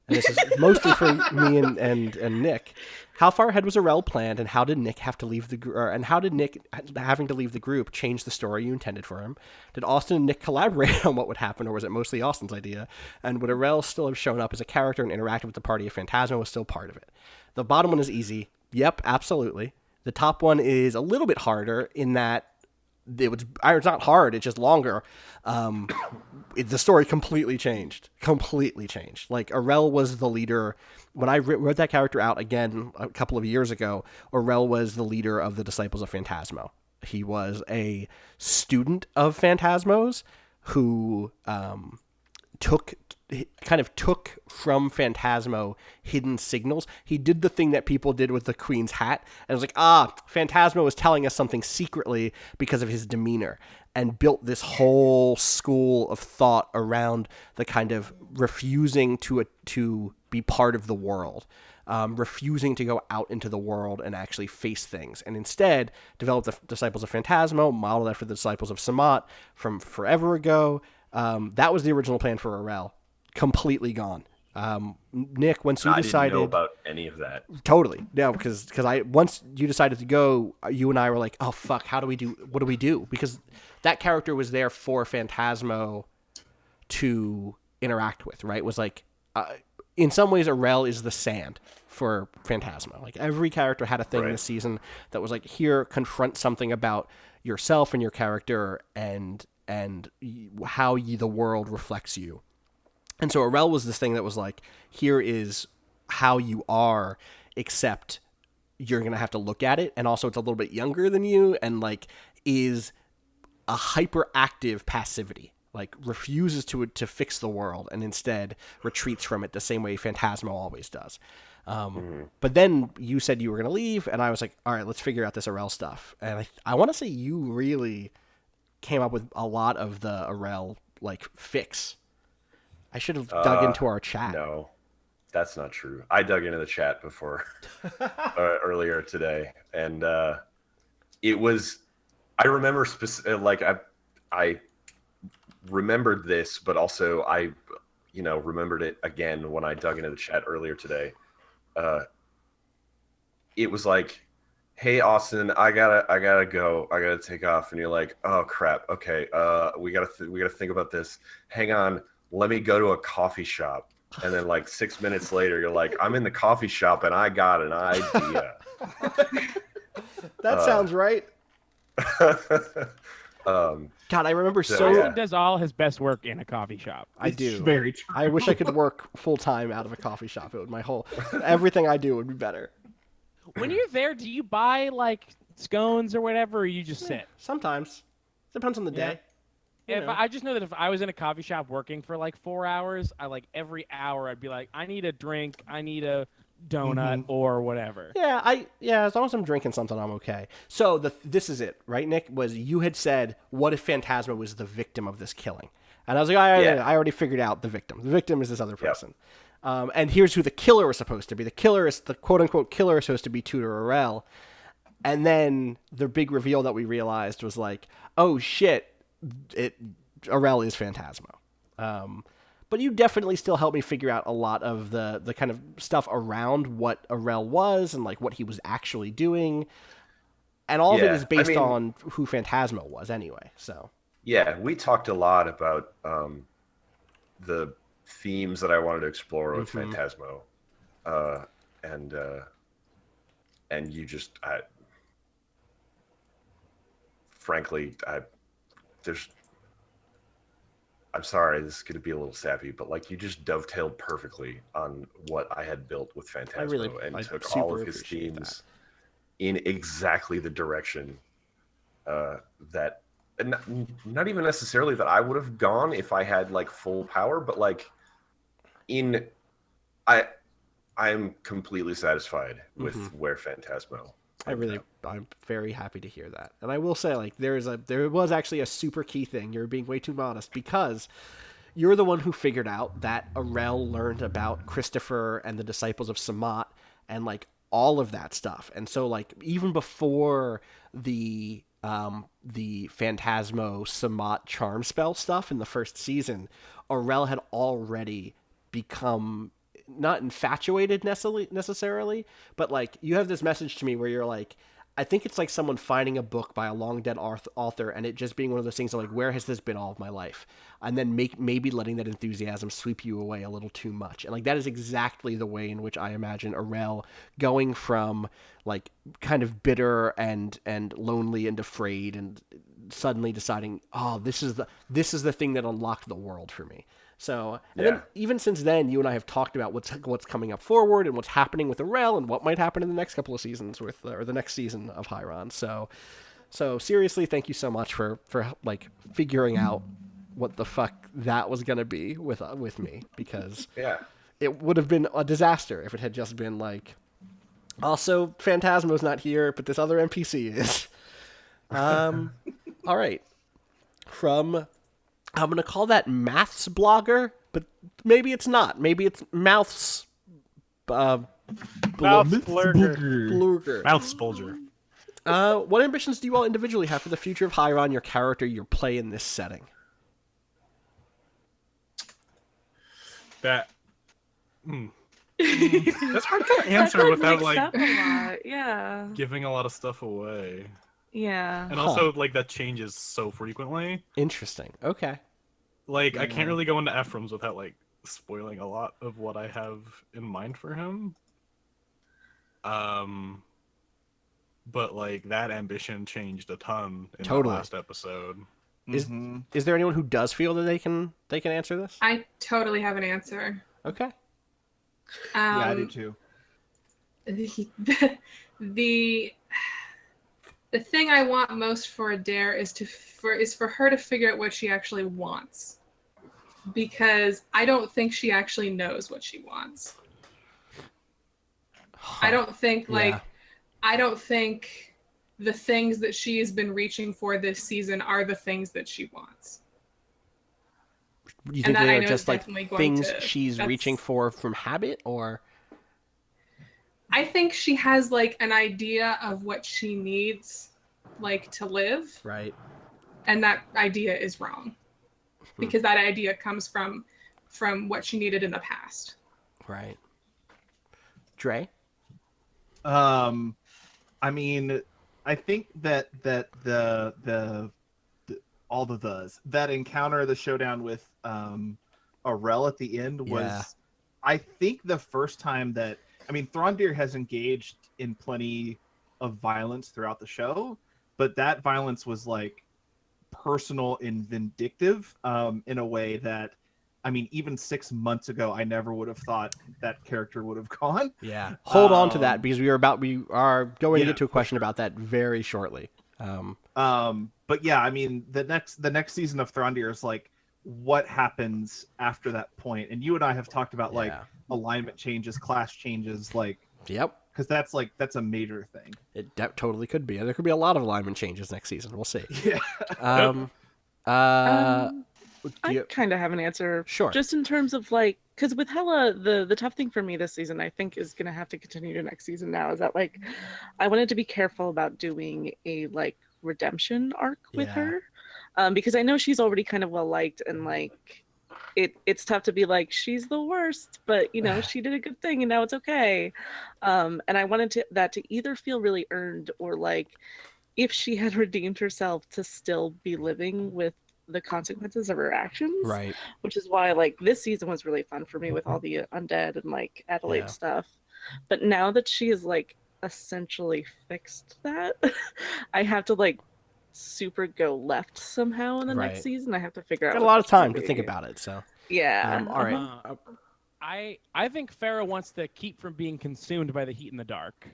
Speaker 3: and this is mostly for me and Nick, how far ahead was Arel planned, and how did Nick have to leave Nick having to leave the group change the story you intended for him? Did Austin and Nick collaborate on what would happen, or was it mostly Austin's idea? And would Arel still have shown up as a character and interacted with the party if Phantasma was still part of it? The bottom one is easy. Yep, absolutely. The top one is a little bit harder in that it's not hard, it's just longer. The story completely changed. Like, Arel was the leader. When I wrote that character out again a couple of years ago, Arel was the leader of the Disciples of Phantasmo. He was a student of Phantasmos who took from Phantasmo hidden signals. He did the thing that people did with the Queen's hat, and it was like, Phantasmo was telling us something secretly because of his demeanor, and built this whole school of thought around the kind of refusing to be part of the world, refusing to go out into the world and actually face things, and instead developed the Disciples of Phantasmo, modeled after the Disciples of Samat from forever ago. That was the original plan for Arel. Completely gone. Nick, once you decided,
Speaker 7: I didn't know about any of that.
Speaker 3: Totally, no, because once you decided to go, you and I were like, oh fuck, what do we do? Because that character was there for Phantasmo to interact with, right? It was like, in some ways, Arel is the sand for Phantasmo. Like, every character had a thing this season that was like, here, confront something about yourself and your character, and how the world reflects you. And so Arel was this thing that was like, here is how you are, except you're going to have to look at it. And also it's a little bit younger than you, and like is a hyperactive passivity, like refuses to fix the world and instead retreats from it the same way Phantasmo always does. But then you said you were going to leave, and I was like, all right, let's figure out this Arel stuff. And I want to say you really came up with a lot of the Arel like fix. I should have dug into our chat.
Speaker 7: No, that's not true. I dug into the chat before earlier today, and it was. I remember I remembered this, but also I, remembered it again when I dug into the chat earlier today. It was like, hey Austin, I gotta go. I gotta take off, and you're like, oh crap. Okay, we gotta think about this. Hang on. Let me go to a coffee shop. And then like 6 minutes later, you're like, I'm in the coffee shop and I got an idea.
Speaker 3: That sounds right. God, I remember
Speaker 4: Austin does all his best work in a coffee shop.
Speaker 3: I do.
Speaker 9: Very true.
Speaker 3: I wish I could work full time out of a coffee shop. It would everything I do would be better.
Speaker 4: When you're there, do you buy like scones or whatever, or you just sit?
Speaker 3: Sometimes. Depends on the day.
Speaker 4: I just know that if I was in a coffee shop working for like 4 hours, every hour I'd be like, I need a drink, I need a donut or whatever.
Speaker 3: Yeah, as long as I'm drinking something, I'm okay. So this is it, right, Nick? Was you had said, what if Phantasma was the victim of this killing? And I was like, I already figured out the victim. The victim is this other person. Yep. And here's who the killer was supposed to be. The quote-unquote killer is supposed to be Tutor Arel. And then the big reveal that we realized was like, oh shit, Arel is Phantasmo. But you definitely still helped me figure out a lot of the kind of stuff around what Arel was and like what he was actually doing. And all of it is based on who Phantasmo was anyway. So
Speaker 7: yeah, we talked a lot about the themes that I wanted to explore with Phantasmo. And you just frankly, I'm sorry, this is going to be a little sappy, but like you just dovetailed perfectly on what I had built with Phantasmo and took all of his themes in exactly the direction that, and not even necessarily that I would have gone if I had like full power, but like I'm completely satisfied with where Phantasmo.
Speaker 3: I'm very happy to hear that. And I will say, like, there was actually a super key thing. You're being way too modest because you're the one who figured out that Arel learned about Christopher and the disciples of Samat and like all of that stuff. And so like even before the Phantasmo Samat charm spell stuff in the first season, Arel had already become not infatuated necessarily, but like you have this message to me where you're like, I think it's like someone finding a book by a long dead author and it just being one of those things of like, where has this been all of my life? And then maybe letting that enthusiasm sweep you away a little too much. And like that is exactly the way in which I imagine Arel going from like kind of bitter and lonely and afraid and suddenly deciding, oh, this is the thing that unlocked the world for me. So, and then even since then, you and I have talked about what's coming up forward and what's happening with Arel and what might happen in the next couple of seasons or the next season of Hieron. So seriously, thank you so much for like figuring out what the fuck that was gonna be with me, because it would have been a disaster if it had just been like, also Phantasmo's not here, but this other NPC is. All right, I'm going to call that Maths Blogger, but maybe it's not. Maybe it's Mouths...
Speaker 10: Mouth
Speaker 3: Blurger.
Speaker 10: Mouth Spulger.
Speaker 3: What ambitions do you all individually have for the future of Hieron, your character, your play in this setting?
Speaker 10: That's hard to answer without like giving a lot of stuff away.
Speaker 5: Yeah.
Speaker 10: And also, like, that changes so frequently.
Speaker 3: Interesting. Okay.
Speaker 10: Like, I can't really go into Ephraim's without, like, spoiling a lot of what I have in mind for him. But, like, that ambition changed a ton in the last episode.
Speaker 3: Is there anyone who does feel that they can answer this?
Speaker 6: I totally have an answer.
Speaker 3: Okay.
Speaker 9: Yeah, I do too.
Speaker 6: The thing I want most for Adair is for her to figure out what she actually wants, because I don't think she actually knows what she wants. I don't think I don't think the things that she has been reaching for this season are the things that she wants.
Speaker 3: You think they are just like things she's reaching for from habit, or?
Speaker 6: I think she has like an idea of what she needs, like, to live.
Speaker 3: Right.
Speaker 6: And that idea is wrong, because that idea comes from what she needed in the past.
Speaker 3: Right. Dre?
Speaker 9: I mean, I think that the all the thes that encounter, the showdown with Arel at the end was, I think, the first time that, I mean, Throndir has engaged in plenty of violence throughout the show, but that violence was like personal and vindictive in a way that, I mean, even 6 months ago, I never would have thought that character would have gone.
Speaker 3: Yeah. Hold on to that, because we are going to get to a question about that very shortly.
Speaker 9: But yeah, I mean, the next season of Throndir is like, what happens after that point? And you and I have talked about like alignment changes, class changes, like, because that's a major thing.
Speaker 3: It totally could be. There could be a lot of alignment changes next season. We'll see.
Speaker 9: Yeah.
Speaker 5: I kind of have an answer.
Speaker 3: Sure.
Speaker 5: Just in terms of like, because with Hela, the tough thing for me this season, I think, is going to have to continue to next season now, is that like, I wanted to be careful about doing a like redemption arc with her. Because I know she's already kind of well liked, and like it's tough to be like, she's the worst, but you know, she did a good thing and now it's okay. And I wanted that to either feel really earned, or like if she had redeemed herself, to still be living with the consequences of her actions.
Speaker 3: Right.
Speaker 5: Which is why like this season was really fun for me with all the undead and like Adelaide stuff. But now that she is like essentially fixed that, I have to like super go left somehow in the
Speaker 3: Right.
Speaker 5: next season. I have to figure out.
Speaker 3: Got a
Speaker 5: what
Speaker 3: lot of
Speaker 5: that's
Speaker 3: time
Speaker 5: gonna
Speaker 3: to think
Speaker 5: be.
Speaker 3: about it. So
Speaker 5: Yeah.
Speaker 3: all right.
Speaker 4: I think Pharaoh wants to keep from being consumed by the heat in the dark.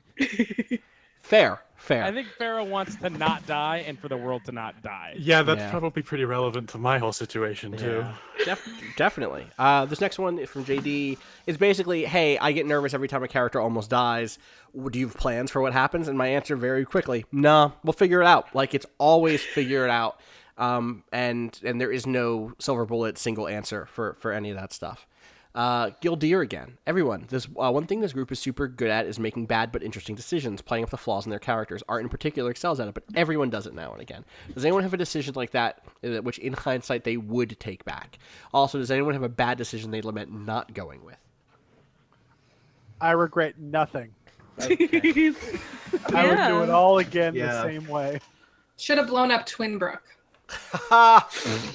Speaker 3: Fair.
Speaker 4: I think Pharaoh wants to not die and for the world to not die.
Speaker 8: Yeah, that's
Speaker 3: Yeah.
Speaker 8: probably pretty relevant to my whole situation too.
Speaker 3: Yeah. Definitely. This next one is from JD. It's basically, hey, I get nervous every time a character almost dies. Do you have plans for what happens? And my answer very quickly, no, we'll figure it out. Like, it's always figure it out. And there is no silver bullet single answer for any of that stuff. Gildeer again. Everyone, this one thing this group is super good at is making bad but interesting decisions, playing up the flaws in their characters. Art in particular excels at it, but everyone does it now and again. Does anyone have a decision like that, which in hindsight they would take back? Also, does anyone have a bad decision they lament not going with?
Speaker 2: I regret nothing. I would do
Speaker 5: Yeah.
Speaker 2: it all again
Speaker 9: Yeah.
Speaker 2: the same way.
Speaker 6: Should have blown up Twinbrook.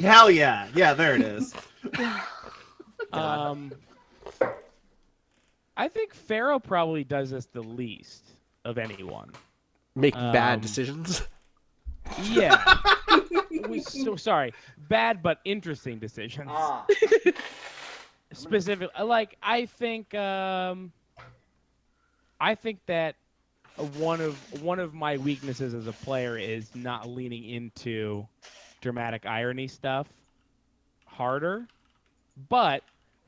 Speaker 9: Hell yeah. Yeah, there it is.
Speaker 4: I think Pharaoh probably does this the least of anyone.
Speaker 3: Make bad decisions?
Speaker 4: Yeah. So sorry. Bad but interesting decisions. Specific, like I think that one of my weaknesses as a player is not leaning into dramatic irony stuff harder. But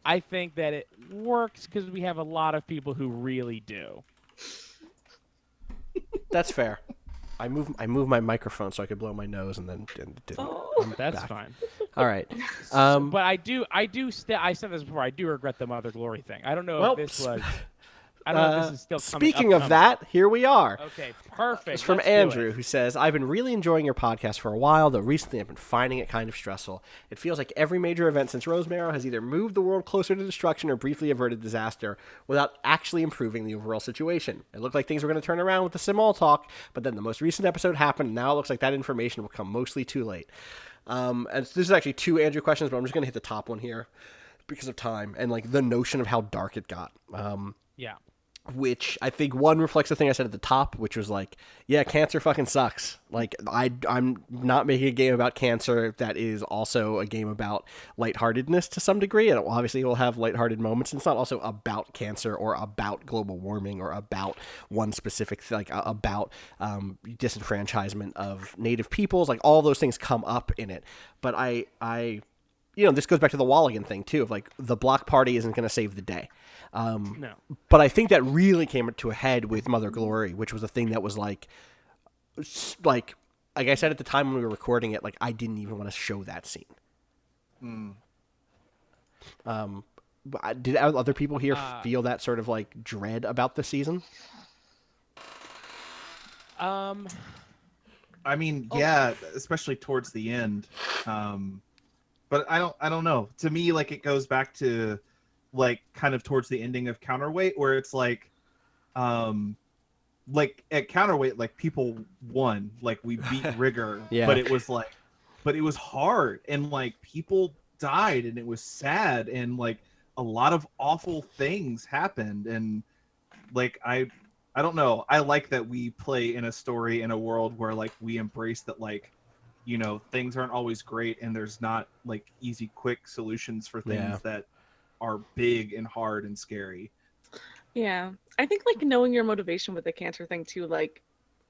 Speaker 4: I think that it works because we have a lot of people who really do.
Speaker 3: That's fair. I move my microphone so I could blow my nose and then didn't.
Speaker 4: That's
Speaker 3: back.
Speaker 4: fine.
Speaker 3: All right.
Speaker 4: But I said this before. I do regret the Mother Glory thing. I don't know if this was. I don't know if this is still coming.
Speaker 3: Speaking of that, here we are.
Speaker 4: Okay, perfect.
Speaker 3: It's from
Speaker 4: Let's do
Speaker 3: Andrew,
Speaker 4: it.
Speaker 3: who says, I've been really enjoying your podcast for a while, though recently I've been finding it kind of stressful. It feels like every major event since Rosemary has either moved the world closer to destruction or briefly averted disaster without actually improving the overall situation. It looked like things were going to turn around with the Samal talk, but then the most recent episode happened, and now it looks like that information will come mostly too late. And this is actually 2 Andrew questions, but I'm just going to hit the top one here because of time and like the notion of how dark it got.
Speaker 4: Yeah.
Speaker 3: Which I think one reflects the thing I said at the top, which was like, yeah, cancer fucking sucks. Like I'm not making a game about cancer that is also a game about lightheartedness to some degree. And obviously we'll have lighthearted moments. And it's not also about cancer or about global warming or about one specific, like about disenfranchisement of native peoples. Like all those things come up in it. But I this goes back to the Walligan thing too, of like the block party isn't going to save the day.
Speaker 4: No.
Speaker 3: But I think that really came to a head with Mother Glory, which was a thing that was like I said at the time when we were recording it, like I didn't even want to show that scene. Did other people here feel that sort of like dread about the season?
Speaker 9: I mean, yeah, especially towards the end. But I don't know. To me, like it goes back to like kind of towards the ending of Counterweight, where it's like at Counterweight, like people won, like we beat Rigger,
Speaker 3: Yeah.
Speaker 9: but it was hard, and like people died, and it was sad, and like a lot of awful things happened, and like I don't know. I like that we play in a story in a world where like we embrace that, like, you know, things aren't always great, and there's not like easy, quick solutions for things that are big and hard and scary.
Speaker 5: Yeah. I think like knowing your motivation with the cancer thing too, like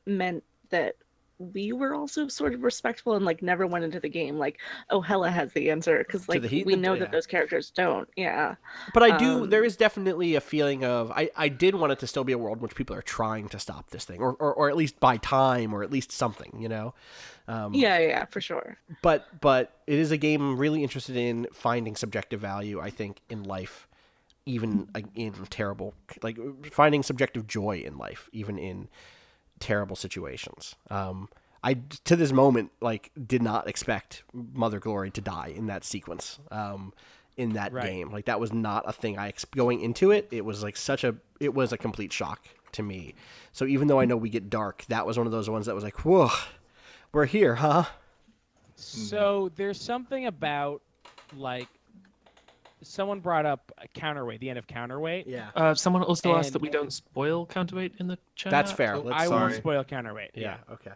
Speaker 5: meant that we were also sort of respectful and like never went into the game like, oh, Hela has the answer, because like we know that those characters don't. Yeah.
Speaker 3: But I do. There is definitely a feeling of I did want it to still be a world in which people are trying to stop this thing, or at least buy time, or at least something, you know.
Speaker 5: Yeah, for sure.
Speaker 3: But it is a game I'm really interested in finding subjective value, I think, in life, even in terrible, like finding subjective joy in life, even in terrible situations. I to this moment like did not expect Mother Glory to die in that sequence. In that game, like that was not a thing going into it. It was like it was a complete shock to me. So even though I know we get dark, that was one of those ones that was like, whoa, we're here, huh?
Speaker 4: So there's something about like someone brought up counterweight, the end of counterweight.
Speaker 3: Yeah.
Speaker 1: Someone also asked that
Speaker 4: And-
Speaker 1: we don't spoil counterweight in the chat.
Speaker 3: That's fair.
Speaker 4: So
Speaker 3: Let's
Speaker 4: I won't
Speaker 10: Sorry.
Speaker 4: spoil counterweight.
Speaker 3: Yeah. Okay.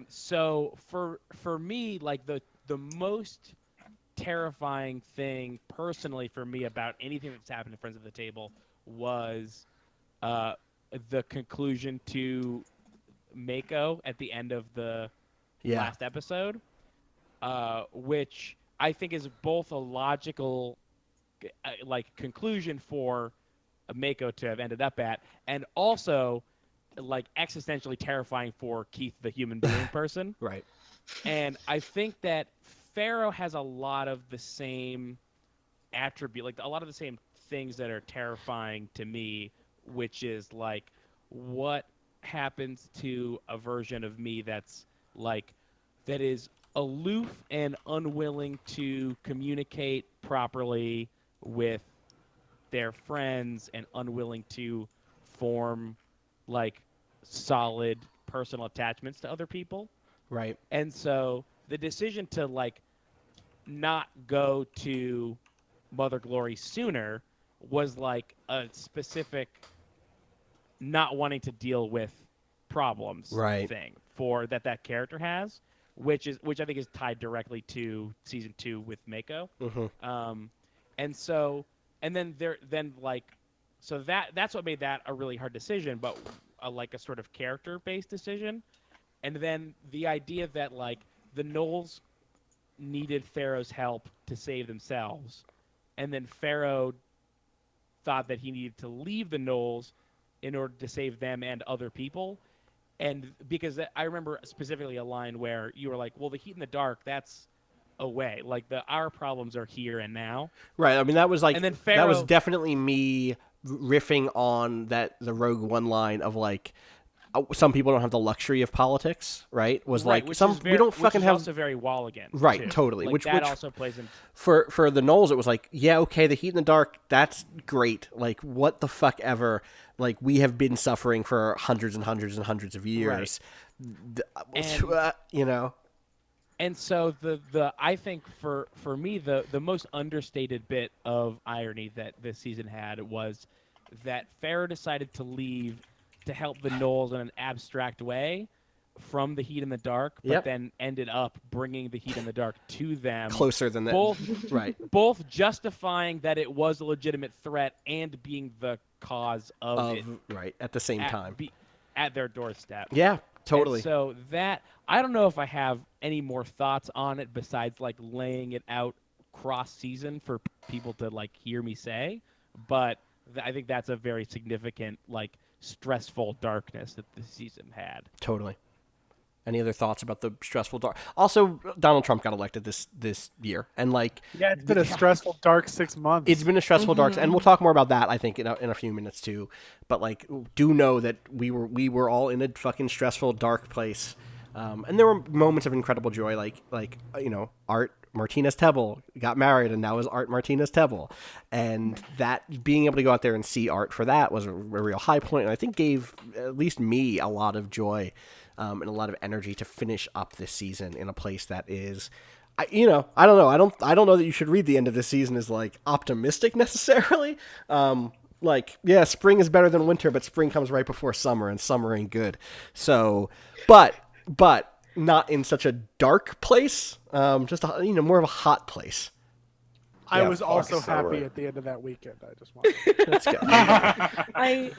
Speaker 4: So for me, like the most terrifying thing personally for me about anything that's happened in Friends of the Table was the conclusion to Mako at the end of the
Speaker 3: Yeah.
Speaker 4: last episode, which I think is both a logical like conclusion for Mako to have ended up at, and also like existentially terrifying for Keith, the human being person.
Speaker 3: Right.
Speaker 4: And I think that Pharaoh has a lot of the same attribute, like a lot of the same things that are terrifying to me, which is like what happens to a version of me that's like that is aloof and unwilling to communicate properly with their friends and unwilling to form like solid personal attachments to other people.
Speaker 3: Right.
Speaker 4: And so the decision to like not go to Mother Glory sooner was like a specific not wanting to deal with problems
Speaker 3: Right.
Speaker 4: thing for that character has, which I think is tied directly to season 2 with Mako.
Speaker 3: Mm-hmm.
Speaker 4: And then that's what made that a really hard decision, but like a sort of character based decision. And then the idea that like the Knowles needed Pharaoh's help to save themselves, and then Pharaoh thought that he needed to leave the Knowles in order to save them and other people. And because I remember specifically a line where you were like, well, the heat in the dark, that's away. Like our problems are here and now.
Speaker 3: Right. I mean, that was like
Speaker 4: And then
Speaker 3: that was
Speaker 4: Pharaoh-
Speaker 3: definitely me riffing on the Rogue One line of like some people don't have the luxury of politics, right? Was
Speaker 4: Right,
Speaker 3: like
Speaker 4: which
Speaker 3: some
Speaker 4: is very,
Speaker 3: we don't
Speaker 4: which
Speaker 3: fucking
Speaker 4: is
Speaker 3: have
Speaker 4: also very Walligan.
Speaker 3: Right,
Speaker 4: too.
Speaker 3: totally.
Speaker 4: Like,
Speaker 3: Which
Speaker 4: also plays in.
Speaker 3: for the Knowles, it was like, yeah, okay, the heat in the dark, that's great. Like, what the fuck ever? Like, we have been suffering for hundreds and hundreds and hundreds of years.
Speaker 4: And-
Speaker 3: You know.
Speaker 4: And so I think for me the most understated bit of irony that this season had was that Pharaoh decided to leave to help the Knowles in an abstract way from the heat in the dark, but
Speaker 3: Yep.
Speaker 4: then ended up bringing the heat in the dark to them.
Speaker 3: Closer than that.
Speaker 4: Both
Speaker 3: Right.
Speaker 4: both justifying that it was a legitimate threat and being the cause of it
Speaker 3: Right. At the same time.
Speaker 4: at their doorstep.
Speaker 3: Yeah, totally.
Speaker 4: And so that I don't know if I have any more thoughts on it besides like laying it out cross season for people to like hear me say, but I think that's a very significant like stressful darkness that the season had.
Speaker 3: Totally. Any other thoughts about the stressful dark? Also, Donald Trump got elected this year, and like
Speaker 2: Yeah, it's been a stressful, dark 6 months.
Speaker 3: it's been a stressful dark, and we'll talk more about that I think in a few minutes too. But like, do know that we were all in a fucking stressful dark place, and there were moments of incredible joy, like you know, Art Martinez-Tebble got married, and now is Art Martinez-Tebble, and that being able to go out there and see Art for that was a real high point, and I think gave at least me a lot of joy. And a lot of energy to finish up this season in a place that is, I don't know. I don't know that you should read the end of this season as like optimistic necessarily. Like, yeah, spring is better than winter, but spring comes right before summer, and summer ain't good. So, but not in such a dark place. Just more of a hot place.
Speaker 2: I
Speaker 7: Yeah,
Speaker 2: was
Speaker 7: fuck
Speaker 2: also
Speaker 7: summer.
Speaker 2: happy at the end of that weekend. I just want.
Speaker 3: That's good.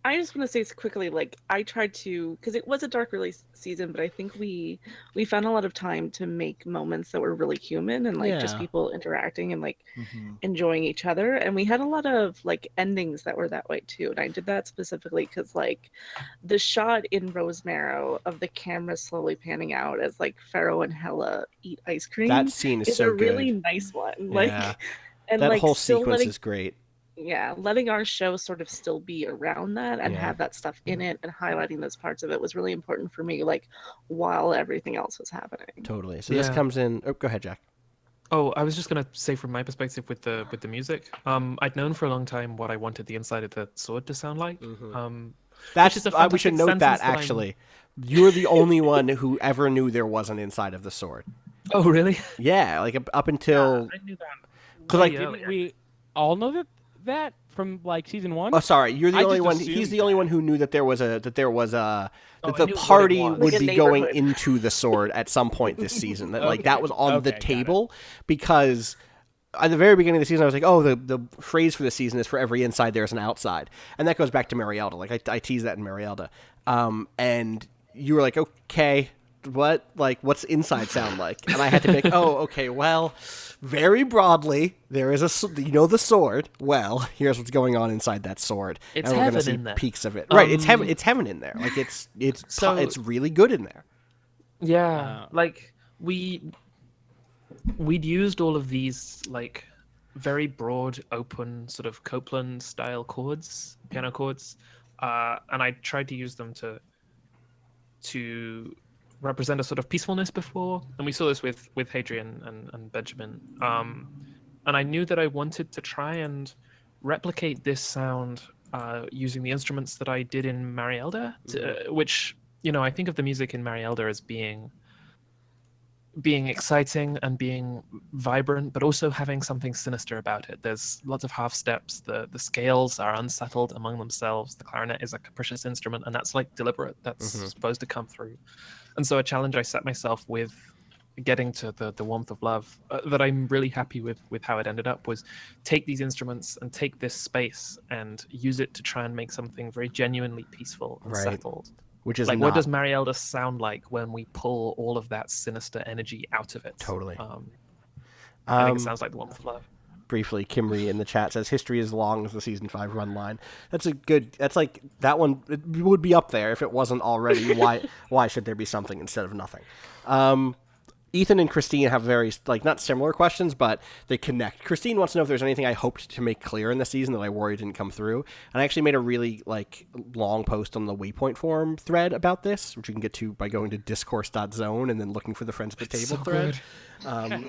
Speaker 5: I just want to say quickly, like I tried to, because it was a dark release season, but I think we found a lot of time to make moments that were really human and like just
Speaker 3: Yeah.
Speaker 5: people interacting and like enjoying each other. And we had a lot of like endings that were that way too. And I did that specifically because like the shot in Rosemarrow of the camera slowly panning out as like Pharaoh and Hela eat ice cream.
Speaker 3: That scene is so
Speaker 5: a really
Speaker 3: good.
Speaker 5: nice one.
Speaker 3: Yeah.
Speaker 5: Like, and
Speaker 3: That
Speaker 5: like
Speaker 3: whole
Speaker 5: still
Speaker 3: sequence
Speaker 5: letting
Speaker 3: is great.
Speaker 5: letting our show sort of still be around that and
Speaker 3: Yeah.
Speaker 5: have that stuff in it and highlighting those parts of it was really important for me, like while everything else was happening.
Speaker 3: Totally. So this
Speaker 1: Yeah.
Speaker 3: comes in. Oh, go ahead, Jack.
Speaker 1: Oh, I was just gonna say from my perspective with the music. I'd known for a long time what I wanted the inside of the sword to sound like.
Speaker 3: That's
Speaker 1: is a
Speaker 3: we should
Speaker 1: fantastic
Speaker 3: note that
Speaker 1: sentence that I'm-
Speaker 3: actually. You're the only one who ever knew there was an inside of the sword.
Speaker 1: Oh, really?
Speaker 3: Yeah, like up until
Speaker 1: I knew that
Speaker 3: 'Cause, like,
Speaker 4: Didn't we all know that from like season 1?
Speaker 3: Oh, sorry, you're the
Speaker 4: I
Speaker 3: only
Speaker 4: just
Speaker 3: one. He's
Speaker 4: assumed
Speaker 3: the only
Speaker 4: that.
Speaker 3: one who knew that there was
Speaker 1: I
Speaker 3: that
Speaker 1: knew
Speaker 3: the
Speaker 1: what it
Speaker 3: party
Speaker 1: was.
Speaker 3: would
Speaker 5: Like a
Speaker 3: be going
Speaker 5: neighborhood.
Speaker 3: into the sword at some point this season. That like
Speaker 4: Okay.
Speaker 3: that was on the
Speaker 4: Okay, got it.
Speaker 3: table because at the very beginning of the season, I was like, oh, the phrase for the season is for every inside there's an outside, and that goes back to Marielda. Like I teased that in Marielda, and you were like, okay. What's inside sound like? And I had to think, oh, okay, well, very broadly, there is the sword. Well, here's what's going on inside that sword.
Speaker 1: It's
Speaker 3: and we're gonna
Speaker 1: heaven
Speaker 3: see
Speaker 1: in there.
Speaker 3: peaks of it. Right, it's heaven.
Speaker 1: Um,
Speaker 3: It's heaven in there. Like it's
Speaker 1: So-
Speaker 3: it's really good in there.
Speaker 1: Yeah, like we'd used all of these like very broad, open sort of Copeland style chords, piano chords, and I tried to use them to represent a sort of peacefulness before, and we saw this with Hadrian and Benjamin. And I knew that I wanted to try and replicate this sound using the instruments that I did in Marielda, which I think of the music in Marielda as being exciting and being vibrant, but also having something sinister about it. There's lots of half steps. The scales are unsettled among themselves. The clarinet is a capricious instrument, and that's like deliberate. That's supposed to come through. And so a challenge I set myself with getting to the warmth of love that I'm really happy with how it ended up was take these instruments and take this space and use it to try and make something very genuinely peaceful and
Speaker 3: Right.
Speaker 1: settled.
Speaker 3: Which is
Speaker 1: Like,
Speaker 3: not
Speaker 1: what does Marielda sound like when we pull all of that sinister energy out of it?
Speaker 3: Totally.
Speaker 1: I think it sounds like the warmth of love.
Speaker 3: briefly. Kimry in the chat says history is long as the season 5 run line. That's like that one. It would be up there if it wasn't already. Why should there be something instead of nothing? Ethan and Christine have very not similar questions, but they connect. Christine wants to know if there's anything I hoped to make clear in the season that I worried didn't come through. And I actually made a really long post on the Waypoint forum thread about this, which you can get to by going to discourse.zone and then looking for the Friends at the Table
Speaker 1: so
Speaker 3: thread.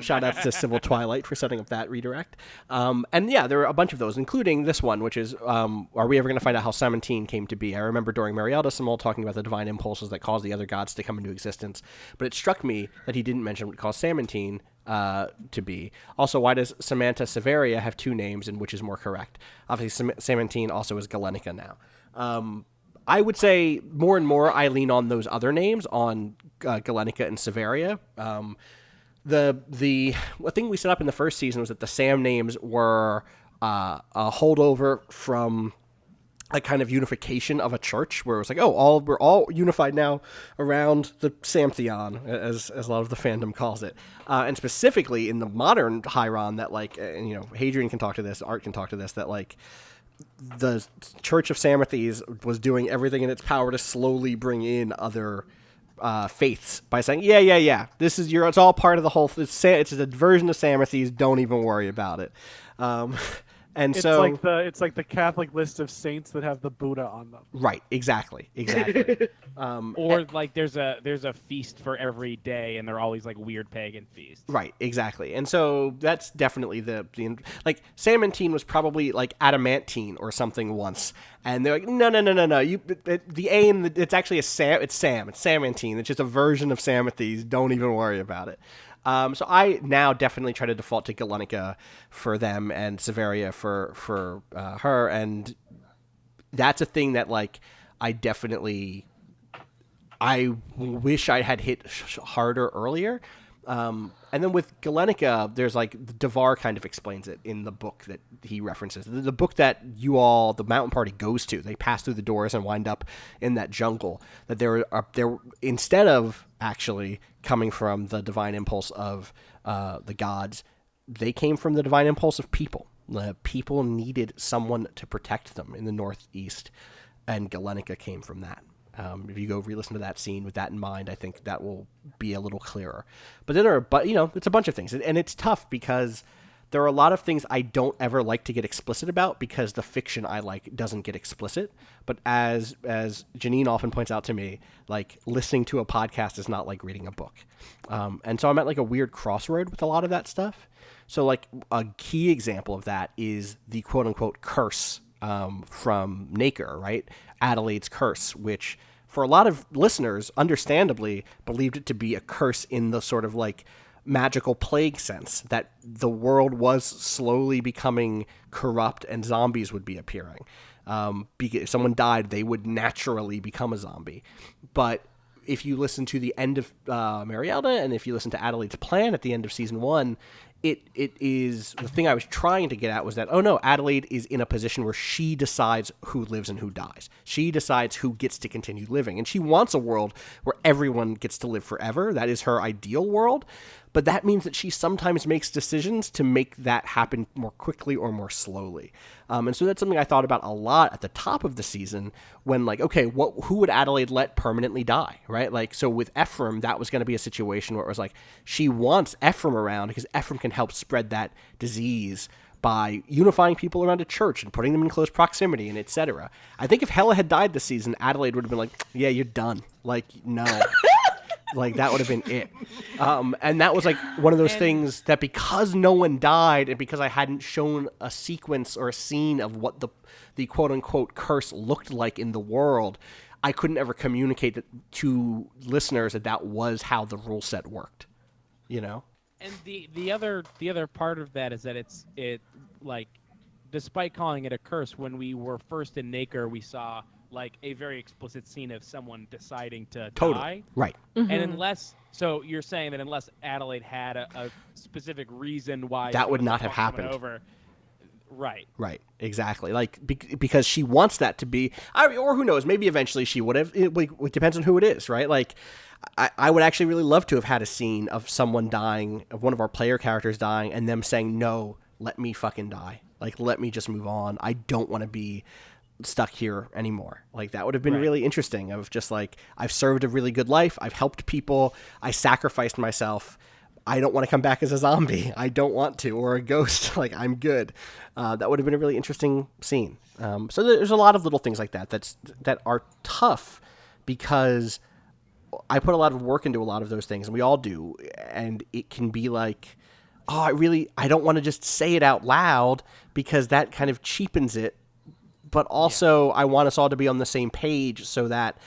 Speaker 3: Shout outs to Civil Twilight for setting up that redirect. And yeah, there are a bunch of those, including this one, which is, are we ever going to find out how Samantine came to be? I remember during Marielda, Samal talking about the divine impulses that cause the other gods to come into existence, but it struck me that he didn't mention what caused Samantine to be. Also, why does Samantha Severia have two names, and which is more correct? Obviously, Samantine also is Galenica now. I would say more and more I lean on those other names, on Galenica and Severia. The thing we set up in the first season was that the Sam names were a holdover from a kind of unification of a church, where it was like, oh, we're all unified now around the Samtheon, as a lot of the fandom calls it, and specifically in the modern Hieron, that Hadrian can talk to this, Art can talk to this, that the Church of Samathes was doing everything in its power to slowly bring in other faiths by saying, yeah, it's all part of the whole. It's a version of Samathes. Don't even worry about it. It's
Speaker 2: like the Catholic list of saints that have the Buddha on them.
Speaker 3: Right, exactly.
Speaker 4: Or there's a feast for every day, and they're all these weird pagan feasts.
Speaker 3: Right, exactly. And so that's definitely the Samantine was probably adamantine or something once, and they're like, no. The A in it's actually it's Samantine. It's just a version of Samathes. Don't even worry about it. So I now definitely try to default to Galenica for them and Severia for her, and that's a thing that I wish I had hit harder earlier. And then with Galenica, there's Devar kind of explains it in the book that he references. The book that the Mountain Party goes to. They pass through the doors and wind up in that jungle. That there instead of actually coming from the divine impulse of the gods, they came from the divine impulse of people. The people needed someone to protect them in the Northeast, and Galenica came from that. If you go re-listen to that scene with that in mind, I think that will be a little clearer. But then it's a bunch of things, and it's tough because there are a lot of things I don't ever like to get explicit about because the fiction I like doesn't get explicit. But as Janine often points out to me, listening to a podcast is not like reading a book, and so I'm at a weird crossroad with a lot of that stuff. So a key example of that is the quote unquote curse from Naker, right? Adelaide's curse, which for a lot of listeners, understandably, believed it to be a curse in the sort of magical plague sense, that the world was slowly becoming corrupt and zombies would be appearing. If someone died, they would naturally become a zombie. But if you listen to the end of Marielda, and if you listen to Adelaide's plan at the end of season 1, it is the thing I was trying to get at was that, oh no, Adelaide is in a position where she decides who lives and who dies. She decides who gets to continue living, and she wants a world where everyone gets to live forever. That is her ideal world. But that means that she sometimes makes decisions to make that happen more quickly or more slowly. And so that's something I thought about a lot at the top of the season when, like, okay, who would Adelaide let permanently die, right? Like, so with Ephraim, that was going to be a situation where it was like she wants Ephraim around because Ephraim can help spread that disease by unifying people around a church and putting them in close proximity and etc. I think if Hela had died this season, Adelaide would have been like, yeah, you're done. Like, no. Like, that would have been it. And that was, like, one of those things that because no one died and because I hadn't shown a sequence or a scene of what the quote-unquote curse looked like in the world, I couldn't ever communicate to listeners that was how the rule set worked, you know?
Speaker 4: And the other part of that is that it like, despite calling it a curse, when we were first in Naker, we saw like a very explicit scene of someone deciding to die.
Speaker 3: Right.
Speaker 5: Mm-hmm.
Speaker 4: And so you're saying that unless Adelaide had a specific reason why
Speaker 3: that would not have happened.
Speaker 4: Over, right.
Speaker 3: Right. Exactly. Like because she wants that to be, or who knows? Maybe eventually she would have. It depends on who it is, right? Like, I would actually really love to have had a scene of someone dying, of one of our player characters dying, and them saying, "No, let me fucking die. Like, let me just move on. I don't want to be stuck here anymore." Like, that would have been really interesting, of just like, I've served a really good life, I've helped people, I sacrificed myself, I don't want to come back as a zombie, I don't want to, or a ghost. Like, I'm good. That would have been a really interesting scene. So there's a lot of little things like that are tough, because I put a lot of work into a lot of those things, and we all do, and it can be like, oh, I don't want to just say it out loud because that kind of cheapens it. But also, I want us all to be on the same page so that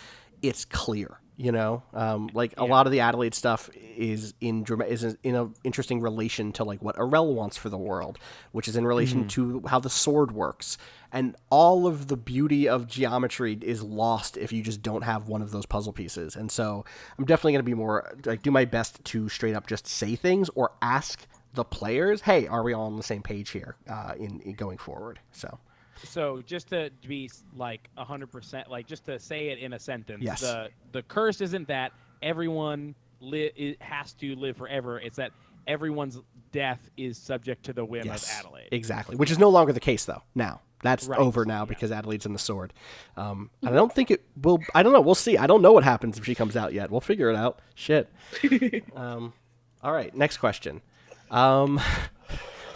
Speaker 3: it's clear, you know? A lot of the Adelaide stuff is in an interesting relation to, like, what Arel wants for the world, which is in relation to how the sword works. And all of the beauty of geometry is lost if you just don't have one of those puzzle pieces. And so I'm definitely going to be more, like, do my best to straight up just say things or ask the players, hey, are we all on the same page here in going forward? So
Speaker 4: just to be like 100%, like just to say it in a sentence,
Speaker 3: yes.
Speaker 4: The curse isn't that everyone has to live forever. It's that everyone's death is subject to the whim of Adelaide.
Speaker 3: Exactly, which is no longer the case, though, now. That's over now because Adelaide's in the sword. And I don't think it will. I don't know. We'll see. I don't know what happens if she comes out yet. We'll figure it out. Shit. All right. Next question.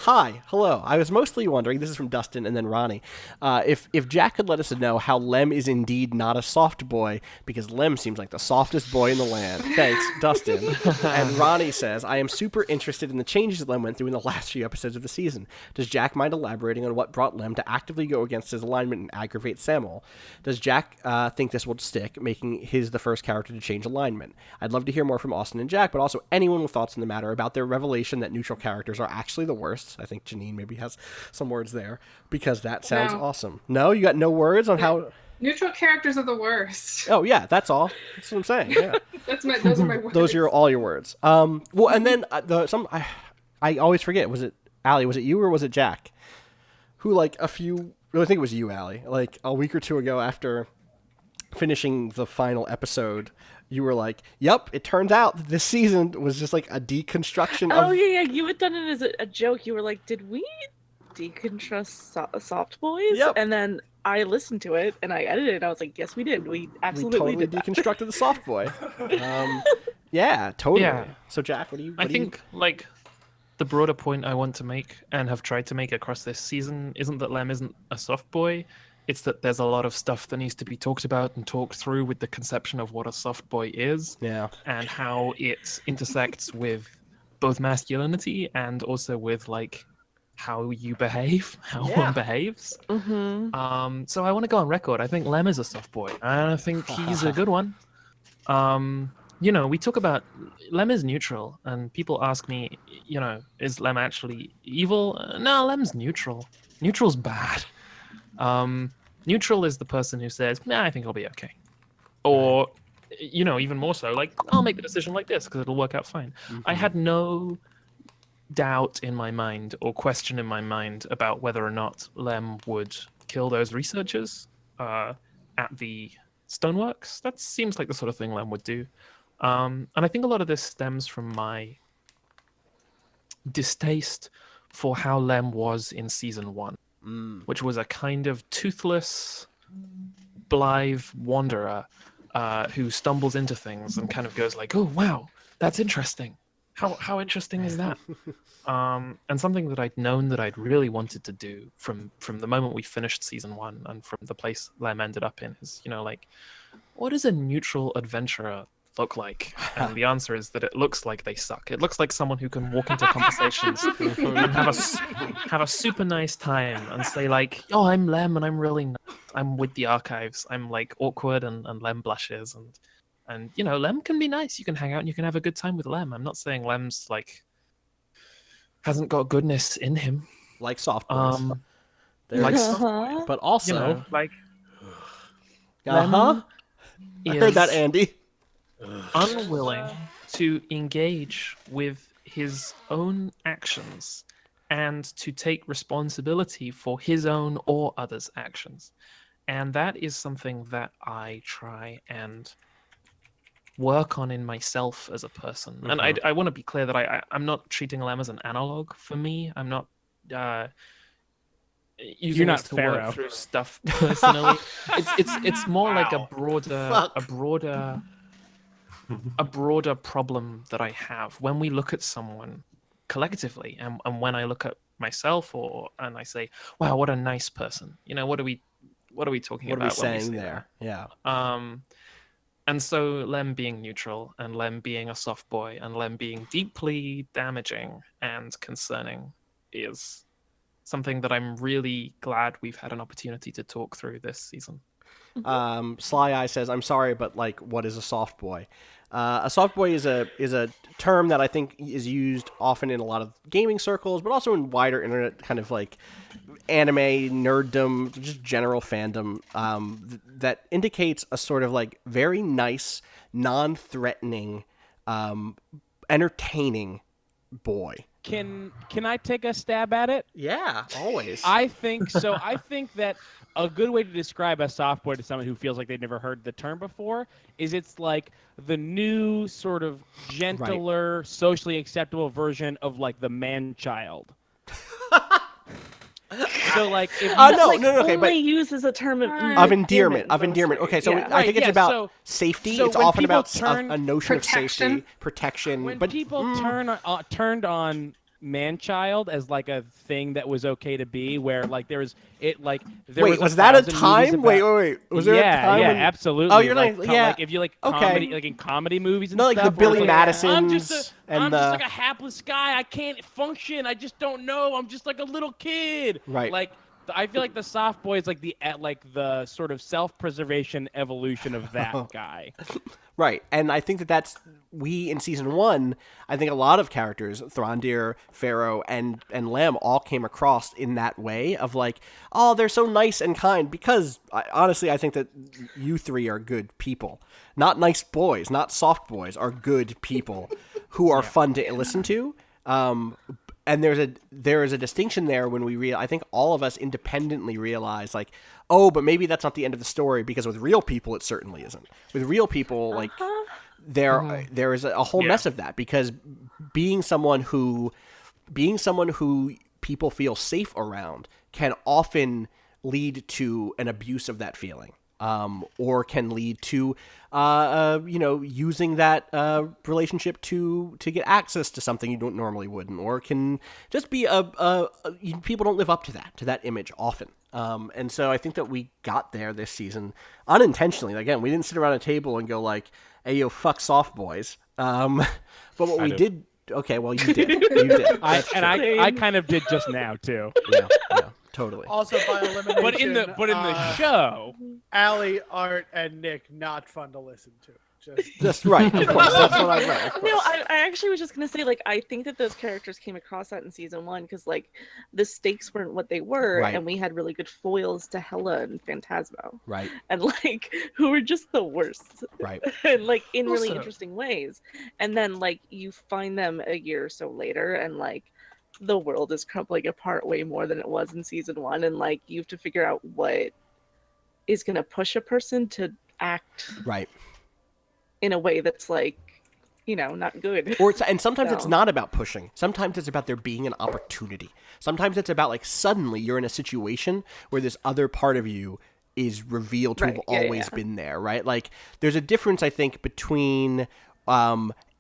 Speaker 3: Hi, hello. I was mostly wondering, this is from Dustin and then Ronnie, if Jack could let us know how Lem is indeed not a soft boy, because Lem seems like the softest boy in the land. Thanks, Dustin. And Ronnie says, I am super interested in the changes Lem went through in the last few episodes of the season. Does Jack mind elaborating on what brought Lem to actively go against his alignment and aggravate Samal? Does Jack think this will stick, making his the first character to change alignment? I'd love to hear more from Austin and Jack, but also anyone with thoughts on the matter about their revelation that neutral characters are actually the worst. I think Jeanine maybe has some words there, because that sounds awesome. No, you got no words on how
Speaker 6: neutral characters are the worst.
Speaker 3: Oh yeah, that's all. That's what I'm saying. Yeah,
Speaker 6: those are my words.
Speaker 3: Those are all your words. Well, and then I always forget. Was it Allie? Was it you or was it Jack? Who I think it was you, Allie. Like a week or two ago, after finishing the final episode, you were like, yep, it turns out that this season was just like a deconstruction of...
Speaker 5: Oh, yeah, you had done it as a joke. You were like, did we deconstruct soft boys?
Speaker 3: Yep.
Speaker 5: And then I listened to it, and I edited it, and I was like, yes, we did. We absolutely
Speaker 3: totally
Speaker 5: did that.
Speaker 3: Deconstructed the soft boy. Yeah, totally.
Speaker 1: Yeah.
Speaker 3: So, Jack,
Speaker 1: I think the broader point I want to make, and have tried to make across this season, isn't that Lem isn't a soft boy. It's that there's a lot of stuff that needs to be talked about and talked through with the conception of what a soft boy is.
Speaker 3: Yeah.
Speaker 1: And how it intersects with both masculinity and also with how you behave, how one behaves.
Speaker 5: Mm-hmm.
Speaker 1: So I want to go on record. I think Lem is a soft boy. And I think he's a good one. we talk about Lem is neutral, and people ask me, is Lem actually evil? No, Lem's neutral. Neutral's bad. Neutral is the person who says, I think I'll be okay. Or, even more so, like, I'll make the decision like this because it'll work out fine. I had no doubt in my mind or question in my mind about whether or not Lem would kill those researchers at the stoneworks. That seems like the sort of thing Lem would do. And I think a lot of this stems from my distaste for how Lem was in season 1, which was a kind of toothless, blithe wanderer who stumbles into things and kind of goes like, oh, wow, that's interesting. How interesting is that? And something that I'd known that I'd really wanted to do from the moment we finished season 1 and from the place Lem ended up in is, like, what does a neutral adventurer look like? And the answer is that it looks like they suck. It looks like someone who can walk into conversations and have a super nice time and say like, oh, I'm Lem and I'm really nice. I'm with the archives. I'm like awkward and Lem blushes and Lem can be nice. You can hang out and you can have a good time with Lem. I'm not saying Lem's like hasn't got goodness in him.
Speaker 3: Like soft boys.
Speaker 1: Like soft boys.
Speaker 3: But also
Speaker 1: like
Speaker 3: I heard that, Andy.
Speaker 1: Unwilling to engage with his own actions and to take responsibility for his own or others' actions. And that is something that I try and work on in myself as a person. And I want to be clear that I'm not treating Lem as an analog for me. I'm not using this to work through stuff personally. It's more like a broader problem that I have when we look at someone collectively and when I look at myself and I say, wow, what a nice person. What are we talking about?
Speaker 3: What are we saying there? Yeah.
Speaker 1: And so Lem being neutral and Lem being a soft boy and Lem being deeply damaging and concerning is something that I'm really glad we've had an opportunity to talk through this season.
Speaker 3: Sly Eye says, I'm sorry, but like, what is a soft boy? A soft boy is a term that I think is used often in a lot of gaming circles, but also in wider internet kind of like anime nerddom, just general fandom, that indicates a sort of like very nice, non-threatening, entertaining boy.
Speaker 4: Can I take a stab at it?
Speaker 3: Yeah, always.
Speaker 4: I think so. I think that a good way to describe a soft boy to someone who feels like they've never heard the term before is it's like the new sort of gentler, socially acceptable version of like the man-child. So like, if you
Speaker 5: only uses a term
Speaker 3: of endearment. Okay, so I think it's about safety. So it's often about a notion of safety, protection.
Speaker 4: When
Speaker 3: but
Speaker 4: people turned on man-child as like a thing that was okay to be, where like there was
Speaker 3: was that a time? Wait. Was there a time?
Speaker 4: Yeah,
Speaker 3: when...
Speaker 4: absolutely.
Speaker 3: Oh, you're
Speaker 4: like,
Speaker 3: yeah.
Speaker 4: Like if you like comedy, like in comedy movies and
Speaker 3: stuff.
Speaker 4: Like
Speaker 3: the Billy Madisons.
Speaker 4: I'm just like a hapless guy. I can't function. I just don't know. I'm just like a little kid.
Speaker 3: Right.
Speaker 4: Like I feel like the soft boy is like the sort of self-preservation evolution of that guy.
Speaker 3: Right, and I think that's we in season 1. I think a lot of characters, Throndir, Pharaoh, and Lem, all came across in that way of like, oh, they're so nice and kind. Because honestly, I think that you three are good people, not nice boys, not soft boys, are good people who are fun to listen to. And there is a distinction there when we I think all of us independently realize like, oh, but maybe that's not the end of the story, because with real people it certainly isn't. With real people, like there is a whole mess of that, because being someone who people feel safe around can often lead to an abuse of that feeling. Or can lead to, using that relationship to get access to something you don't normally wouldn't, or can just be people don't live up to that image often. And so I think that we got there this season unintentionally. Again, we didn't sit around a table and go like, "Hey, yo, fuck soft boys." But what we did. Okay, well, you did. You did.
Speaker 4: I kind of did just now too.
Speaker 3: Yeah. Totally.
Speaker 2: Also, by elimination,
Speaker 4: but in the show,
Speaker 2: Allie, Art, and Nick not fun to listen to.
Speaker 3: Just right, of course. That's what I meant.
Speaker 5: No, I actually was just gonna say, like, I think that those characters came across that in season 1 because, like, the stakes weren't what they were,
Speaker 3: Right.
Speaker 5: and we had really good foils to Hela and Phantasmo,
Speaker 3: Right.
Speaker 5: and like, who were just the worst,
Speaker 3: Right.
Speaker 5: and like in really
Speaker 1: Also-
Speaker 5: interesting ways. And then like you find them a year or so later, and like the world is crumbling apart way more than it was in season 1, and like you have to figure out what is gonna push a person to act
Speaker 3: Right.
Speaker 5: in a way that's like, you know, not good.
Speaker 3: And sometimes it's
Speaker 5: So-
Speaker 3: not about pushing. Sometimes it's about there being an opportunity. Sometimes it's about like suddenly you're in a situation where this other part of you is revealed to have
Speaker 5: Right, yeah,
Speaker 3: always
Speaker 5: yeah.
Speaker 3: been there, right? Like there's a difference, I think, between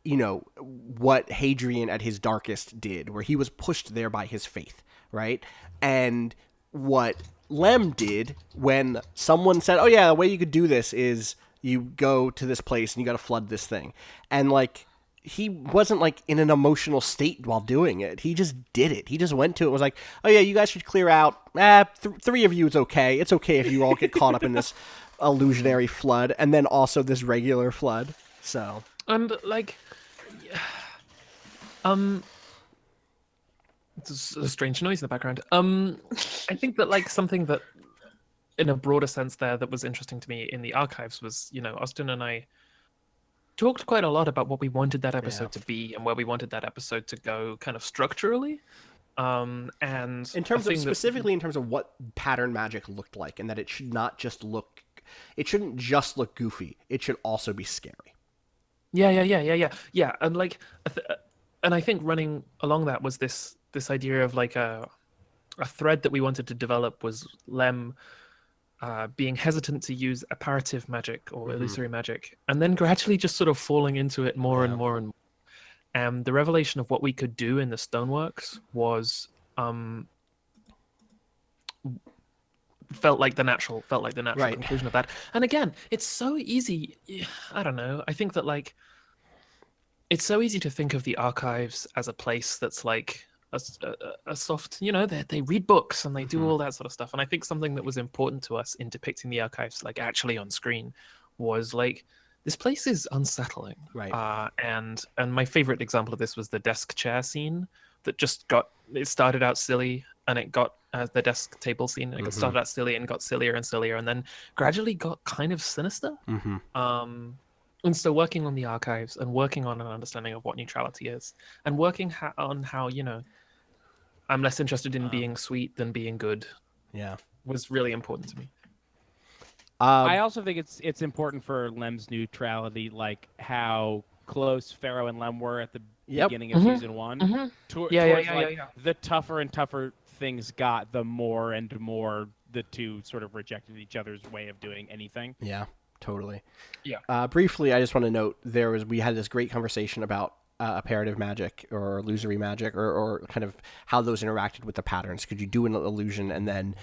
Speaker 3: you know, what Hadrian at his darkest did, where he was pushed there by his faith, right? And what Lem did when someone said, "Oh yeah, the way you could do this is you go to this place and you got to flood this thing," and like he wasn't like in an emotional state while doing it. He just did it. He just went to it and was like, "Oh yeah, you guys should clear out. 3 of you is okay. It's okay if you all get caught up in this illusionary flood and then also this regular flood." So
Speaker 1: And like, there's a strange noise in the background. I think that like something that, in a broader sense, that was interesting to me in the archives was, you know, Austin and I talked quite a lot about what we wanted that episode to be and where we wanted that episode to go, kind of structurally. And
Speaker 3: in terms
Speaker 1: a
Speaker 3: of
Speaker 1: thing
Speaker 3: specifically in terms of what pattern magic looked like, and that it should not just look, it shouldn't just look goofy. It should also be scary.
Speaker 1: Yeah, and like, and I think running along that was this idea of like a thread that we wanted to develop was Lem being hesitant to use apparative magic or illusory magic, and then gradually just sort of falling into it more and more and more. And the revelation of what we could do in the stoneworks was felt like the natural
Speaker 3: Right.
Speaker 1: conclusion of that. And again, it's so easy. I don't know. I think that like it's so easy to think of the archives as a place that's like a soft, you know, they read books and they do all that sort of stuff. And I think something that was important to us in depicting the archives, like actually on screen, was like this place is unsettling.
Speaker 3: Right.
Speaker 1: And my favorite example of this was the desk chair scene that just it started out silly and it got the desk table scene. And it started out silly and got sillier and sillier and then gradually got kind of sinister. And so working on the archives and working on an understanding of what neutrality is and working on how, you know, I'm less interested in being sweet than being good.
Speaker 3: Yeah.
Speaker 1: Was really important to me.
Speaker 4: I also think it's important for Lem's neutrality, like how close Pharaoh and Lem were at the beginning of season 1. The tougher and tougher things got, the more and more the two sort of rejected each other's way of doing anything.
Speaker 3: Yeah, totally.
Speaker 1: Yeah.
Speaker 3: Briefly, I just want to note we had this great conversation about apparative magic or illusory magic or kind of how those interacted with the patterns. Could you do an illusion and then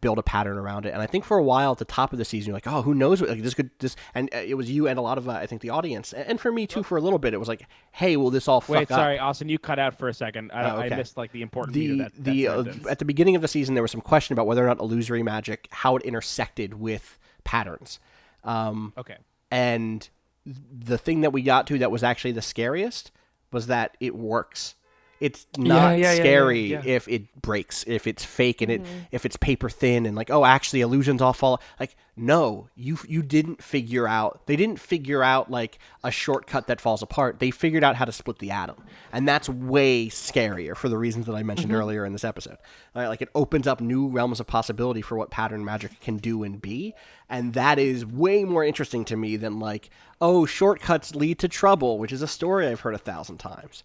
Speaker 3: build a pattern around it? And I think for a while at the top of the season, you're like, oh, who knows what, like this, and it was you and a lot of, I think the audience and for me too, for a little bit, it was like, hey, will this all fuck
Speaker 4: Wait, sorry,
Speaker 3: up?
Speaker 4: Austin, you cut out for a second. I missed like the important meat of that sentence.
Speaker 3: At the beginning of the season, there was some question about whether or not illusory magic, how it intersected with patterns.
Speaker 4: Okay.
Speaker 3: And the thing that we got to that was actually the scariest was that it works. It's not scary if it breaks, if it's fake and if it's paper thin and like, oh, actually illusions all fall. Like, no, you didn't figure out. They didn't figure out like a shortcut that falls apart. They figured out how to split the atom, and that's way scarier for the reasons that I mentioned earlier in this episode. Like, it opens up new realms of possibility for what pattern magic can do and be, and that is way more interesting to me than like, oh, shortcuts lead to trouble, which is a story I've heard 1,000 times.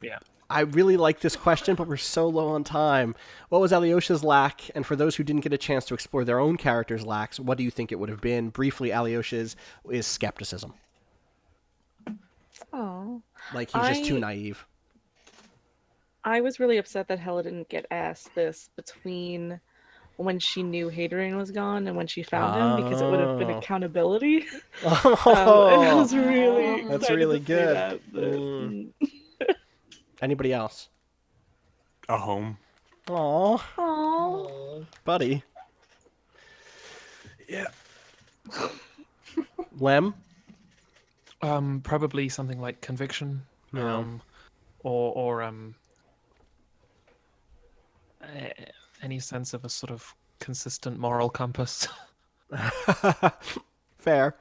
Speaker 1: Yeah.
Speaker 3: I really like this question, but we're so low on time. What was Alyosha's lack? And for those who didn't get a chance to explore their own character's lacks, what do you think it would have been? Briefly, Alyosha's is skepticism.
Speaker 5: Oh.
Speaker 3: Like, he's just too naive.
Speaker 5: I was really upset that Hela didn't get asked this between when she knew Hadrian was gone and when she found him, because it would have been accountability. It was really
Speaker 3: that's
Speaker 5: excited
Speaker 3: really
Speaker 5: to see
Speaker 3: good.
Speaker 5: that, but-
Speaker 3: Anybody else?
Speaker 8: A home.
Speaker 3: Aww,
Speaker 5: Aww.
Speaker 3: buddy.
Speaker 8: Yeah.
Speaker 3: Lem?
Speaker 1: Probably something like conviction,
Speaker 3: Yeah.
Speaker 1: or any sense of a sort of consistent moral compass.
Speaker 3: Fair.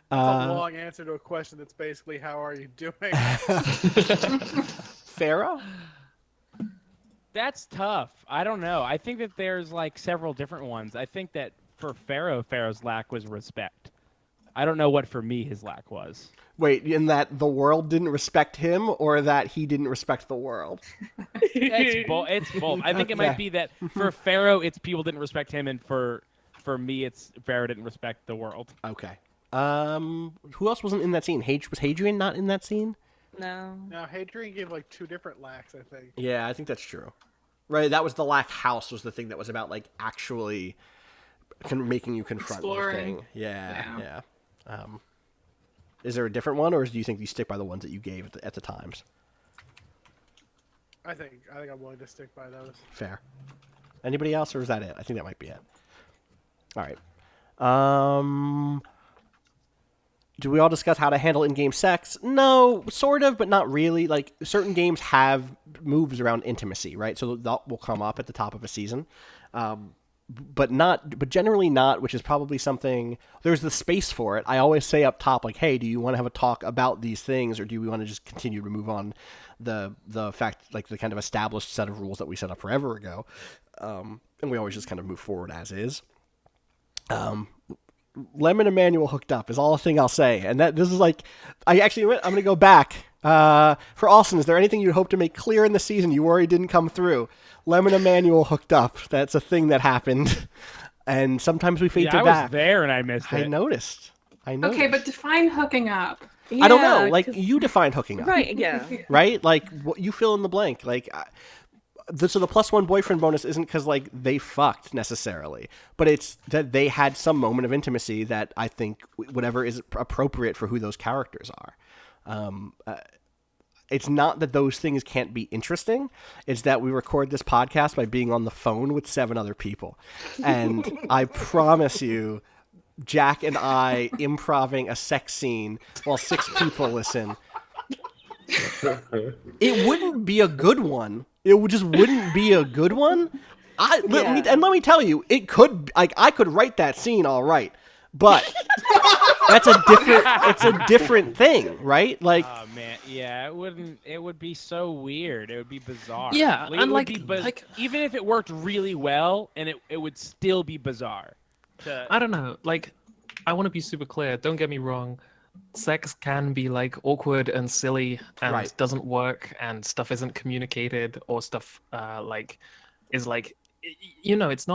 Speaker 2: That's a long answer to a question that's basically, how are you doing?
Speaker 3: Farah?
Speaker 4: That's tough. I don't know. I think that there's like several different ones. I think that for Pharaoh's lack was respect. I don't know what for me his lack was.
Speaker 3: Wait, in that the world didn't respect him, or that he didn't respect the world?
Speaker 4: It's both. It's both. I think it might be that for Pharaoh, it's people didn't respect him, and for me, it's Pharaoh didn't respect the world.
Speaker 3: Okay. Who else wasn't in that scene? Was Hadrian not in that scene?
Speaker 5: No.
Speaker 2: Now, Hadrian gave like 2 different lacks, I think.
Speaker 3: Yeah, I think that's true. Right, that was the lack house was the thing that was about like actually making you confront
Speaker 6: Exploring.
Speaker 3: the thing. Yeah. Is there a different one, or do you think you stick by the ones that you gave at the times?
Speaker 2: I think I'm willing to stick by those.
Speaker 3: Fair. Anybody else, or is that it? I think that might be it. All right. Do we all discuss how to handle in-game sex? No, sort of, but not really. Like, certain games have moves around intimacy, right? So that will come up at the top of a season. But generally not, which is probably something, there's the space for it. I always say up top, like, hey, do you want to have a talk about these things, or do we want to just continue to move on the fact, like, the kind of established set of rules that we set up forever ago? And we always just kind of move forward as is. Lemon Emmanuel hooked up is all the thing I'll say. And this is like, I'm going to go back. For Austin, is there anything you'd hope to make clear in the season you worry didn't come through? Lemon Emmanuel hooked up. That's a thing that happened. And sometimes we fade to
Speaker 4: I
Speaker 3: back.
Speaker 4: was there and I missed it.
Speaker 3: I noticed.
Speaker 6: Okay, but define hooking up.
Speaker 3: I don't know.
Speaker 5: Yeah,
Speaker 3: Like,
Speaker 5: 'cause-
Speaker 3: you define hooking up.
Speaker 5: Right, yeah.
Speaker 3: Right? Like, what you fill in the blank. Like, so the +1 boyfriend bonus isn't because, like, they fucked necessarily, but it's that they had some moment of intimacy that I think whatever is appropriate for who those characters are. It's not that those things can't be interesting. It's that we record this podcast by being on the phone with 7 other people. And I promise you, Jack and I improving a sex scene while 6 people listen. It wouldn't be a good one. It just wouldn't be a good one. Let me tell you, it could. Like, I could write that scene all right, but that's it's a different thing, right? Like,
Speaker 4: Oh man, yeah, it would be so weird. It would be bizarre.
Speaker 1: Yeah,
Speaker 4: it
Speaker 1: and,
Speaker 4: would
Speaker 1: like-
Speaker 4: be
Speaker 1: like-
Speaker 4: even if it worked really well, and it would still be bizarre.
Speaker 1: I don't know. Like, I want to be super clear. Don't get me wrong. Sex can be like awkward and silly and
Speaker 3: Right.
Speaker 1: doesn't work and stuff isn't communicated or stuff is like it's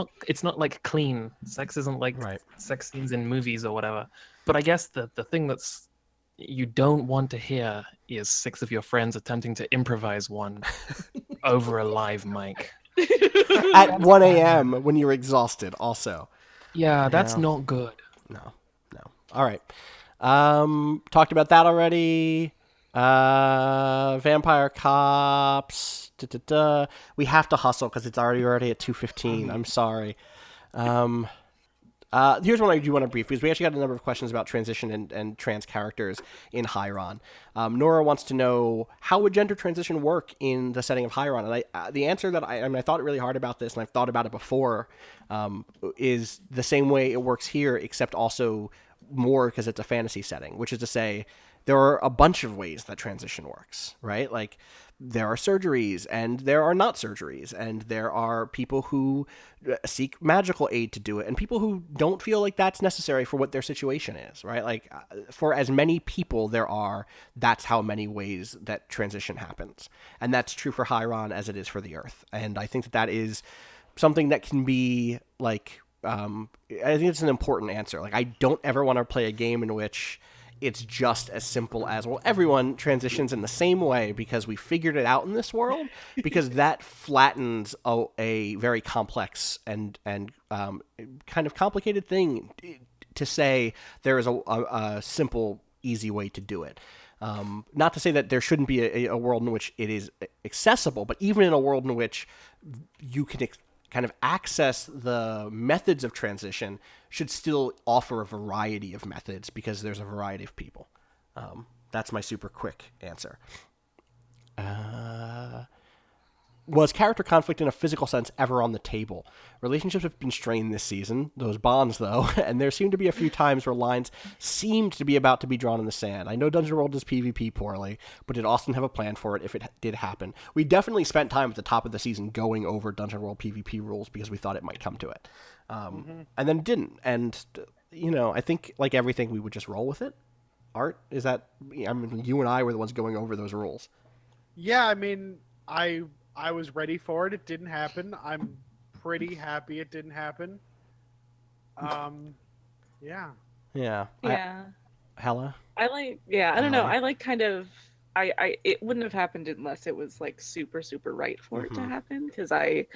Speaker 1: not like clean. Sex isn't like
Speaker 3: Right.
Speaker 1: sex scenes in movies or whatever. But I guess the thing that's you don't want to hear is 6 of your friends attempting to improvise one over a live mic.
Speaker 3: at 1 a.m. when you're exhausted. Also,
Speaker 1: Yeah, that's
Speaker 3: Yeah.
Speaker 1: not good.
Speaker 3: no. All right. Talked about that already. Vampire cops. We have to hustle because it's already at 2:15. I'm sorry. Here's one I do want to brief, because we actually got a number of questions about transition and trans characters in Hieron. Nora wants to know, how would gender transition work in the setting of Hieron? And the answer that I thought really hard about this, and I've thought about it before, is the same way it works here, except also more because it's a fantasy setting, which is to say there are a bunch of ways that transition works, right? Like, there are surgeries and there are not surgeries, and there are people who seek magical aid to do it and people who don't feel like that's necessary for what their situation is, right? Like, for as many people that's how many ways that transition happens. And that's true for Hieron as it is for the Earth. And I think that is something that can be like, I think it's an important answer. Like, I don't ever want to play a game in which it's just as simple as, well, everyone transitions in the same way because we figured it out in this world, because that flattens a very complex and kind of complicated thing to say there is a simple, easy way to do it. Not to say that there shouldn't be a world in which it is accessible, but even in a world in which you can kind of access the methods of transition, should still offer a variety of methods because there's a variety of people. That's my super quick answer. Was character conflict in a physical sense ever on the table? Relationships have been strained this season, those bonds though, and there seemed to be a few times where lines seemed to be about to be drawn in the sand. I know Dungeon World does PvP poorly, but did Austin have a plan for it if it did happen? We definitely spent time at the top of the season going over Dungeon World PvP rules because we thought it might come to it. And then it didn't. And, I think like everything, we would just roll with it. Art, is that, you and I were the ones going over those rules.
Speaker 2: Yeah, I mean, I was ready for it. It didn't happen. I'm pretty happy it didn't happen. Yeah.
Speaker 3: Yeah.
Speaker 5: Yeah.
Speaker 3: Hella?
Speaker 5: I don't know. I like kind of it wouldn't have happened unless it was like super, super right for it to happen. Because I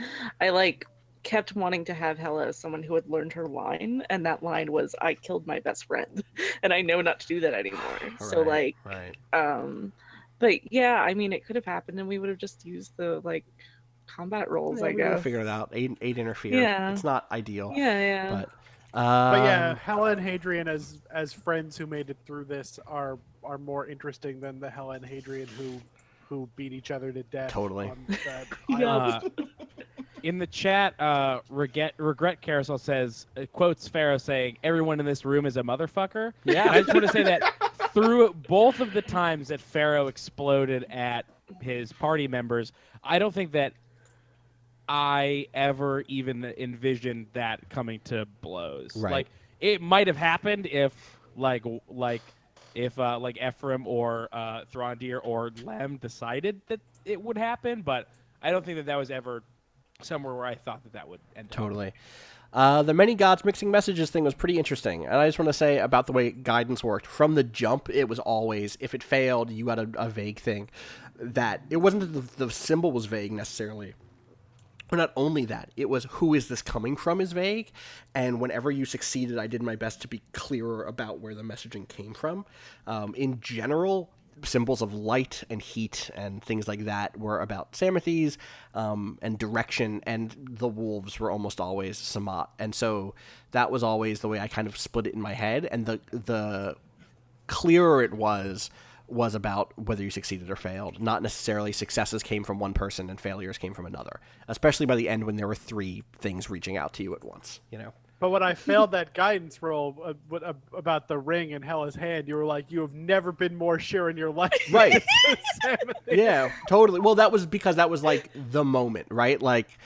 Speaker 5: like kept wanting to have Hella as someone who had learned her line, and that line was "I killed my best friend," and I know not to do that anymore. So like, but yeah, I mean, it could have happened, and we would have just used the like combat rolls. I
Speaker 3: we would have
Speaker 5: guess.
Speaker 3: figured it out. Eight interfere.
Speaker 5: Yeah.
Speaker 3: It's not ideal.
Speaker 5: Yeah.
Speaker 3: But
Speaker 2: yeah, Hella and Hadrian as friends who made it through this are more interesting than the Hella and Hadrian who beat each other to death.
Speaker 3: Totally.
Speaker 2: On that island.
Speaker 4: In the chat, Regret Carousel says, quotes Pharaoh saying, "Everyone in this room is a motherfucker."
Speaker 3: Yeah.
Speaker 4: And I just want to say that through both of the times that Pharaoh exploded at his party members, I don't think that I ever even envisioned that coming to blows.
Speaker 3: Right.
Speaker 4: Like, it might have happened if Ephraim or Throndir or Lem decided that it would happen, but I don't think that was ever somewhere where I thought that would end up.
Speaker 3: Totally. The many gods mixing messages thing was pretty interesting. And I just want to say about the way guidance worked. From the jump, it was always, if it failed, you got a vague thing. That it wasn't that the symbol was vague necessarily. But not only that, it was who is this coming from is vague. And whenever you succeeded, I did my best to be clearer about where the messaging came from. In general, symbols of light and heat and things like that were about Samathes and direction, and the wolves were almost always Samat. And so that was always the way I kind of split it in my head. And the clearer it was about whether you succeeded or failed. Not necessarily successes came from one person and failures came from another, especially by the end when there were three things reaching out to you at once,
Speaker 2: But when I failed that guidance roll about the ring in Hella's hand, you were like, "You have never been more sure in your life."
Speaker 3: Right. Yeah, totally. Well, that was because that was like the moment, right? Like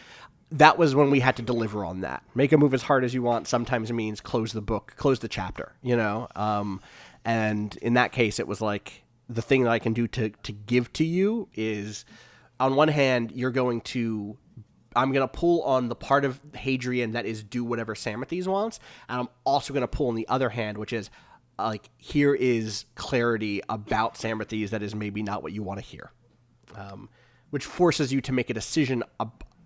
Speaker 3: that was when we had to deliver on that. Make a move as hard as you want sometimes means close the book, close the chapter, and in that case, it was like the thing that I can do to give to you is, on one hand, I'm going to pull on the part of Hadrian that is do whatever Samathes wants, and I'm also going to pull on the other hand, which is, like, here is clarity about Samathes that is maybe not what you want to hear, which forces you to make a decision.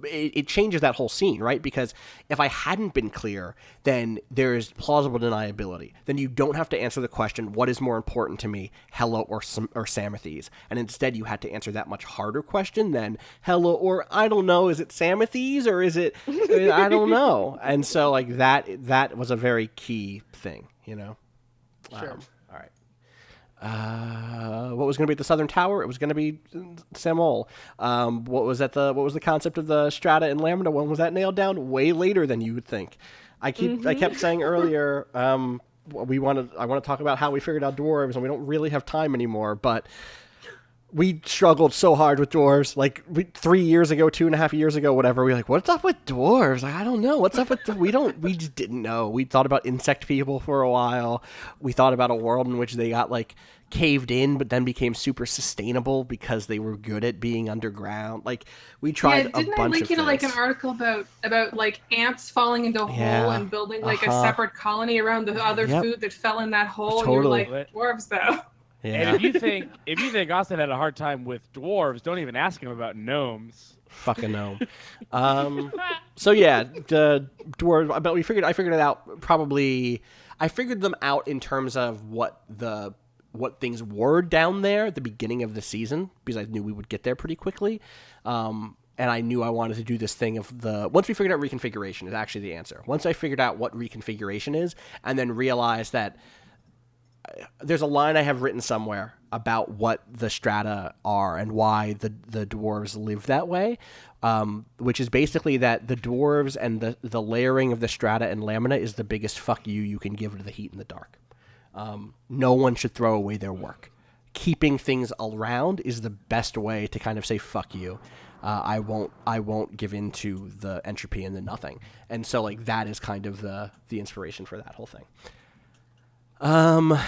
Speaker 3: It changes that whole scene, right? Because if I hadn't been clear, then there is plausible deniability. Then you don't have to answer the question, what is more important to me, Hella or Samathes? And instead you had to answer that much harder question than Hella or, I don't know, is it Samathes or is it, I don't know. And so like that was a very key thing,
Speaker 2: Sure.
Speaker 3: All right. What was going to be at the Southern Tower? It was going to be Samal. What was the concept of the Strata and Lambda? When was that nailed down? Way later than you would think. I kept saying earlier, I want to talk about how we figured out dwarves, and we don't really have time anymore, but we struggled so hard with dwarves. Like 3 years ago, 2.5 years ago, whatever. We were like, what's up with dwarves? Like, I don't know. What's up with we just didn't know. We thought about insect people for a while. We thought about a world in which they got like caved in, but then became super sustainable because they were good at being underground. Like we tried a bunch of things.
Speaker 6: Didn't I link you to like an article about like ants falling into a hole and building like a separate colony around the other food that fell in that hole?
Speaker 3: Totally.
Speaker 6: And you're like, dwarves though.
Speaker 3: Yeah.
Speaker 4: And if you think Austin had a hard time with dwarves, don't even ask him about gnomes.
Speaker 3: Fucking gnome. So yeah, the dwarves. But I figured it out. Probably, I figured them out in terms of what things were down there at the beginning of the season, because I knew we would get there pretty quickly. And I knew I wanted to do this thing of once we figured out reconfiguration is actually the answer. Once I figured out what reconfiguration is, and then realized that there's a line I have written somewhere about what the strata are and why the dwarves live that way, which is basically that the dwarves and the layering of the strata and lamina is the biggest fuck you can give to the heat and the dark. No one should throw away their work. Keeping things around is the best way to kind of say fuck you. I won't give in to the entropy and the nothing. And so like that is kind of the inspiration for that whole thing. Can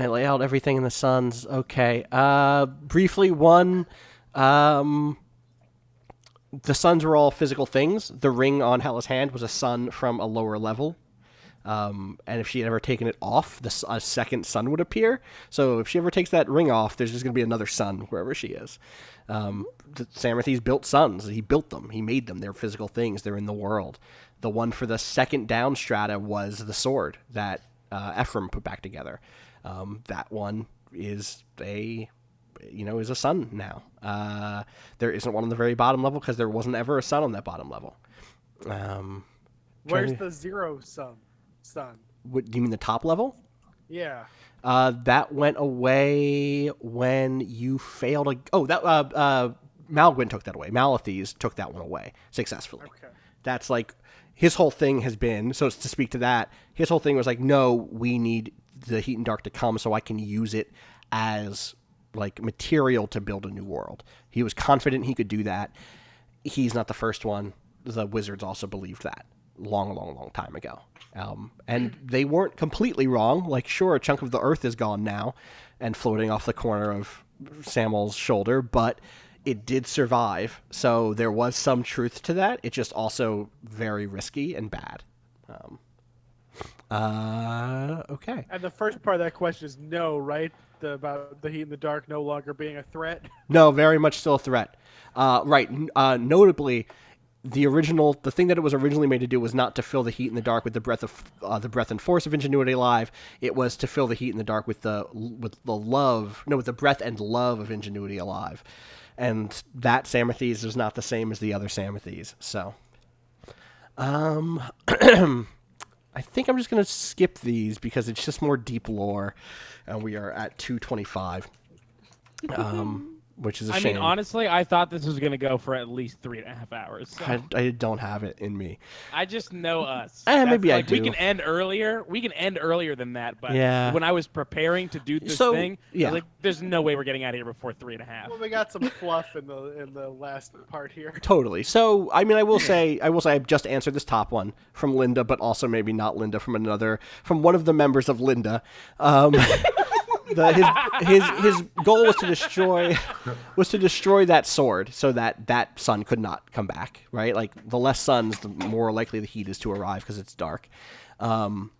Speaker 3: I lay out everything in the suns? Okay. Briefly, one, the suns were all physical things. The ring on Hela's hand was a sun from a lower level. And if she had ever taken it off, a second sun would appear. So if she ever takes that ring off, there's just going to be another sun wherever she is. Samarthis built suns. He built them. He made them. They're physical things. They're in the world. The one for the second down strata was the sword that Ephraim put back together. That one is a sun now. There isn't one on the very bottom level because there wasn't ever a sun on that bottom level.
Speaker 2: Where's the zero sun?
Speaker 3: What do you mean, the top level?
Speaker 2: Yeah.
Speaker 3: That went away when you failed Malwan took that away. Malithes took that one away successfully.
Speaker 2: Okay.
Speaker 3: That's like his whole thing has been, so to speak to that, his whole thing was like, no, we need the heat and dark to come so I can use it as like material to build a new world. He was confident he could do that. He's not the first one. The wizards also believed that long time ago. And they weren't completely wrong. Like, sure, a chunk of the earth is gone now and floating off the corner of Samal's shoulder, but it did survive. So there was some truth to that. It's just also very risky and bad. Okay.
Speaker 2: And the first part of that question is no, right? About the heat and the dark no longer being a threat?
Speaker 3: No, very much still a threat. Right. Notably, the thing that it was originally made to do was not to fill the heat and the dark with the breath and force of Ingenuity Alive. It was to fill the heat and the dark with the breath and love of Ingenuity Alive. And that Samarthis is not the same as the other Samarthis. So, I think I'm just going to skip these because it's just more deep lore. And we are at 2:25. Which is a shame.
Speaker 4: I mean, honestly, I thought this was going to go for at least 3.5 hours. So.
Speaker 3: I don't have it in me.
Speaker 4: I just know us.
Speaker 3: Maybe I do.
Speaker 4: We can end earlier. We can end earlier than that. But
Speaker 3: yeah.
Speaker 4: When I was preparing to do this thing, I was like, there's no way we're getting out of here before 3.5.
Speaker 2: Well, we got some fluff in the last part here.
Speaker 3: Totally. So, I mean, I will say I've just answered this top one from Linda, but also maybe not Linda, from one of the members of Linda. His goal was to destroy that sword so that sun could not come back, right? Like, the less suns, the more likely the heat is to arrive because it's dark. And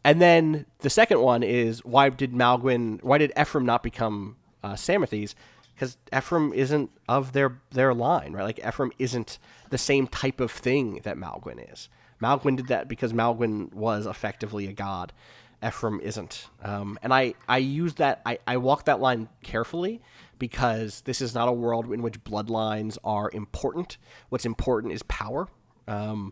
Speaker 3: then the second one is why did Ephraim not become Samarthis? Because Ephraim isn't of their line, right? Like, Ephraim isn't the same type of thing that Malwan is. Malwan did that because Malwan was effectively a god. Ephraim isn't. And I use that, I walk that line carefully because this is not a world in which bloodlines are important. What's important is power. And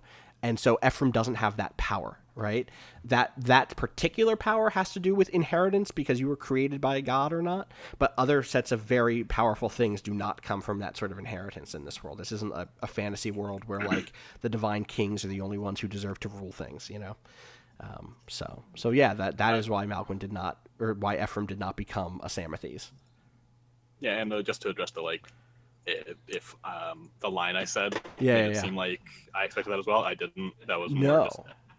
Speaker 3: so Ephraim doesn't have that power, right? That particular power has to do with inheritance because you were created by a god or not. But other sets of very powerful things do not come from that sort of inheritance in this world. This isn't a fantasy world where like the divine kings are the only ones who deserve to rule things, you know? So yeah, that is why Malwan did not, or why Ephraim did not become a Samarthis.
Speaker 8: Yeah, and just to address the if the line I said,
Speaker 3: it
Speaker 8: seemed like I expected that as well. I didn't. That was more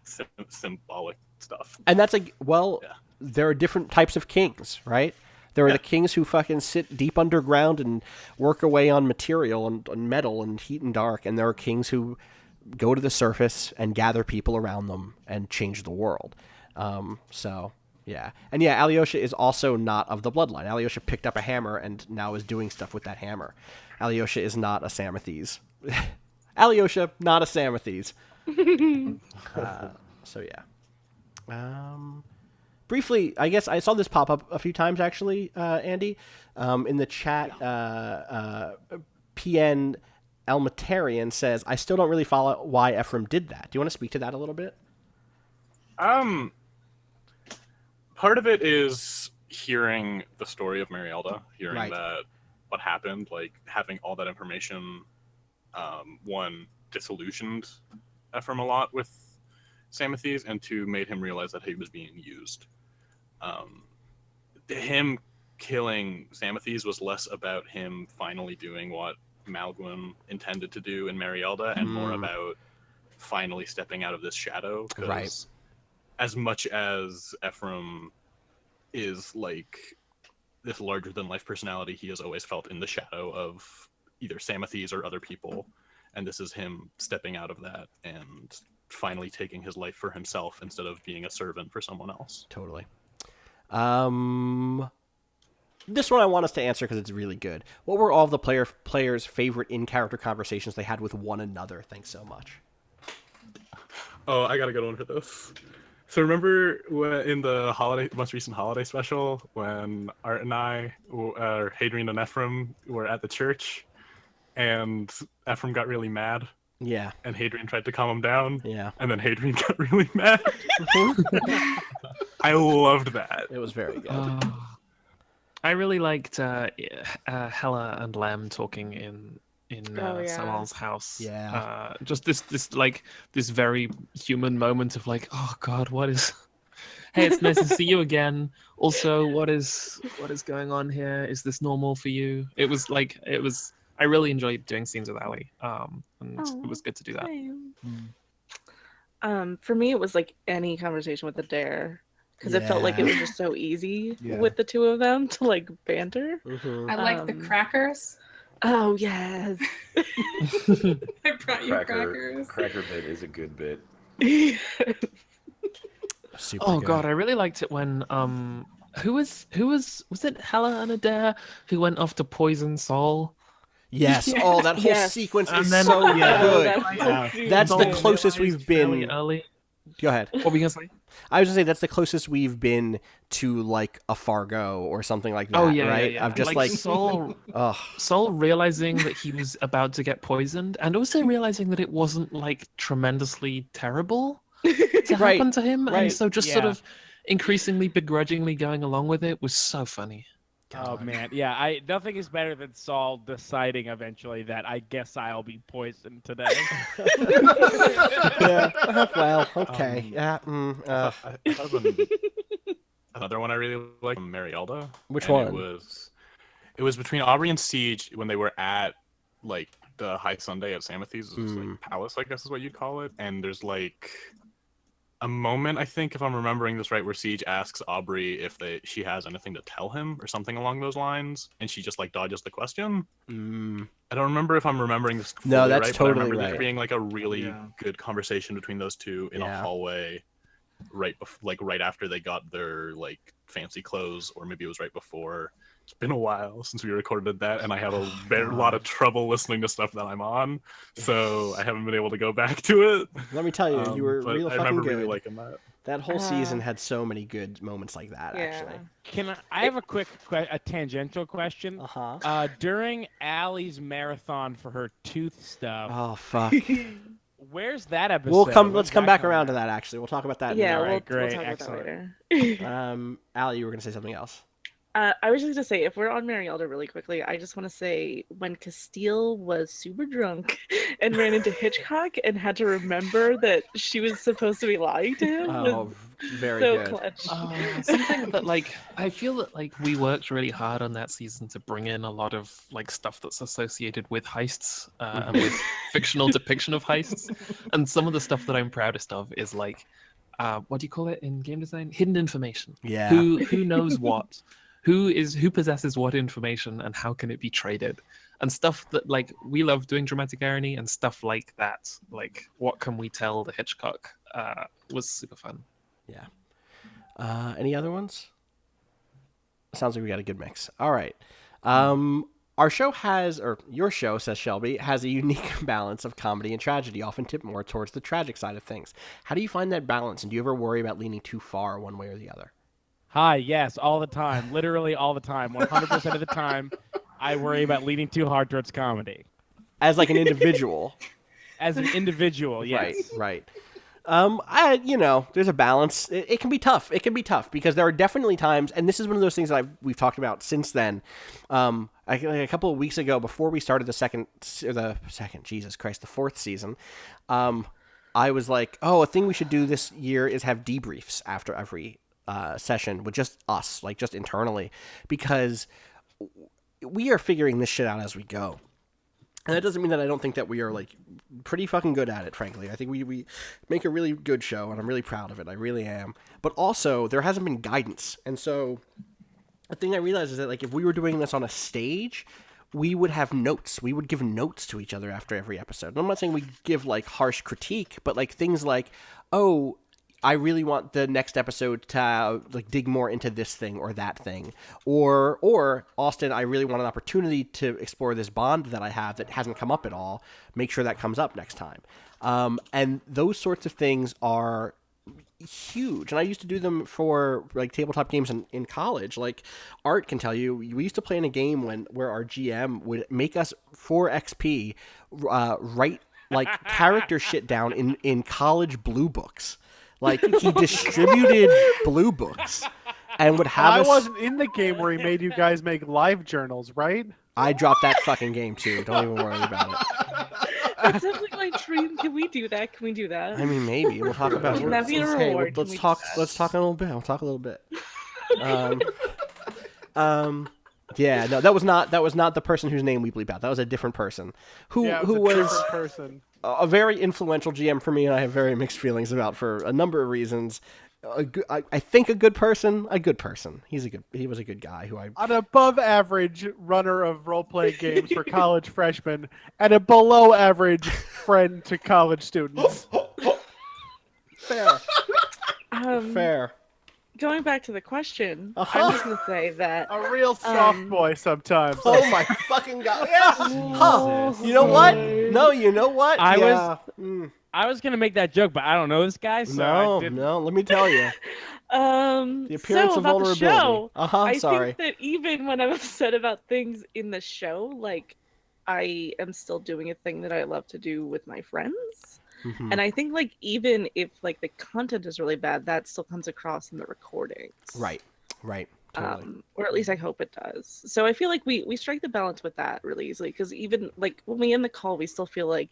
Speaker 8: just symbolic stuff.
Speaker 3: And that's there are different types of kings, right? There are the kings who fucking sit deep underground and work away on material and metal and heat and dark, and there are kings who go to the surface and gather people around them and change the world. So, yeah. And yeah, Alyosha is also not of the bloodline. Alyosha picked up a hammer and now is doing stuff with that hammer. Alyosha is not a Samarthis. Alyosha, not a Samarthis. So, yeah. Briefly, I guess I saw this pop up a few times, actually, Andy. In the chat, PN Elmatarian says, I still don't really follow why Ephraim did that. Do you want to speak to that a little bit?
Speaker 8: Part of it is hearing the story of Marielda, hearing
Speaker 3: Right.
Speaker 8: that what happened, like having all that information. One, disillusioned Ephraim a lot with Samathes, and two, made him realize that he was being used. Him killing Samathes was less about him finally doing what Malwan intended to do in Marielda, and more about finally stepping out of this shadow. 'Cause
Speaker 3: Right.
Speaker 8: as much as Ephraim is like this larger than life personality, he has always felt in the shadow of either Samathes or other people, and this is him stepping out of that and finally taking his life for himself instead of being a servant for someone else.
Speaker 3: Totally. This one I want us to answer because it's really good. What were all of the players' favorite in-character conversations they had with one another? Thanks so much.
Speaker 8: Oh, I got a good one for this. So remember in the most recent holiday special, when Art and I, Hadrian and Ephraim, were at the church, and Ephraim got really mad,
Speaker 3: Yeah.
Speaker 8: and Hadrian tried to calm him down,
Speaker 3: Yeah.
Speaker 8: and then Hadrian got really mad. I loved that.
Speaker 3: It was very good.
Speaker 1: I really liked Hella and Lem talking in Samal's house.
Speaker 3: Yeah.
Speaker 1: Just this very human moment of like, oh God, what is? Hey, it's nice to see you again. Also, what is going on here? Is this normal for you? It was. I really enjoyed doing scenes with Ali. And it was good to do that.
Speaker 5: For me, it was like any conversation with the Dare. Because it felt like it was just so easy with the two of them to like banter.
Speaker 6: I like the crackers.
Speaker 5: Oh yes.
Speaker 6: I brought you crackers.
Speaker 7: Cracker bit is a good bit.
Speaker 3: Super
Speaker 1: Oh
Speaker 3: good.
Speaker 1: God, I really liked it when who was it Hella and Adair who went off to poison Saul?
Speaker 3: Yes. Oh, that whole sequence
Speaker 1: And
Speaker 3: is
Speaker 1: then-
Speaker 3: so
Speaker 5: Yeah.
Speaker 3: good. That's the closest we've
Speaker 1: Fairly
Speaker 3: been.
Speaker 1: early.
Speaker 3: Go ahead.
Speaker 1: What were you gonna say?
Speaker 3: I was gonna say that's the closest we've been to like a Fargo or something like that.
Speaker 1: Oh yeah,
Speaker 3: right?
Speaker 1: yeah.
Speaker 3: I've just
Speaker 1: Saul
Speaker 3: ugh.
Speaker 1: Saul realizing that he was about to get poisoned, and also realizing that it wasn't like tremendously terrible to
Speaker 3: Right,
Speaker 1: happen to him,
Speaker 3: right.
Speaker 1: and so just sort
Speaker 4: Yeah.
Speaker 1: of increasingly begrudgingly going along with it was so funny.
Speaker 4: Oh man, yeah. Nothing is better than Saul deciding eventually that I guess I'll be poisoned today.
Speaker 3: Yeah. Well, okay. Yeah.
Speaker 8: I thought another one I really liked, Marielda.
Speaker 3: Which
Speaker 8: and
Speaker 3: one?
Speaker 8: It was between Aubrey and Siege when they were at like the High Sunday at Samathes, like palace, I guess is what you'd call it. And there's like a moment, I think, if I'm remembering this right, where Siege asks Aubrey if she has anything to tell him or something along those lines, and she just like dodges the question. I don't remember if I'm remembering this fully
Speaker 3: No, that's
Speaker 8: right,
Speaker 3: totally
Speaker 8: but I remember
Speaker 3: right.
Speaker 8: there being like a really good conversation between those two in a hallway right after they got their like fancy clothes, or maybe it was right before. It's been a while since we recorded that, and I have a lot of trouble listening to stuff that I'm on, so I haven't been able to go back to it.
Speaker 3: Let me tell you, you were
Speaker 8: but
Speaker 3: real
Speaker 8: I
Speaker 3: fucking
Speaker 8: remember
Speaker 3: good.
Speaker 8: really liking that.
Speaker 3: That whole season had so many good moments like that. Actually.
Speaker 4: Can I have a quick, a tangential question? During Allie's marathon for her tooth stuff.
Speaker 3: Oh fuck.
Speaker 4: Where's that episode?
Speaker 3: Let's come back around to that. Actually, we'll talk about that.
Speaker 5: Yeah,
Speaker 3: in a minute.
Speaker 5: we'll talk about that later.
Speaker 3: Allie, you were gonna say something else.
Speaker 5: I was just gonna say, if we're on Marielda really quickly, I just want to say when Castile was super drunk and ran into Hitchcock and had to remember that she was supposed to be lying to him.
Speaker 3: Oh, very
Speaker 5: so
Speaker 3: good.
Speaker 5: clutch.
Speaker 1: Something that like I feel that like we worked really hard on that season to bring in a lot of like stuff that's associated with heists and with fictional depiction of heists, and some of the stuff that I'm proudest of is like what do you call it in game design? Hidden information.
Speaker 3: Yeah.
Speaker 1: Who knows what? Who possesses what information, and how can it be traded? And stuff that like we love doing dramatic irony and stuff like that. Like what can we tell the Hitchcock was super fun.
Speaker 3: Yeah. Any other ones? Sounds like we got a good mix. All right. Our show your show, says Shelby, has a unique balance of comedy and tragedy, often tipped more towards the tragic side of things. How do you find that balance, and do you ever worry about leaning too far one way or the other?
Speaker 4: Hi, yes, all the time. Literally all the time. 100% of the time, I worry about leaning too hard towards comedy.
Speaker 3: As like an individual.
Speaker 4: As an individual, yes.
Speaker 3: Right. There's a balance. It can be tough. It can be tough because there are definitely times, and this is one of those things that we've talked about since then. A couple of weeks ago, before we started the fourth season, I was like, a thing we should do this year is have debriefs after every session with just us, like just internally, because we are figuring this shit out as we go. And that doesn't mean that I don't think that we are, like, pretty fucking good at it, frankly. I think we make a really good show, and I'm really proud of it. I really am. But also, there hasn't been guidance. And so, the thing I realized is that, like, if we were doing this on a stage, we would have notes. We would give notes to each other after every episode. And I'm not saying we give, like, harsh critique, but, like, things like, I really want the next episode to dig more into this thing or that thing. Or Austin, I really want an opportunity to explore this bond that I have that hasn't come up at all. Make sure that comes up next time. And those sorts of things are huge. And I used to do them for like tabletop games in college. Like Art can tell you, we used to play in a game where our GM would make us for XP write like character shit down in college blue books. Like, he distributed blue books and would have
Speaker 2: I wasn't in the game where he made you guys make live journals, right?
Speaker 3: I dropped that fucking game, too. Don't even worry about it.
Speaker 5: That's definitely my dream. Can we do that? Can we do that?
Speaker 3: I mean, maybe. We'll talk about it.
Speaker 5: Can that be a reward?
Speaker 3: Let's talk a little bit. We'll talk a little bit. Yeah, no, that was not the person whose name we bleep out. That was a different person. Who was
Speaker 2: different person.
Speaker 3: A very influential GM for me, and I have very mixed feelings about for a number of reasons. I think a good person. He was a good guy who I.
Speaker 2: An above average runner of role playing games for college freshmen, and a below average friend to college students.
Speaker 3: Fair. Fair.
Speaker 5: Going back to the question, I'm just gonna say that
Speaker 2: a real soft boy sometimes.
Speaker 3: Oh my fucking god! Yeah. Huh. You know what? No, you know what?
Speaker 4: I was gonna make that joke, but I don't know this guy, so
Speaker 3: no. Let me tell you. The appearance of vulnerability.
Speaker 5: I think that even when I'm upset about things in the show, like I am still doing a thing that I love to do with my friends. Mm-hmm. And I think like even if like the content is really bad, that still comes across in the recordings.
Speaker 3: Right. Totally.
Speaker 5: Or at least I hope it does. So I feel like we strike the balance with that really easily, because even like when we end the call, we still feel like,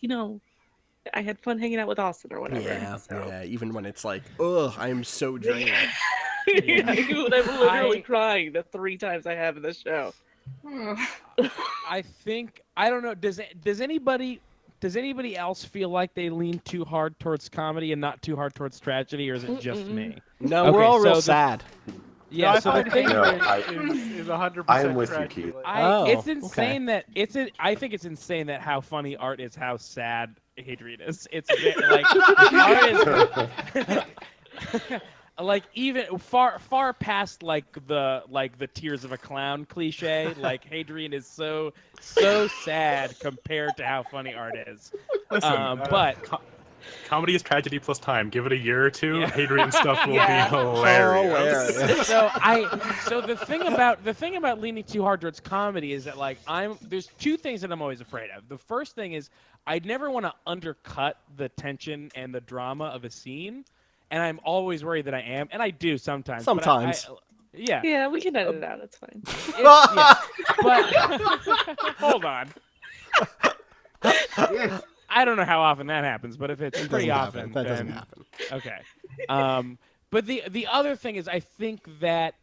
Speaker 5: I had fun hanging out with Austin or whatever.
Speaker 3: Yeah. Even when it's like, I'm so drained.
Speaker 5: Yeah, I'm literally crying the 3 times I have in the show.
Speaker 4: I don't know. Does anybody else feel like they lean too hard towards comedy and not too hard towards tragedy, or is it just me?
Speaker 3: No, okay, we're all real sad.
Speaker 4: Yeah,
Speaker 2: no,
Speaker 4: so the thing
Speaker 2: is 100%.
Speaker 7: I am with you, Keith.
Speaker 4: It's insane that I think it's insane that how funny Art is, how sad Adrian is. It's like Art is like even far past like the tears of a clown cliche. Like Adrian is so sad compared to how funny Art is.
Speaker 8: Listen,
Speaker 4: but
Speaker 8: comedy is tragedy plus time. Give it a year or two, Adrian stuff will be hilarious.
Speaker 4: So the thing about leaning too hard towards comedy is that like there's 2 things that I'm always afraid of. The first thing is I'd never want to undercut the tension and the drama of a scene, and I'm always worried that I am, and I do sometimes.
Speaker 5: Yeah, we can edit it out. It's fine.
Speaker 4: But hold on. I don't know how often that happens, but if it's pretty often,
Speaker 3: that doesn't happen.
Speaker 4: Okay. But the other thing is, I think that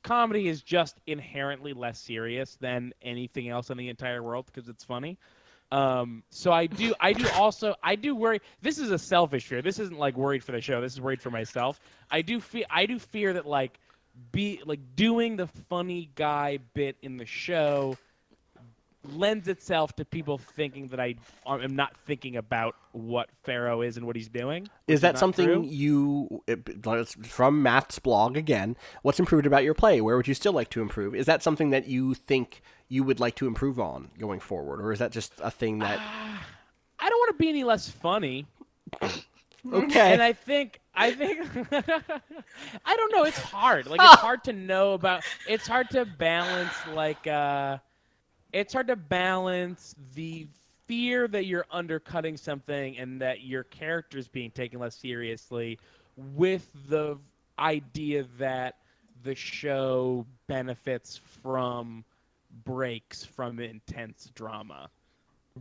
Speaker 4: comedy is just inherently less serious than anything else in the entire world because it's funny. So I do worry. This is a selfish fear. This isn't like worried for the show. This is worried for myself. I do fear that like doing the funny guy bit in the show lends itself to people thinking that I am not thinking about what Pharaoh is and what he's doing.
Speaker 3: Is that something from Matt's blog again, what's improved about your play? Where would you still like to improve? Is that something that you think you would like to improve on going forward? Or is that just a thing that...
Speaker 4: I don't want to be any less funny.
Speaker 3: Okay.
Speaker 4: And I think I don't know. It's hard. Like, it's hard to know about... It's hard to balance, like... It's hard to balance the fear that you're undercutting something and that your character's being taken less seriously, with the idea that the show benefits from breaks from intense drama.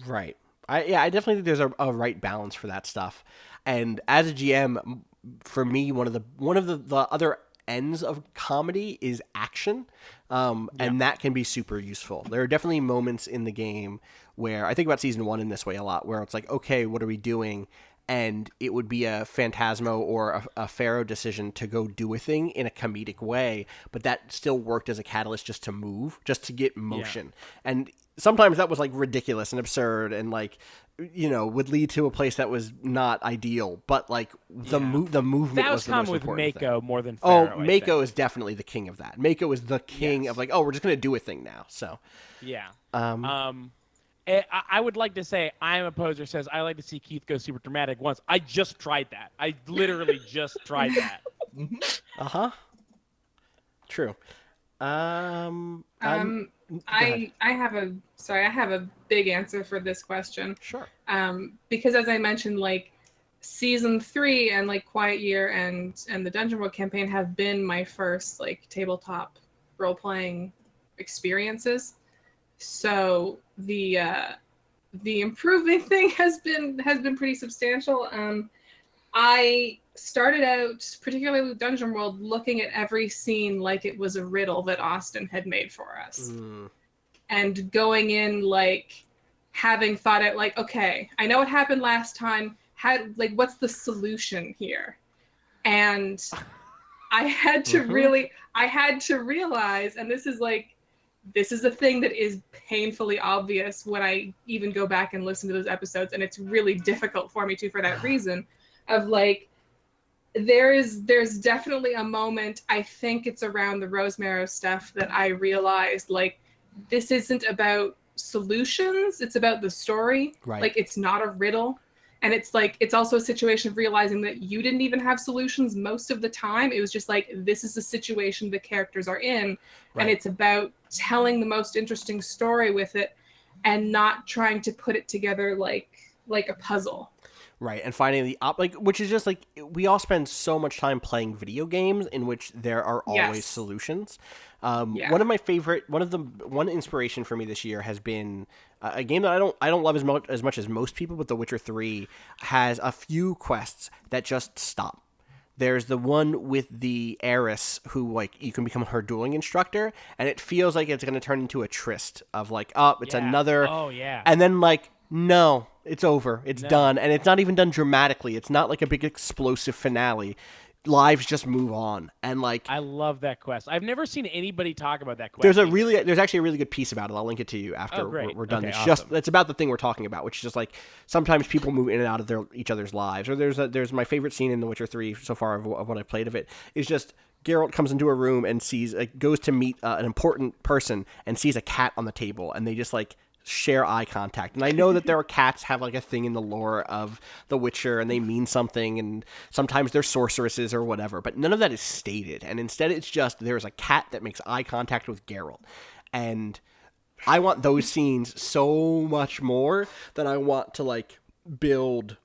Speaker 3: Right. I definitely think there's a right balance for that stuff. And as a GM, for me, one of the other ends of comedy is action, and that can be super useful. There are definitely moments in the game where I think about season 1 in this way a lot, where it's like, okay, what are we doing? And it would be a Phantasmo or a Pharaoh decision to go do a thing in a comedic way, but that still worked as a catalyst just to move, just to get motion. And sometimes that was like ridiculous and absurd and like, would lead to a place that was not ideal, but like the movement
Speaker 4: that
Speaker 3: was the most
Speaker 4: with
Speaker 3: important
Speaker 4: Mako
Speaker 3: thing.
Speaker 4: more than Pharaoh.
Speaker 3: Mako is definitely the king of that. Mako is the king of like, oh, we're just going to do a thing now. So,
Speaker 4: yeah. I would like to say I'm a poser says I like to see Keith go super dramatic once. I just tried that. I literally just tried that.
Speaker 3: True.
Speaker 6: I have a big answer for this question.
Speaker 3: Sure.
Speaker 6: Because as I mentioned, like season 3 and like Quiet Year and the Dungeon World campaign have been my first like tabletop role playing experiences. So the improving thing has been pretty substantial. I started out, particularly with Dungeon World, looking at every scene like it was a riddle that Austin had made for us, and going in like having thought out like, okay, I know what happened last time. What's the solution here? And I had to realize, and this is a thing that is painfully obvious when I even go back and listen to those episodes, and it's really difficult for me to, for that reason, of like, there's definitely a moment, I think it's around the Rosemarrow stuff, that I realized like, this isn't about solutions, it's about the story.
Speaker 3: Right.
Speaker 6: Like, it's not a riddle. And it's like, it's also a situation of realizing that you didn't even have solutions most of the time. It was just like, this is the situation the characters are in. Right. And it's about telling the most interesting story with it and not trying to put it together like a puzzle.
Speaker 3: Right, and finding the which is just like, we all spend so much time playing video games in which there are always solutions. One inspiration for me this year has been a game that I don't love as much as most people, but The Witcher 3 has a few quests that just stop. There's the one with the heiress who, like, you can become her dueling instructor, and it feels like it's going to turn into a tryst of like, another.
Speaker 4: Oh yeah.
Speaker 3: And then like, no, it's over. It's done. And it's not even done dramatically. It's not like a big explosive finale. Lives just move on. And like,
Speaker 4: I love that quest. I've never seen anybody talk about that quest.
Speaker 3: There's actually a really good piece about it. I'll link it to you after we're done.
Speaker 4: Okay,
Speaker 3: It's about the thing we're talking about, which is just like, sometimes people move in and out of each other's lives. Or there's my favorite scene in The Witcher 3 so far of what I've played of it is just Geralt comes into a room and goes to meet an important person and sees a cat on the table, and they just like share eye contact. And I know that there are cats have like a thing in the lore of The Witcher and they mean something, and sometimes they're sorceresses or whatever, but none of that is stated. And instead it's just, there's a cat that makes eye contact with Geralt. And I want those scenes so much more than I want to like build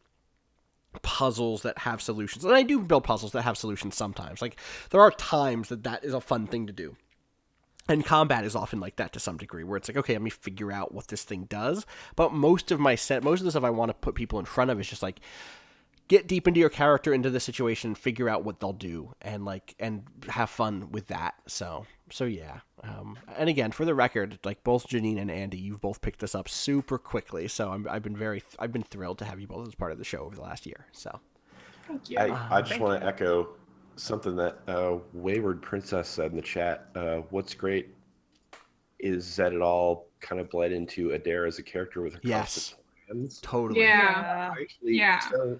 Speaker 3: puzzles that have solutions. And I do build puzzles that have solutions sometimes. Like, there are times that is a fun thing to do. And combat is often like that to some degree, where it's like, okay, let me figure out what this thing does. But most of the stuff I want to put people in front of is just like, get deep into your character, into the situation, figure out what they'll do, and have fun with that. So yeah. And again, for the record, like, both Janine and Andi, you've both picked this up super quickly. So I've been thrilled to have you both as part of the show over the last year. So
Speaker 6: thank you.
Speaker 7: I just want to echo something that Wayward Princess said in the chat. What's great is that it all kind of bled into Adair as a character with her constant plans.
Speaker 3: Totally.
Speaker 6: Yeah.
Speaker 7: So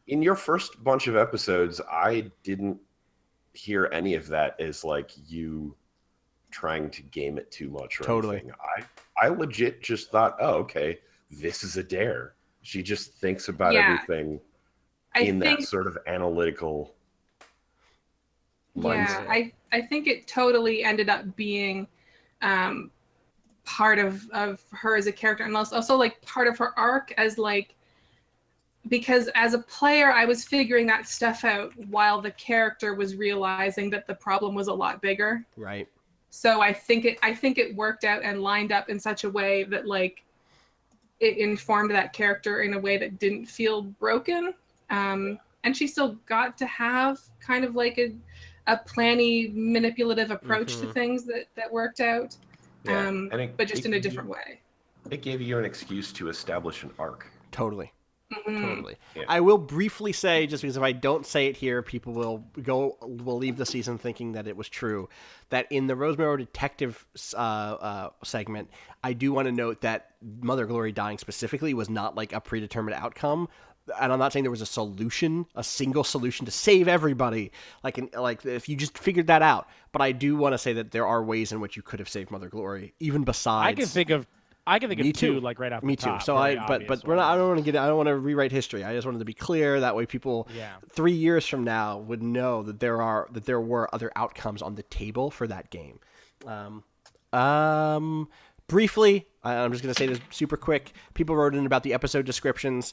Speaker 7: in your first bunch of episodes, I didn't hear any of that as like you trying to game it too much or anything. I legit just thought, oh, okay, this is Adair. She just thinks about everything that sort of analytical mindset.
Speaker 6: I think it totally ended up being part of her as a character, and also like part of her arc as like, because as a player I was figuring that stuff out while the character was realizing that the problem was a lot bigger.
Speaker 3: Right.
Speaker 6: So I think it worked out and lined up in such a way that like it informed that character in a way that didn't feel broken. And she still got to have kind of like a planny, manipulative approach to things that worked out.
Speaker 7: Yeah.
Speaker 6: But just in a different way.
Speaker 7: It gave you an excuse to establish an arc.
Speaker 3: Totally.
Speaker 6: Mm-hmm.
Speaker 3: Totally.
Speaker 7: Yeah.
Speaker 3: I will briefly say, just because if I don't say it here, people will leave the season thinking that it was true, that in the Rosemary Detective segment, I do want to note that Mother Glory dying specifically was not like a predetermined outcome. And I'm not saying there was a single solution to save everybody, like if you just figured that out. But I do want to say that there are ways in which you could have saved Mother Glory, even besides.
Speaker 4: I can think of
Speaker 3: Me
Speaker 4: two,
Speaker 3: too.
Speaker 4: like right off
Speaker 3: Me
Speaker 4: the top.
Speaker 3: too. So but we're not. I don't want to rewrite history. I just wanted to be clear. That way, people 3 years from now would know that there were other outcomes on the table for that game. Briefly, I'm just going to say this super quick. People wrote in about the episode descriptions.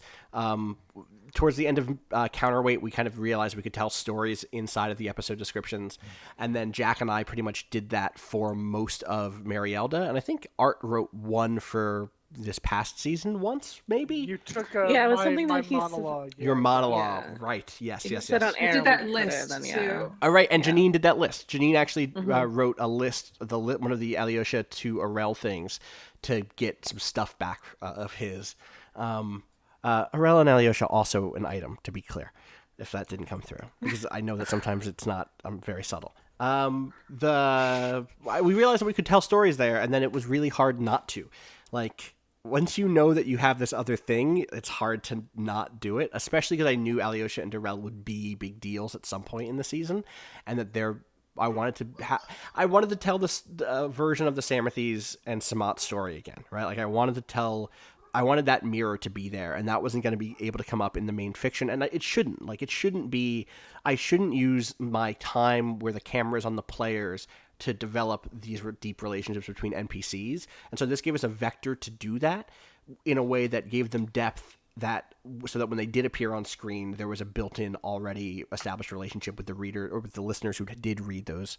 Speaker 3: Towards the end of Counterweight, we kind of realized we could tell stories inside of the episode descriptions. And then Jack and I pretty much did that for most of Marielda. And I think Art wrote one for this past season once, maybe?
Speaker 2: You took
Speaker 5: it was something
Speaker 2: my
Speaker 5: that he
Speaker 2: monologue.
Speaker 3: Your monologue,
Speaker 5: Yeah.
Speaker 3: right. Yes,
Speaker 5: He
Speaker 3: yes,
Speaker 5: said
Speaker 3: yes.
Speaker 5: on air
Speaker 6: did
Speaker 5: we
Speaker 6: that
Speaker 5: could
Speaker 6: list
Speaker 5: have,
Speaker 6: too.
Speaker 3: All right, and Janine did that list. Janine actually wrote a list, one of the Alyosha to Arel things, to get some stuff back of his. Arel and Alyosha also an item, to be clear, if that didn't come through, because I know that sometimes it's not. I'm very subtle. We realized that we could tell stories there, and then it was really hard not to. Like, once you know that you have this other thing, it's hard to not do it, especially because I knew Alyosha and Darrell would be big deals at some point in the season, and that I wanted to tell this version of the Samarthis and Samat story again, right? Like, I wanted that mirror to be there, and that wasn't going to be able to come up in the main fiction, and it shouldn't. Like, it shouldn't be. I shouldn't use my time where the camera is on the players to develop these deep relationships between NPCs, and so this gave us a vector to do that in a way that gave them depth, so that when they did appear on screen, there was a built-in, already established relationship with the reader or with the listeners who did read those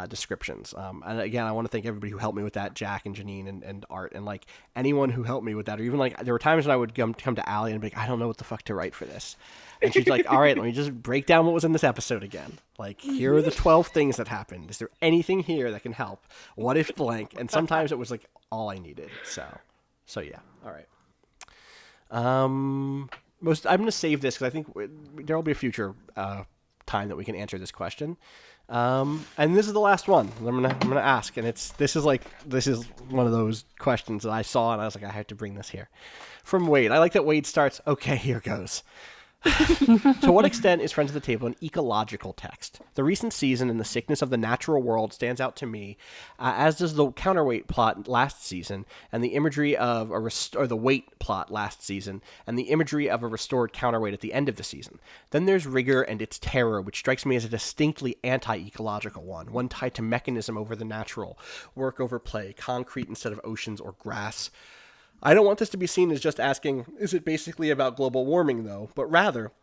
Speaker 3: descriptions. And again, I want to thank everybody who helped me with that, Jack and Janine and Art, and like anyone who helped me with that, or even like there were times when I would come to Allie and be like, I don't know what the fuck to write for this. And she's like, all right, let me just break down what was in this episode again. Like, here are the 12 things that happened. Is there anything here that can help? What if blank? And sometimes it was like all I needed. So yeah. All right. I'm going to save this because I think there will be a future time that we can answer this question. And this is the last one I'm gonna ask, and this is one of those questions that I saw and I was like, I have to bring this here. From Wade. I like that Wade starts, okay, here goes. To what extent is Friends of the Table an ecological text? The recent season and the sickness of the natural world stands out to me, as does the counterweight plot last season, and the imagery of the weight plot last season, and the imagery of a restored counterweight at the end of the season. Then there's rigor and its terror, which strikes me as a distinctly anti-ecological one tied to mechanism over the natural, work over play, concrete instead of oceans or grass. I don't want this to be seen as just asking, is it basically about global warming, though? But rather,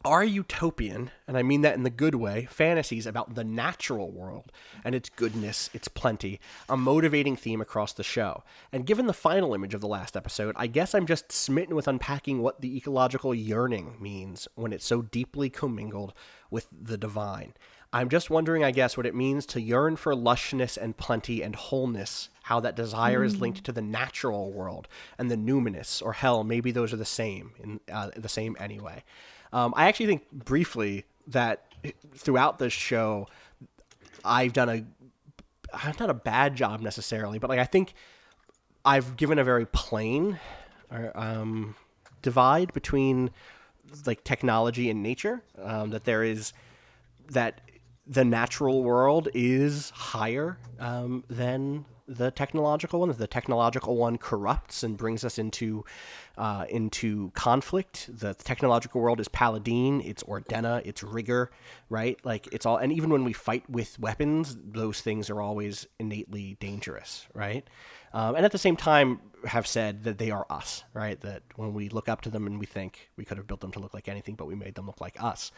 Speaker 3: are utopian, and I mean that in the good way, fantasies about the natural world and its goodness, its plenty, a motivating theme across the show. And given the final image of the last episode, I guess I'm just smitten with unpacking what the ecological yearning means when it's so deeply commingled with the divine. I'm just wondering, I guess, what it means to yearn for lushness and plenty and wholeness, how that desire is linked to the natural world and the numinous, or hell, maybe those are the same anyway. I actually think briefly that throughout this show, I've done not a bad job necessarily, but like I think I've given a very plain divide between like technology and nature. That the natural world is higher than the technological one. The technological one corrupts and brings us into conflict. The technological world is Paladine, it's Ordena, it's Rigor, right? Like it's all, and even when we fight with weapons, those things are always innately dangerous, right? And at the same time have said that they are us, right? That when we look up to them and we think we could have built them to look like anything, but we made them look like us.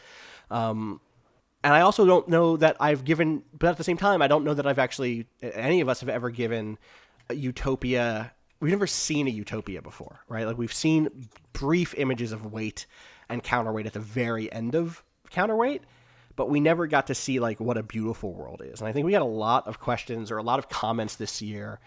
Speaker 3: And I also don't know that I've given, but at the same time, I don't know that I've actually, any of us have ever given a utopia. We've never seen a utopia before, right? Like we've seen brief images of weight and counterweight at the very end of counterweight, but we never got to see like what a beautiful world is. And I think we got a lot of questions or a lot of comments this year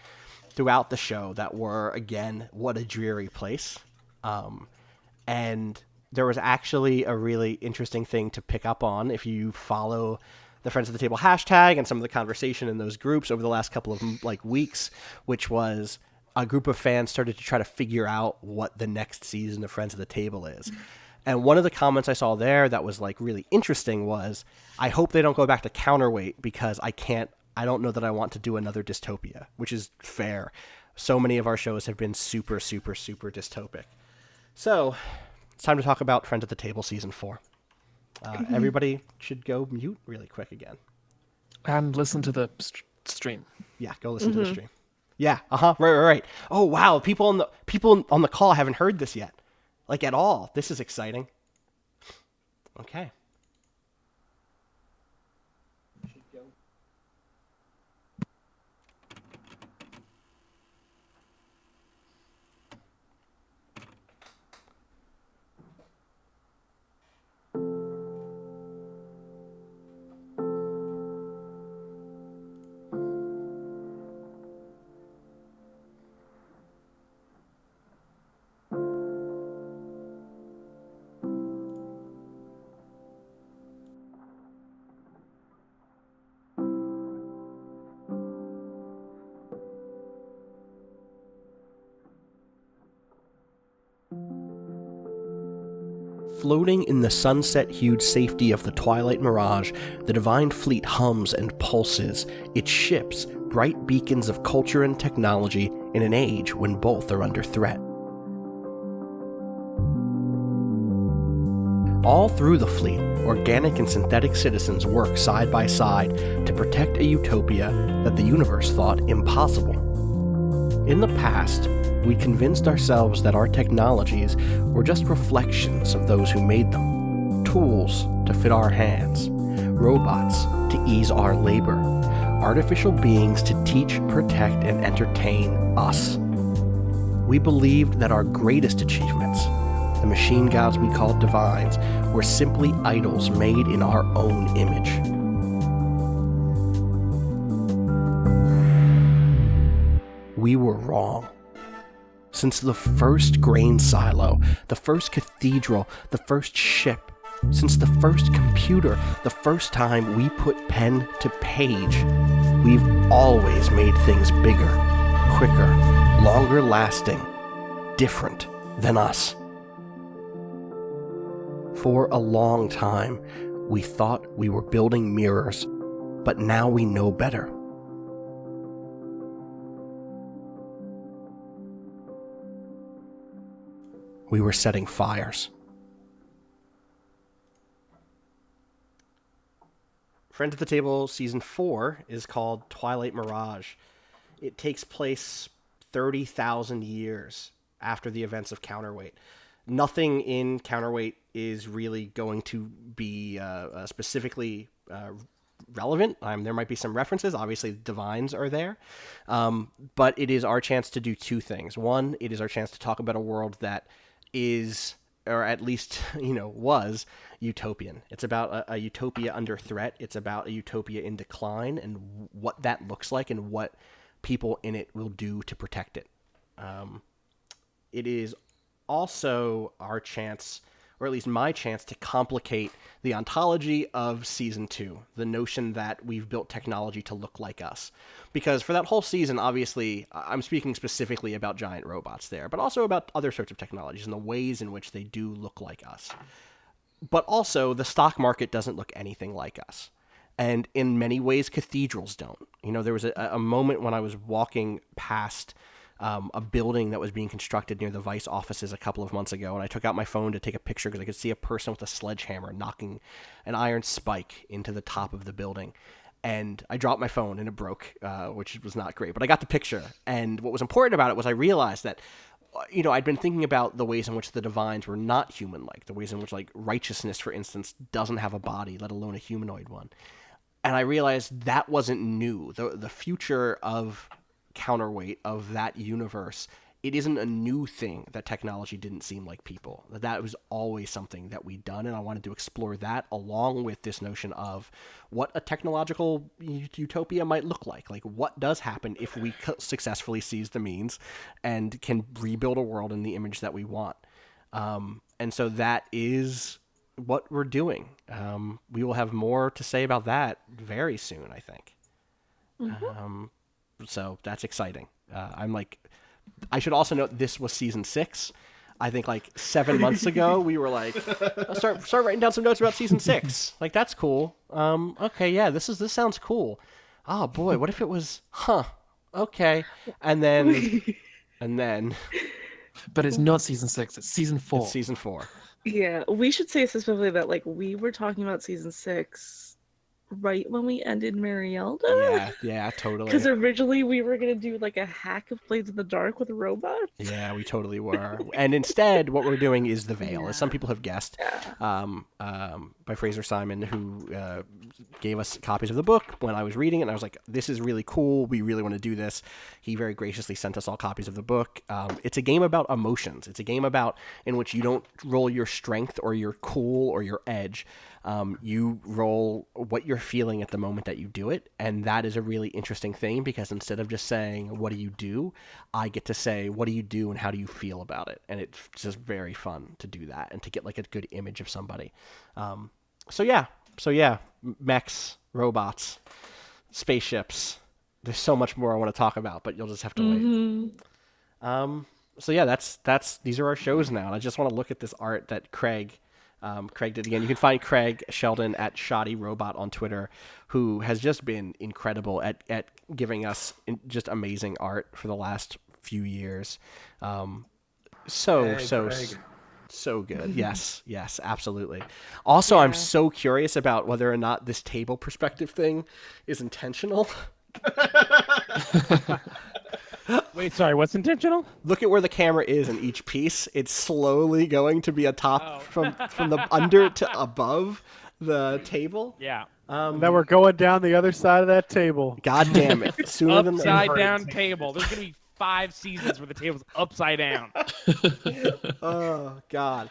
Speaker 3: throughout the show that were, again, what a dreary place. And there was actually a really interesting thing to pick up on if you follow the Friends of the Table hashtag and some of the conversation in those groups over the last couple of like weeks, which was a group of fans started to try to figure out what the next season of Friends of the Table is. And one of the comments I saw there that was like really interesting was, I hope they don't go back to counterweight because I don't know that I want to do another dystopia, which is fair. So many of our shows have been super, super, super dystopic. So it's time to talk about Friends at the Table Season 4. Everybody should go mute really quick again.
Speaker 1: And listen to the stream.
Speaker 3: Yeah, go listen to the stream. Yeah, right. Oh, wow, people on the call haven't heard this yet. Like, at all. This is exciting. Okay. Floating in the sunset-hued safety of the twilight mirage, the Divine Fleet hums and pulses, its ships bright beacons of culture and technology in an age when both are under threat. All through the fleet, organic and synthetic citizens work side by side to protect a utopia that the universe thought impossible. In the past, we convinced ourselves that our technologies were just reflections of those who made them, tools to fit our hands, robots to ease our labor, artificial beings to teach, protect, and entertain us. We believed that our greatest achievements, the machine gods we called divines, were simply idols made in our own image. We were wrong. Since the first grain silo, the first cathedral, the first ship, since the first computer, the first time we put pen to page, we've always made things bigger, quicker, longer lasting, different than us. For a long time, we thought we were building mirrors, but now we know better. We were setting fires. Friends at the Table Season 4 is called Twilight Mirage. It takes place 30,000 years after the events of Counterweight. Nothing in Counterweight is really going to be specifically relevant. There might be some references. Obviously, divines are there. But it is our chance to do two things. One, it is our chance to talk about a world that is, or at least, was utopian. It's about a utopia under threat. It's about a utopia in decline and what that looks like and what people in it will do to protect it. It is also our chance, or at least my chance, to complicate the ontology of Season 2, the notion that we've built technology to look like us. Because for that whole season, obviously, I'm speaking specifically about giant robots there, but also about other sorts of technologies and the ways in which they do look like us. But also, the stock market doesn't look anything like us. And in many ways, cathedrals don't. There was a moment when I was walking past a building that was being constructed near the Vice offices a couple of months ago, and I took out my phone to take a picture because I could see a person with a sledgehammer knocking an iron spike into the top of the building. And I dropped my phone and it broke, which was not great. But I got the picture. And what was important about it was I realized that, I'd been thinking about the ways in which the divines were not human-like, the ways in which, like, righteousness, for instance, doesn't have a body, let alone a humanoid one. And I realized that wasn't new. The future of Counterweight, of that universe, it isn't a new thing that technology didn't seem like people. That was always something that we'd done, and I wanted to explore that along with this notion of what a technological utopia might look like. Like, what does happen if we successfully seize the means and can rebuild a world in the image that we want? And so that is what we're doing. We will have more to say about that very soon, I think.
Speaker 5: Mm-hmm.
Speaker 3: So that's exciting. I should also note this was season 6. I think like 7 months ago we were like, start writing down some notes about season 6. Like, that's cool. Okay, yeah, this sounds cool. Oh boy, what if it was? Okay, and then.
Speaker 1: But it's not season 6. It's season 4.
Speaker 3: It's season 4.
Speaker 5: Yeah, we should say specifically that like we were talking about season 6 right when we ended Marielda.
Speaker 3: Yeah, totally.
Speaker 5: Because originally we were gonna do like a hack of Blades in the Dark with robots.
Speaker 3: Yeah, we totally were. And instead, what we're doing is The Veil, as some people have guessed, by Fraser Simon, who gave us copies of the book when I was reading it. And I was like, this is really cool. We really want to do this. He very graciously sent us all copies of the book. It's a game about emotions. It's a game in which you don't roll your strength or your cool or your edge. You roll what you're feeling at the moment that you do it, and that is a really interesting thing because instead of just saying, what do you do, I get to say, what do you do and how do you feel about it? And it's just very fun to do that and to get like a good image of somebody. So yeah, mechs, robots, spaceships. There's so much more I want to talk about, but you'll just have to wait. So yeah, these are our shows now, and I just want to look at this art that Craig did again. You can find Craig Sheldon at Shoddy Robot on Twitter, who has just been incredible at giving us just amazing art for the last few years. So good. Yes, absolutely. Also, I'm so curious about whether or not this table perspective thing is intentional.
Speaker 4: Wait, sorry, what's intentional?
Speaker 3: Look at where the camera is in each piece. It's slowly going to be a top from the under to above the table.
Speaker 4: Yeah.
Speaker 2: Then we're going down the other side of that table.
Speaker 3: God damn it. Sooner than
Speaker 4: upside down table. There's going to be 5 seasons where the table's upside down.
Speaker 3: Oh, God.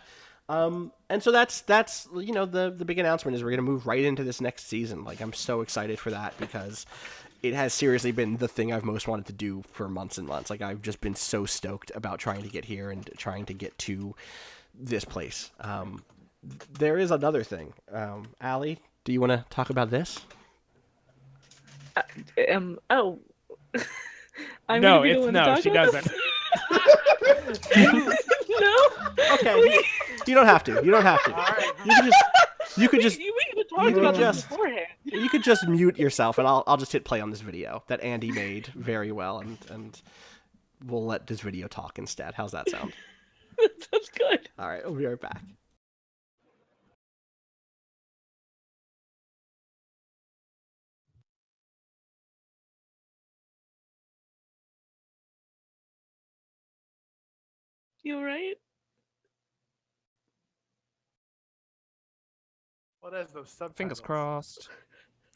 Speaker 3: And so that's the big announcement is we're going to move right into this next season. Like, I'm so excited for that because it has seriously been the thing I've most wanted to do for months and months. Like, I've just been so stoked about trying to get here and trying to get to this place. There is another thing. Allie, do you want to talk about this?
Speaker 5: No,
Speaker 4: she doesn't.
Speaker 5: No.
Speaker 3: Okay. You don't have to. You could just You could just mute yourself, and I'll just hit play on this video that Andi made very well, and we'll let this video talk instead. How's that sound?
Speaker 5: That sounds good.
Speaker 3: All right, we'll be right back.
Speaker 5: You all right?
Speaker 2: What is those subtitles?
Speaker 1: Fingers crossed.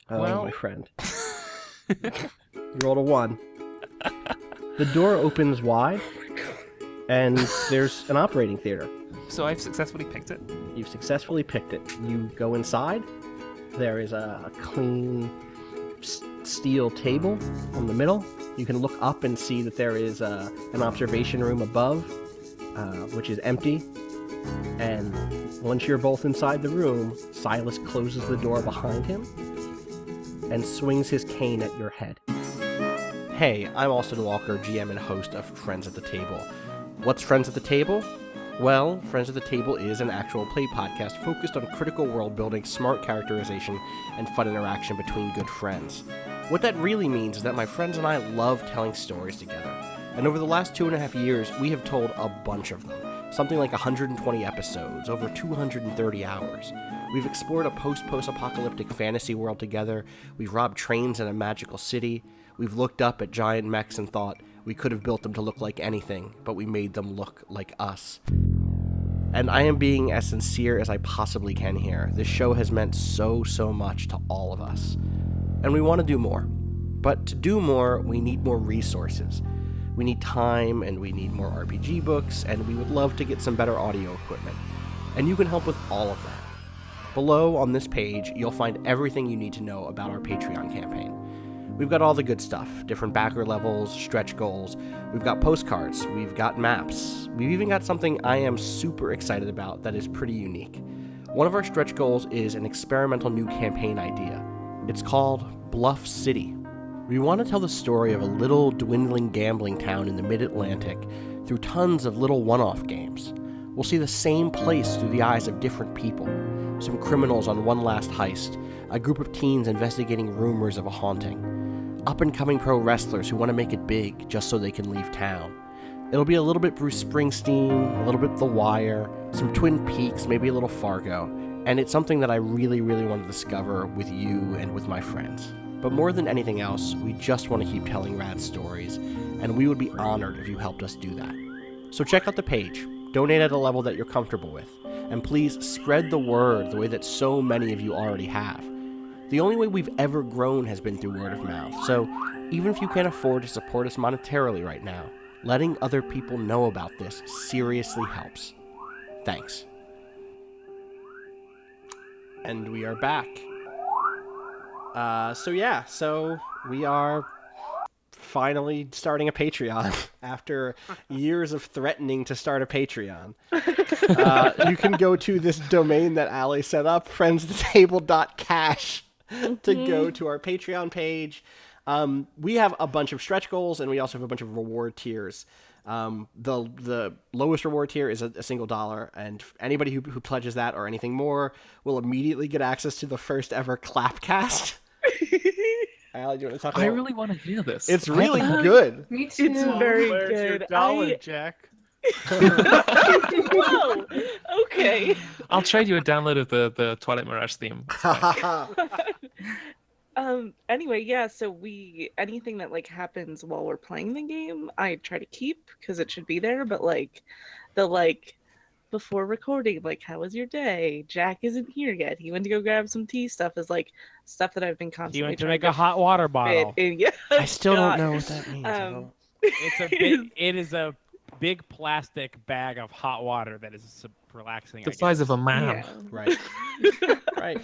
Speaker 3: Oh,
Speaker 1: Well-
Speaker 3: my friend. You rolled a 1. The door opens wide, and there's an operating theater.
Speaker 1: So I've successfully picked it.
Speaker 3: You've successfully picked it. You go inside. There is a clean steel table in the middle. You can look up and see that there is an observation room above, which is empty. And once you're both inside the room, Silas closes the door behind him and swings his cane at your head. Hey, I'm Austin Walker, GM and host of Friends at the Table. What's Friends at the Table? Well, Friends of the Table is an actual play podcast focused on critical world building, smart characterization, and fun interaction between good friends. What that really means is that my friends and I love telling stories together. And over the last 2.5 years, we have told a bunch of them. Something like 120 episodes, over 230 hours. We've explored a post-apocalyptic fantasy world together. We've robbed trains in a magical city. We've looked up at giant mechs and thought we could have built them to look like anything, but we made them look like us. And I am being as sincere as I possibly can here. This show has meant so much to all of us. And we want to do more. But to do more, we need more resources. We need time, and we need more RPG books, and we would love to get some better audio equipment. And you can help with all of that. Below on this page, you'll find everything you need to know about our Patreon campaign. We've got all the good stuff, different backer levels, stretch goals, we've got postcards, we've got maps, we've even got something I am super excited about that is pretty unique. One of our stretch goals is an experimental new campaign idea. It's called Bluff City. We want to tell the story of a little dwindling gambling town in the mid-Atlantic through tons of little one-off games. We'll see the same place through the eyes of different people. Some criminals on one last heist, a group of teens investigating rumors of a haunting, up-and-coming pro wrestlers who want to make it big just so they can leave town. It'll be a little bit Bruce Springsteen, a little bit The Wire, some Twin Peaks, maybe a little Fargo, and it's something that I really want to discover with you and with my friends. But more than anything else, we just want to keep telling rad stories, and we would be honored if you helped us do that. So check out the page, donate at a level that you're comfortable with, and please spread the word the way that so many of you already have. The only way we've ever grown has been through word of mouth, so even if you can't afford to support us monetarily right now, letting other people know about this seriously helps. Thanks. And we are back. So we are finally starting a Patreon after years of threatening to start a Patreon. You can go to this domain that Allie set up, friendsathetable.cash, to go to our Patreon page. We have a bunch of stretch goals, and we also have a bunch of reward tiers. The lowest reward tier is a $1, and anybody who pledges that or anything more will immediately get access to the first ever Clapcast. Allie, do you want to talk about
Speaker 1: I really want to hear this.
Speaker 3: It's really good.
Speaker 6: Me too.
Speaker 5: It's very
Speaker 2: Where's your
Speaker 5: good.
Speaker 2: dollar, Jack?
Speaker 5: Whoa. Okay.
Speaker 1: I'll trade you a download of the Twilight Mirage theme.
Speaker 5: Anyway, yeah, so anything that like happens while we're playing the game, I try to keep because it should be there, but before recording, like, how was your day? Jack isn't here yet. He went to go grab some tea stuff is like stuff that I've been constantly
Speaker 4: You went to
Speaker 5: trying
Speaker 4: make a hot water bottle.
Speaker 5: Yeah,
Speaker 3: I still don't know what that means.
Speaker 4: It is a big plastic bag of hot water that is relaxing.
Speaker 1: The size of a man.
Speaker 3: Right. Right.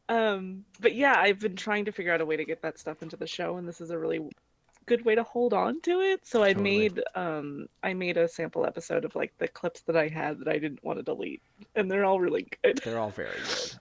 Speaker 5: But yeah, I've been trying to figure out a way to get that stuff into the show, and this is a really good way to hold on to it. So I made a sample episode of like the clips that I had that I didn't want to delete, and they're all really good.
Speaker 3: They're all very good.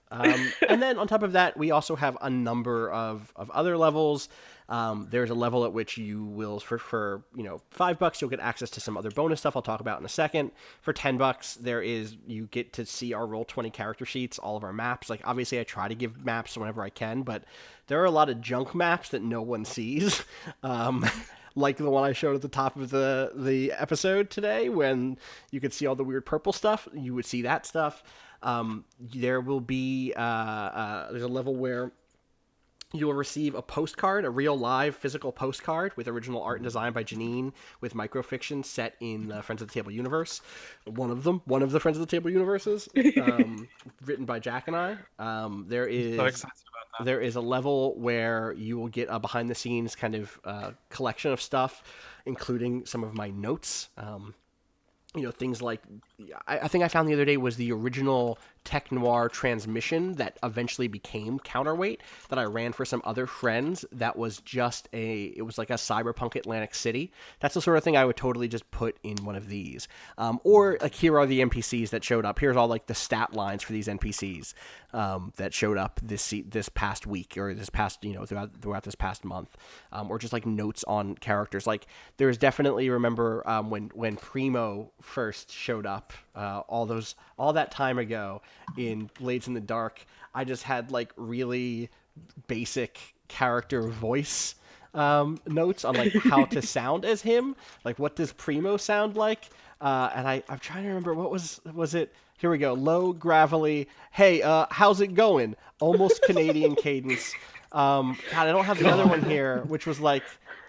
Speaker 3: And then on top of that, we also have a number of other levels. There's a level at which you will, for $5, you'll get access to some other bonus stuff I'll talk about in a second. For $10, you get to see our Roll20 character sheets, all of our maps. Like, obviously I try to give maps whenever I can, but there are a lot of junk maps that no one sees. Like the one I showed at the top of the episode today, when you could see all the weird purple stuff. You would see that stuff. There will be there's a level where you will receive a postcard, a real live physical postcard with original art and design by Janine, with microfiction set in the Friends of the Table universe. One of the Friends of the Table universes, written by Jack and I. There is
Speaker 1: So excited about that.
Speaker 3: There is a level where you will get a behind the scenes kind of collection of stuff, including some of my notes. Things like, I think I found the other day was the original Tech Noir transmission that eventually became Counterweight that I ran for some other friends. That was it was like a cyberpunk Atlantic City. That's the sort of thing I would totally just put in one of these. Or like, here are the NPCs that showed up. Here's all like the stat lines for these NPCs that showed up this past week, or this past, throughout this past month. Or just like notes on characters. Like, there's definitely, remember when Primo first showed up all that time ago in Blades in the Dark, I just had like really basic character voice notes on like how to sound as him, like what does Primo sound like, and I'm trying to remember what was it. Here we go. Low, gravelly. Hey, how's it going? Almost Canadian cadence. God, I don't have the other one here, which was like,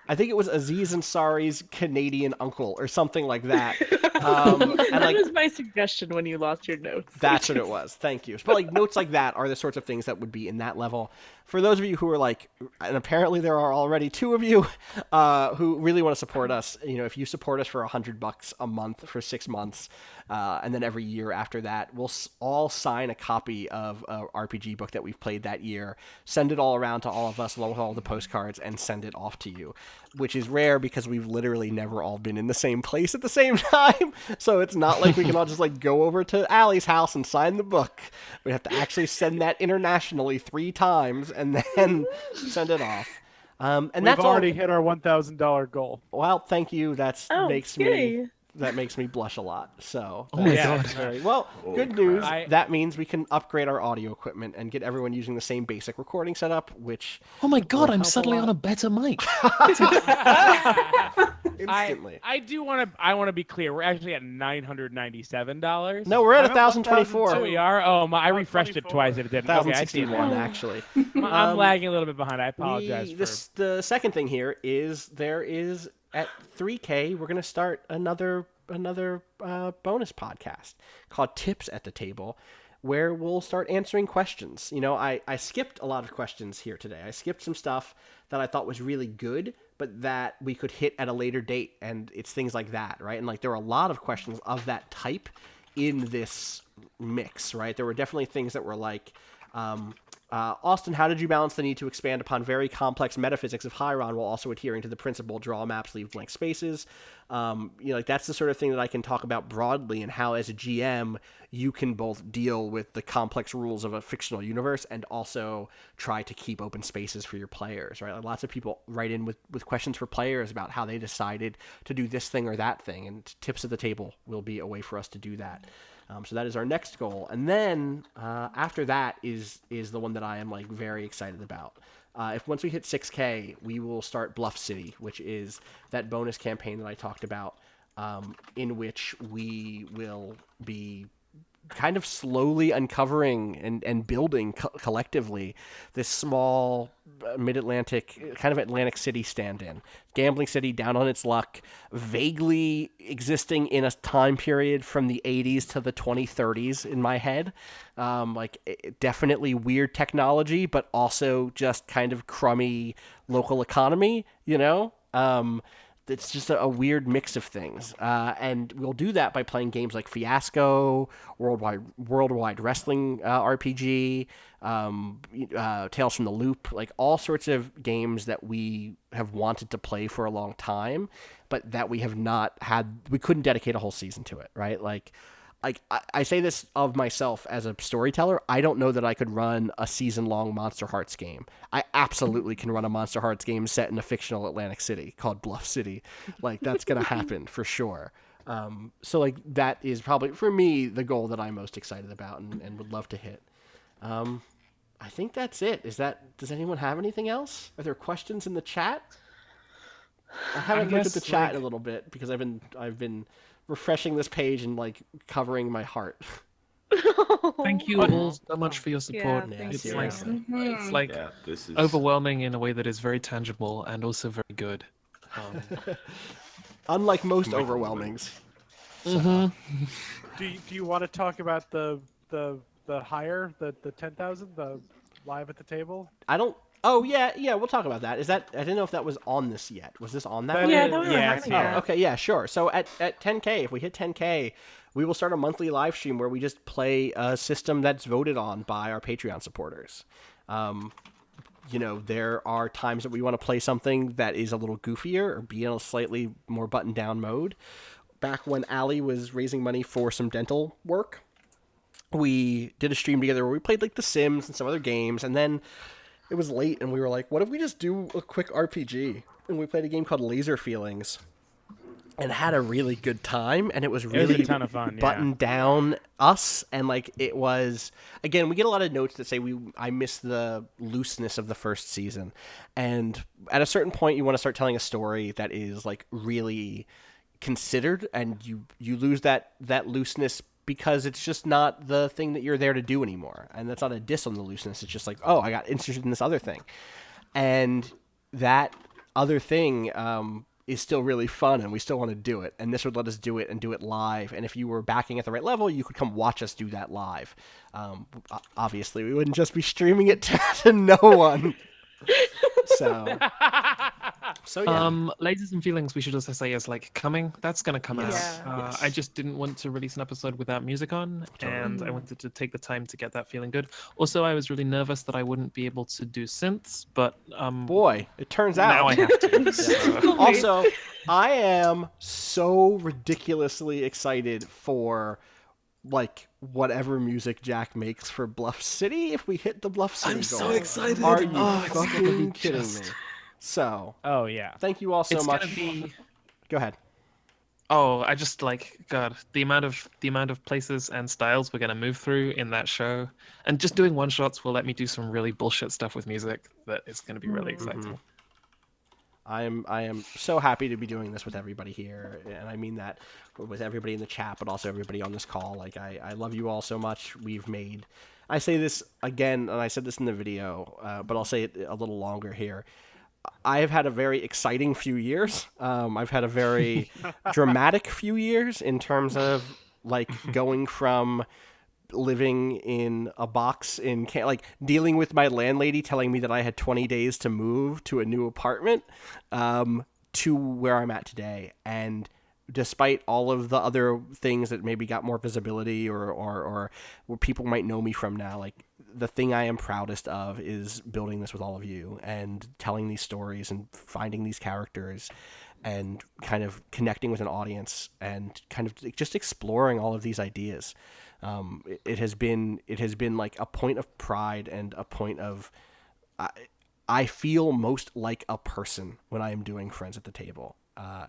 Speaker 3: I think it was Aziz Ansari's Canadian uncle or something like that. And
Speaker 5: that
Speaker 3: like,
Speaker 5: was my suggestion when you lost your notes.
Speaker 3: that's what it was. Thank you. But like notes like that are the sorts of things that would be in that level. For those of you who are like, and apparently there are already 2 of you who really want to support us, if you support us for $100 a month for 6 months, and then every year after that, we'll all sign a copy of an RPG book that we've played that year, send it all around to all of us along with all the postcards, and send it off to you, which is rare because we've literally never all been in the same place at the same time. So it's not like we can all just like go over to Allie's house and sign the book. We have to actually send that internationally 3 times and then send it off. And
Speaker 2: We've
Speaker 3: that's
Speaker 2: already
Speaker 3: all...
Speaker 2: hit our $1,000 goal.
Speaker 3: Well, thank you. That makes me blush a lot. So
Speaker 1: oh my god!
Speaker 3: Very well. Good news. That means we can upgrade our audio equipment and get everyone using the same basic recording setup. Which
Speaker 1: oh my god! I'm suddenly on a better mic.
Speaker 3: Instantly.
Speaker 4: I want to be clear. We're actually at $997.
Speaker 3: No, we're at 1,024.
Speaker 4: Oh, we are. Oh, I refreshed it twice. It didn't. Okay, I see
Speaker 3: 1,061 actually.
Speaker 4: I'm lagging a little bit behind. I apologize.
Speaker 3: The second thing here is there is at 3K we're gonna start another bonus podcast called Tips at the Table, where we'll start answering questions. I skipped a lot of questions here today. I skipped some stuff that I thought was really good, but that we could hit at a later date, and it's things like that, right? And like there were a lot of questions of that type in this mix, right? There were definitely things that were like, Austin, how did you balance the need to expand upon very complex metaphysics of Hieron while also adhering to the principle draw maps, leave blank spaces? Like that's the sort of thing that I can talk about broadly, and how as a GM you can both deal with the complex rules of a fictional universe and also try to keep open spaces for your players, right? Like lots of people write in with questions for players about how they decided to do this thing or that thing, and Tips at the Table will be a way for us to do that. So that is our next goal. And then after that is the one that I am like very excited about. If once we hit 6K, we will start Bluff City, which is that bonus campaign that I talked about, in which we will be kind of slowly uncovering and building collectively this small mid-Atlantic, kind of Atlantic City stand-in. Gambling city down on its luck, vaguely existing in a time period from the 80s to the 2030s in my head. Definitely weird technology, but also just kind of crummy local economy, It's just a weird mix of things. And we'll do that by playing games like Fiasco, Worldwide Wrestling RPG, Tales from the Loop, like all sorts of games that we have wanted to play for a long time, but that we have not had, we couldn't dedicate a whole season to it, right? Like I say this of myself as a storyteller. I don't know that I could run a season-long Monster Hearts game. I absolutely can run a Monster Hearts game set in a fictional Atlantic City called Bluff City. Like, that's going to happen for sure. So, like, that is probably, for me, the goal that I'm most excited about and would love to hit. I think that's it. Does anyone have anything else? Are there questions in the chat? I haven't looked at the chat in a little bit because I've been refreshing this page and like covering my heart.
Speaker 1: Thank you all so much for your support.
Speaker 5: Yeah,
Speaker 1: It's
Speaker 5: you.
Speaker 1: like
Speaker 7: this is
Speaker 1: overwhelming in a way that is very tangible and also very good.
Speaker 3: Unlike most overwhelmings.
Speaker 1: Mm-hmm.
Speaker 2: Do you want to talk about the hire, the 10,000, the live at the table?
Speaker 3: I don't. Oh yeah, we'll talk about that. I didn't know if that was on this yet. Was this on that?
Speaker 5: Yeah, we were hiring it.
Speaker 3: Okay, yeah, sure. So at 10K, if we hit 10K, we will start a monthly live stream where we just play a system that's voted on by our Patreon supporters. There are times that we want to play something that is a little goofier or be in a slightly more buttoned down mode. Back when Allie was raising money for some dental work, we did a stream together where we played like The Sims and some other games, and then it was late, and we were like, what if we just do a quick RPG? And we played a game called Laser Feelings. and had a really good time, and it was
Speaker 4: It was
Speaker 3: really
Speaker 4: a ton of fun. Yeah.
Speaker 3: buttoned down us, and like it was again, we get a lot of notes that say I miss the looseness of the first season, and at a certain point you want to start telling a story that is like really considered, and you lose that looseness because it's just not the thing that you're there to do anymore. And that's not a diss on the looseness, it's just like, oh, I got interested in this other thing, and that other thing is still really fun, and we still want to do it, and this would let us do it and do it live. And if you were backing at the right level, you could come watch us do that live. Obviously we wouldn't just be streaming it to no one. So yeah.
Speaker 1: Lasers and Feelings, we should also say, is like coming. That's gonna come
Speaker 3: Yes.
Speaker 1: out.
Speaker 3: Yes.
Speaker 1: I just didn't want to release an episode without music on, and I wanted to take the time to get that feeling good. Also, I was really nervous that I wouldn't be able to do synths, but
Speaker 3: boy, it turns out
Speaker 1: now I have to. So.
Speaker 3: Also, I am so ridiculously excited for like whatever music Jack makes for Bluff City if we hit the Bluff City
Speaker 1: I'm
Speaker 3: goal.
Speaker 1: so excited.
Speaker 3: Are you
Speaker 1: it's gonna
Speaker 3: fucking
Speaker 1: be
Speaker 3: kidding
Speaker 1: just-
Speaker 3: me? So,
Speaker 4: Oh yeah.
Speaker 3: thank you all so
Speaker 1: It's
Speaker 3: much.
Speaker 1: gonna be.
Speaker 3: Go ahead.
Speaker 1: Oh, I just like God, the amount of places and styles we're gonna move through in that show, and just doing one shots will let me do some really bullshit stuff with music that is gonna be really exciting.
Speaker 3: I am so happy to be doing this with everybody here, and I mean that with everybody in the chat, but also everybody on this call. Like I love you all so much. I say this again, and I said this in the video, but I'll say it a little longer here. I have had a very exciting few years. I've had a very dramatic few years in terms of like going from living in a box like dealing with my landlady telling me that I had 20 days to move to a new apartment, to where I'm at today. And despite all of the other things that maybe got more visibility or where people might know me from now, like the thing I am proudest of is building this with all of you and telling these stories and finding these characters and kind of connecting with an audience and kind of just exploring all of these ideas. It has been like a point of pride and a point of I feel most like a person when I am doing Friends at the Table,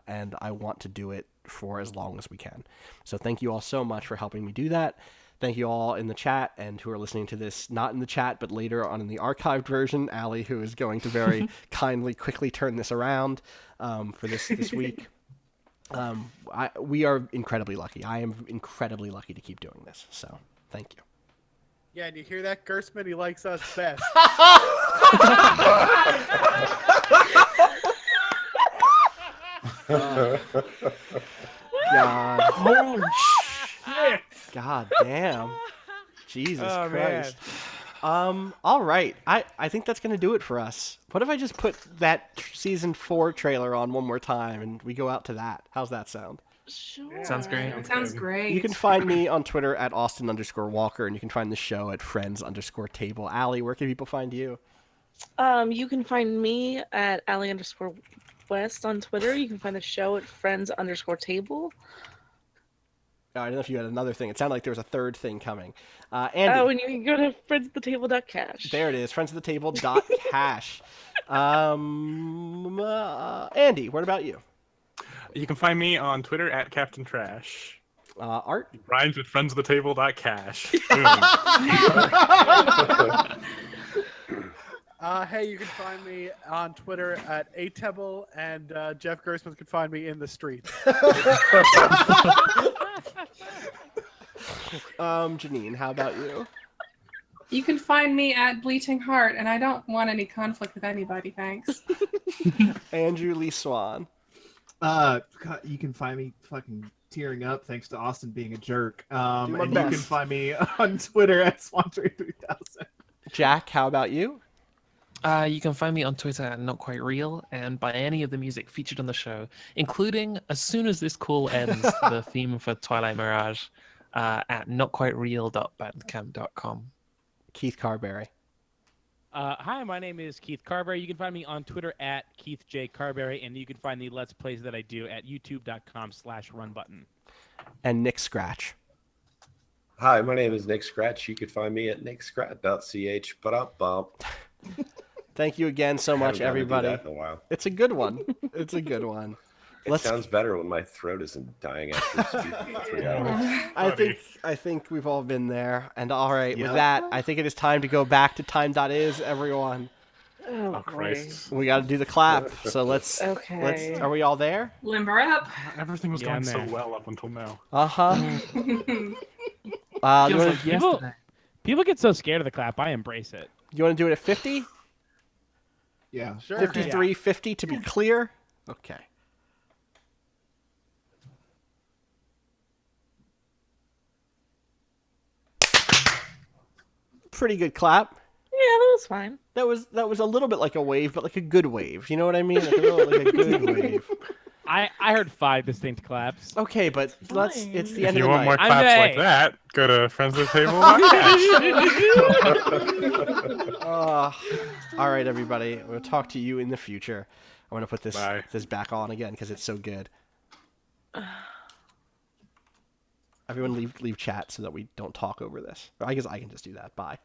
Speaker 3: and I want to do it for as long as we can. So thank you all so much for helping me do that. Thank you all in the chat and who are listening to this, not in the chat, but later on in the archived version. Allie, who is going to very kindly, quickly turn this around for this week. We are incredibly lucky. I am incredibly lucky to keep doing this. So thank you.
Speaker 2: Yeah, and you hear that, Gersman? He likes us best.
Speaker 3: God.
Speaker 4: Holy shit.
Speaker 3: God damn. Jesus
Speaker 4: Oh,
Speaker 3: Christ. All right. I think that's going to do it for us. What if I just put that season 4 trailer on one more time and we go out to that? How's that sound?
Speaker 5: Sure.
Speaker 1: Sounds great.
Speaker 6: Sounds great.
Speaker 3: You can find me on Twitter at Austin_Walker, and you can find the show at Friends_Table. Allie, where can people find you?
Speaker 5: You can find me at Allie_West on Twitter. You can find the show at Friends_Table.
Speaker 3: Oh, I don't know if you had another thing. It sounded like there was a third thing coming. Andy.
Speaker 5: Oh, and you can go to friendsathetable.cash.
Speaker 3: There it is, friendsathetable.cash. Andy, what about you?
Speaker 8: You can find me on Twitter at Captain Trash.
Speaker 3: Art?
Speaker 8: Rhymes with friendsofthetable.cash.
Speaker 2: Hey, you can find me on Twitter at Atebble, and Jeff Gersman can find me in the streets.
Speaker 3: Janine, how about you?
Speaker 6: You can find me at Bleaching Heart, and I don't want any conflict with anybody, thanks.
Speaker 3: Andrew Lee Swan.
Speaker 9: God, you can find me fucking tearing up thanks to Austin being a jerk. And you
Speaker 3: best.
Speaker 9: can find me on Twitter at Swantrey3000.
Speaker 3: Jack, how about you?
Speaker 1: You can find me on Twitter at Not Quite Real and buy any of the music featured on the show, including, as soon as this call ends, the theme for Twilight Mirage at notquitereal.bandcamp.com.
Speaker 3: Keith Carberry.
Speaker 4: Hi, my name is Keith Carberry. You can find me on Twitter at Keith J. Carberry, and you can find the Let's Plays that I do at youtube.com/runbutton.
Speaker 3: And Nick Scratch.
Speaker 7: Hi, my name is Nick Scratch. You could find me at nickscratch.ch. Bump.
Speaker 3: Thank you again so much, everybody.
Speaker 7: That in a while.
Speaker 3: It's a good one. It's a good one.
Speaker 7: It sounds better when my throat isn't dying after speaking for 3 hours.
Speaker 3: I think we've all been there. And all right, with
Speaker 9: Yep.
Speaker 3: that, I think it is time to go back to time.is, everyone.
Speaker 5: Oh,
Speaker 8: Christ.
Speaker 3: We got to do the clap. So let's.
Speaker 5: Okay.
Speaker 3: Are we all there?
Speaker 6: Limber up.
Speaker 8: Everything was
Speaker 4: Yeah,
Speaker 8: going so
Speaker 4: man.
Speaker 8: well up until now.
Speaker 3: Uh-huh.
Speaker 1: Feels
Speaker 3: You
Speaker 1: like
Speaker 3: want
Speaker 1: yesterday.
Speaker 4: People get so scared of the clap. I embrace it.
Speaker 3: to do it at 50?
Speaker 9: Yeah.
Speaker 2: Sure.
Speaker 3: 53, 50 to be clear? Okay. Pretty good clap.
Speaker 5: Yeah, that was fine.
Speaker 3: That was a little bit like a wave, but like a good wave. You know what I mean? Like a good wave.
Speaker 4: I heard 5 distinct claps.
Speaker 3: Okay, but it's the
Speaker 8: If
Speaker 3: end
Speaker 8: you
Speaker 3: of the
Speaker 8: want more
Speaker 3: night.
Speaker 4: I'm
Speaker 8: claps
Speaker 4: gay.
Speaker 8: like that, go to Friends of the Table.
Speaker 3: All right, everybody. I'm going to talk to you in the future. I'm going to put
Speaker 8: Bye.
Speaker 3: this back on again because it's so good. Everyone leave chat so that we don't talk over this. Or I guess I can just do that. Bye.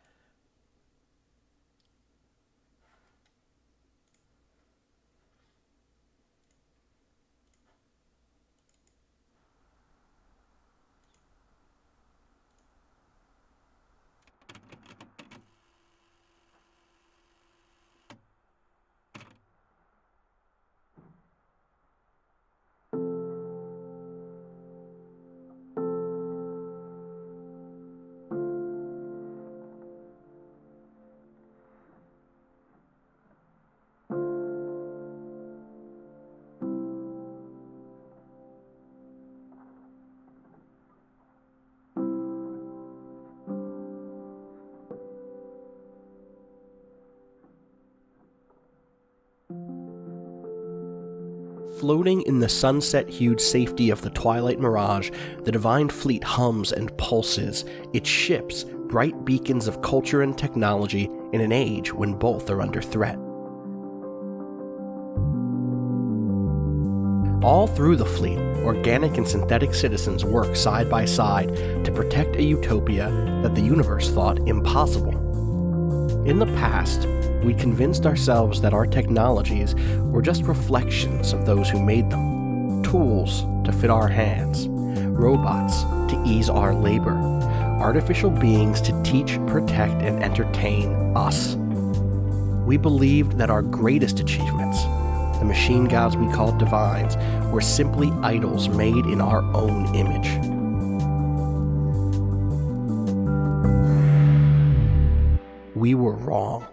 Speaker 3: Floating in the sunset-hued safety of the twilight mirage, the Divine Fleet hums and pulses, its ships, bright beacons of culture and technology in an age when both are under threat. All through the fleet, organic and synthetic citizens work side by side to protect a utopia that the universe thought impossible. In the past, we convinced ourselves that our technologies were just reflections of those who made them, tools to fit our hands, robots to ease our labor, artificial beings to teach, protect, and entertain us. We believed that our greatest achievements, the machine gods we called divines, were simply idols made in our own image. We were wrong.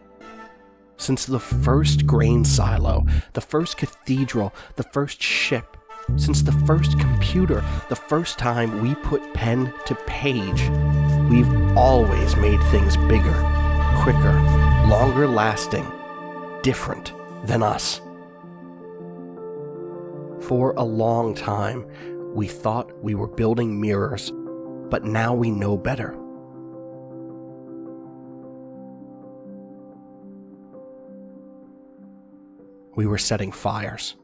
Speaker 3: Since the first grain silo, the first cathedral, the first ship, since the first computer, the first time we put pen to page, we've always made things bigger, quicker, longer lasting, different than us. For a long time, we thought we were building mirrors, but now we know better. We were setting fires.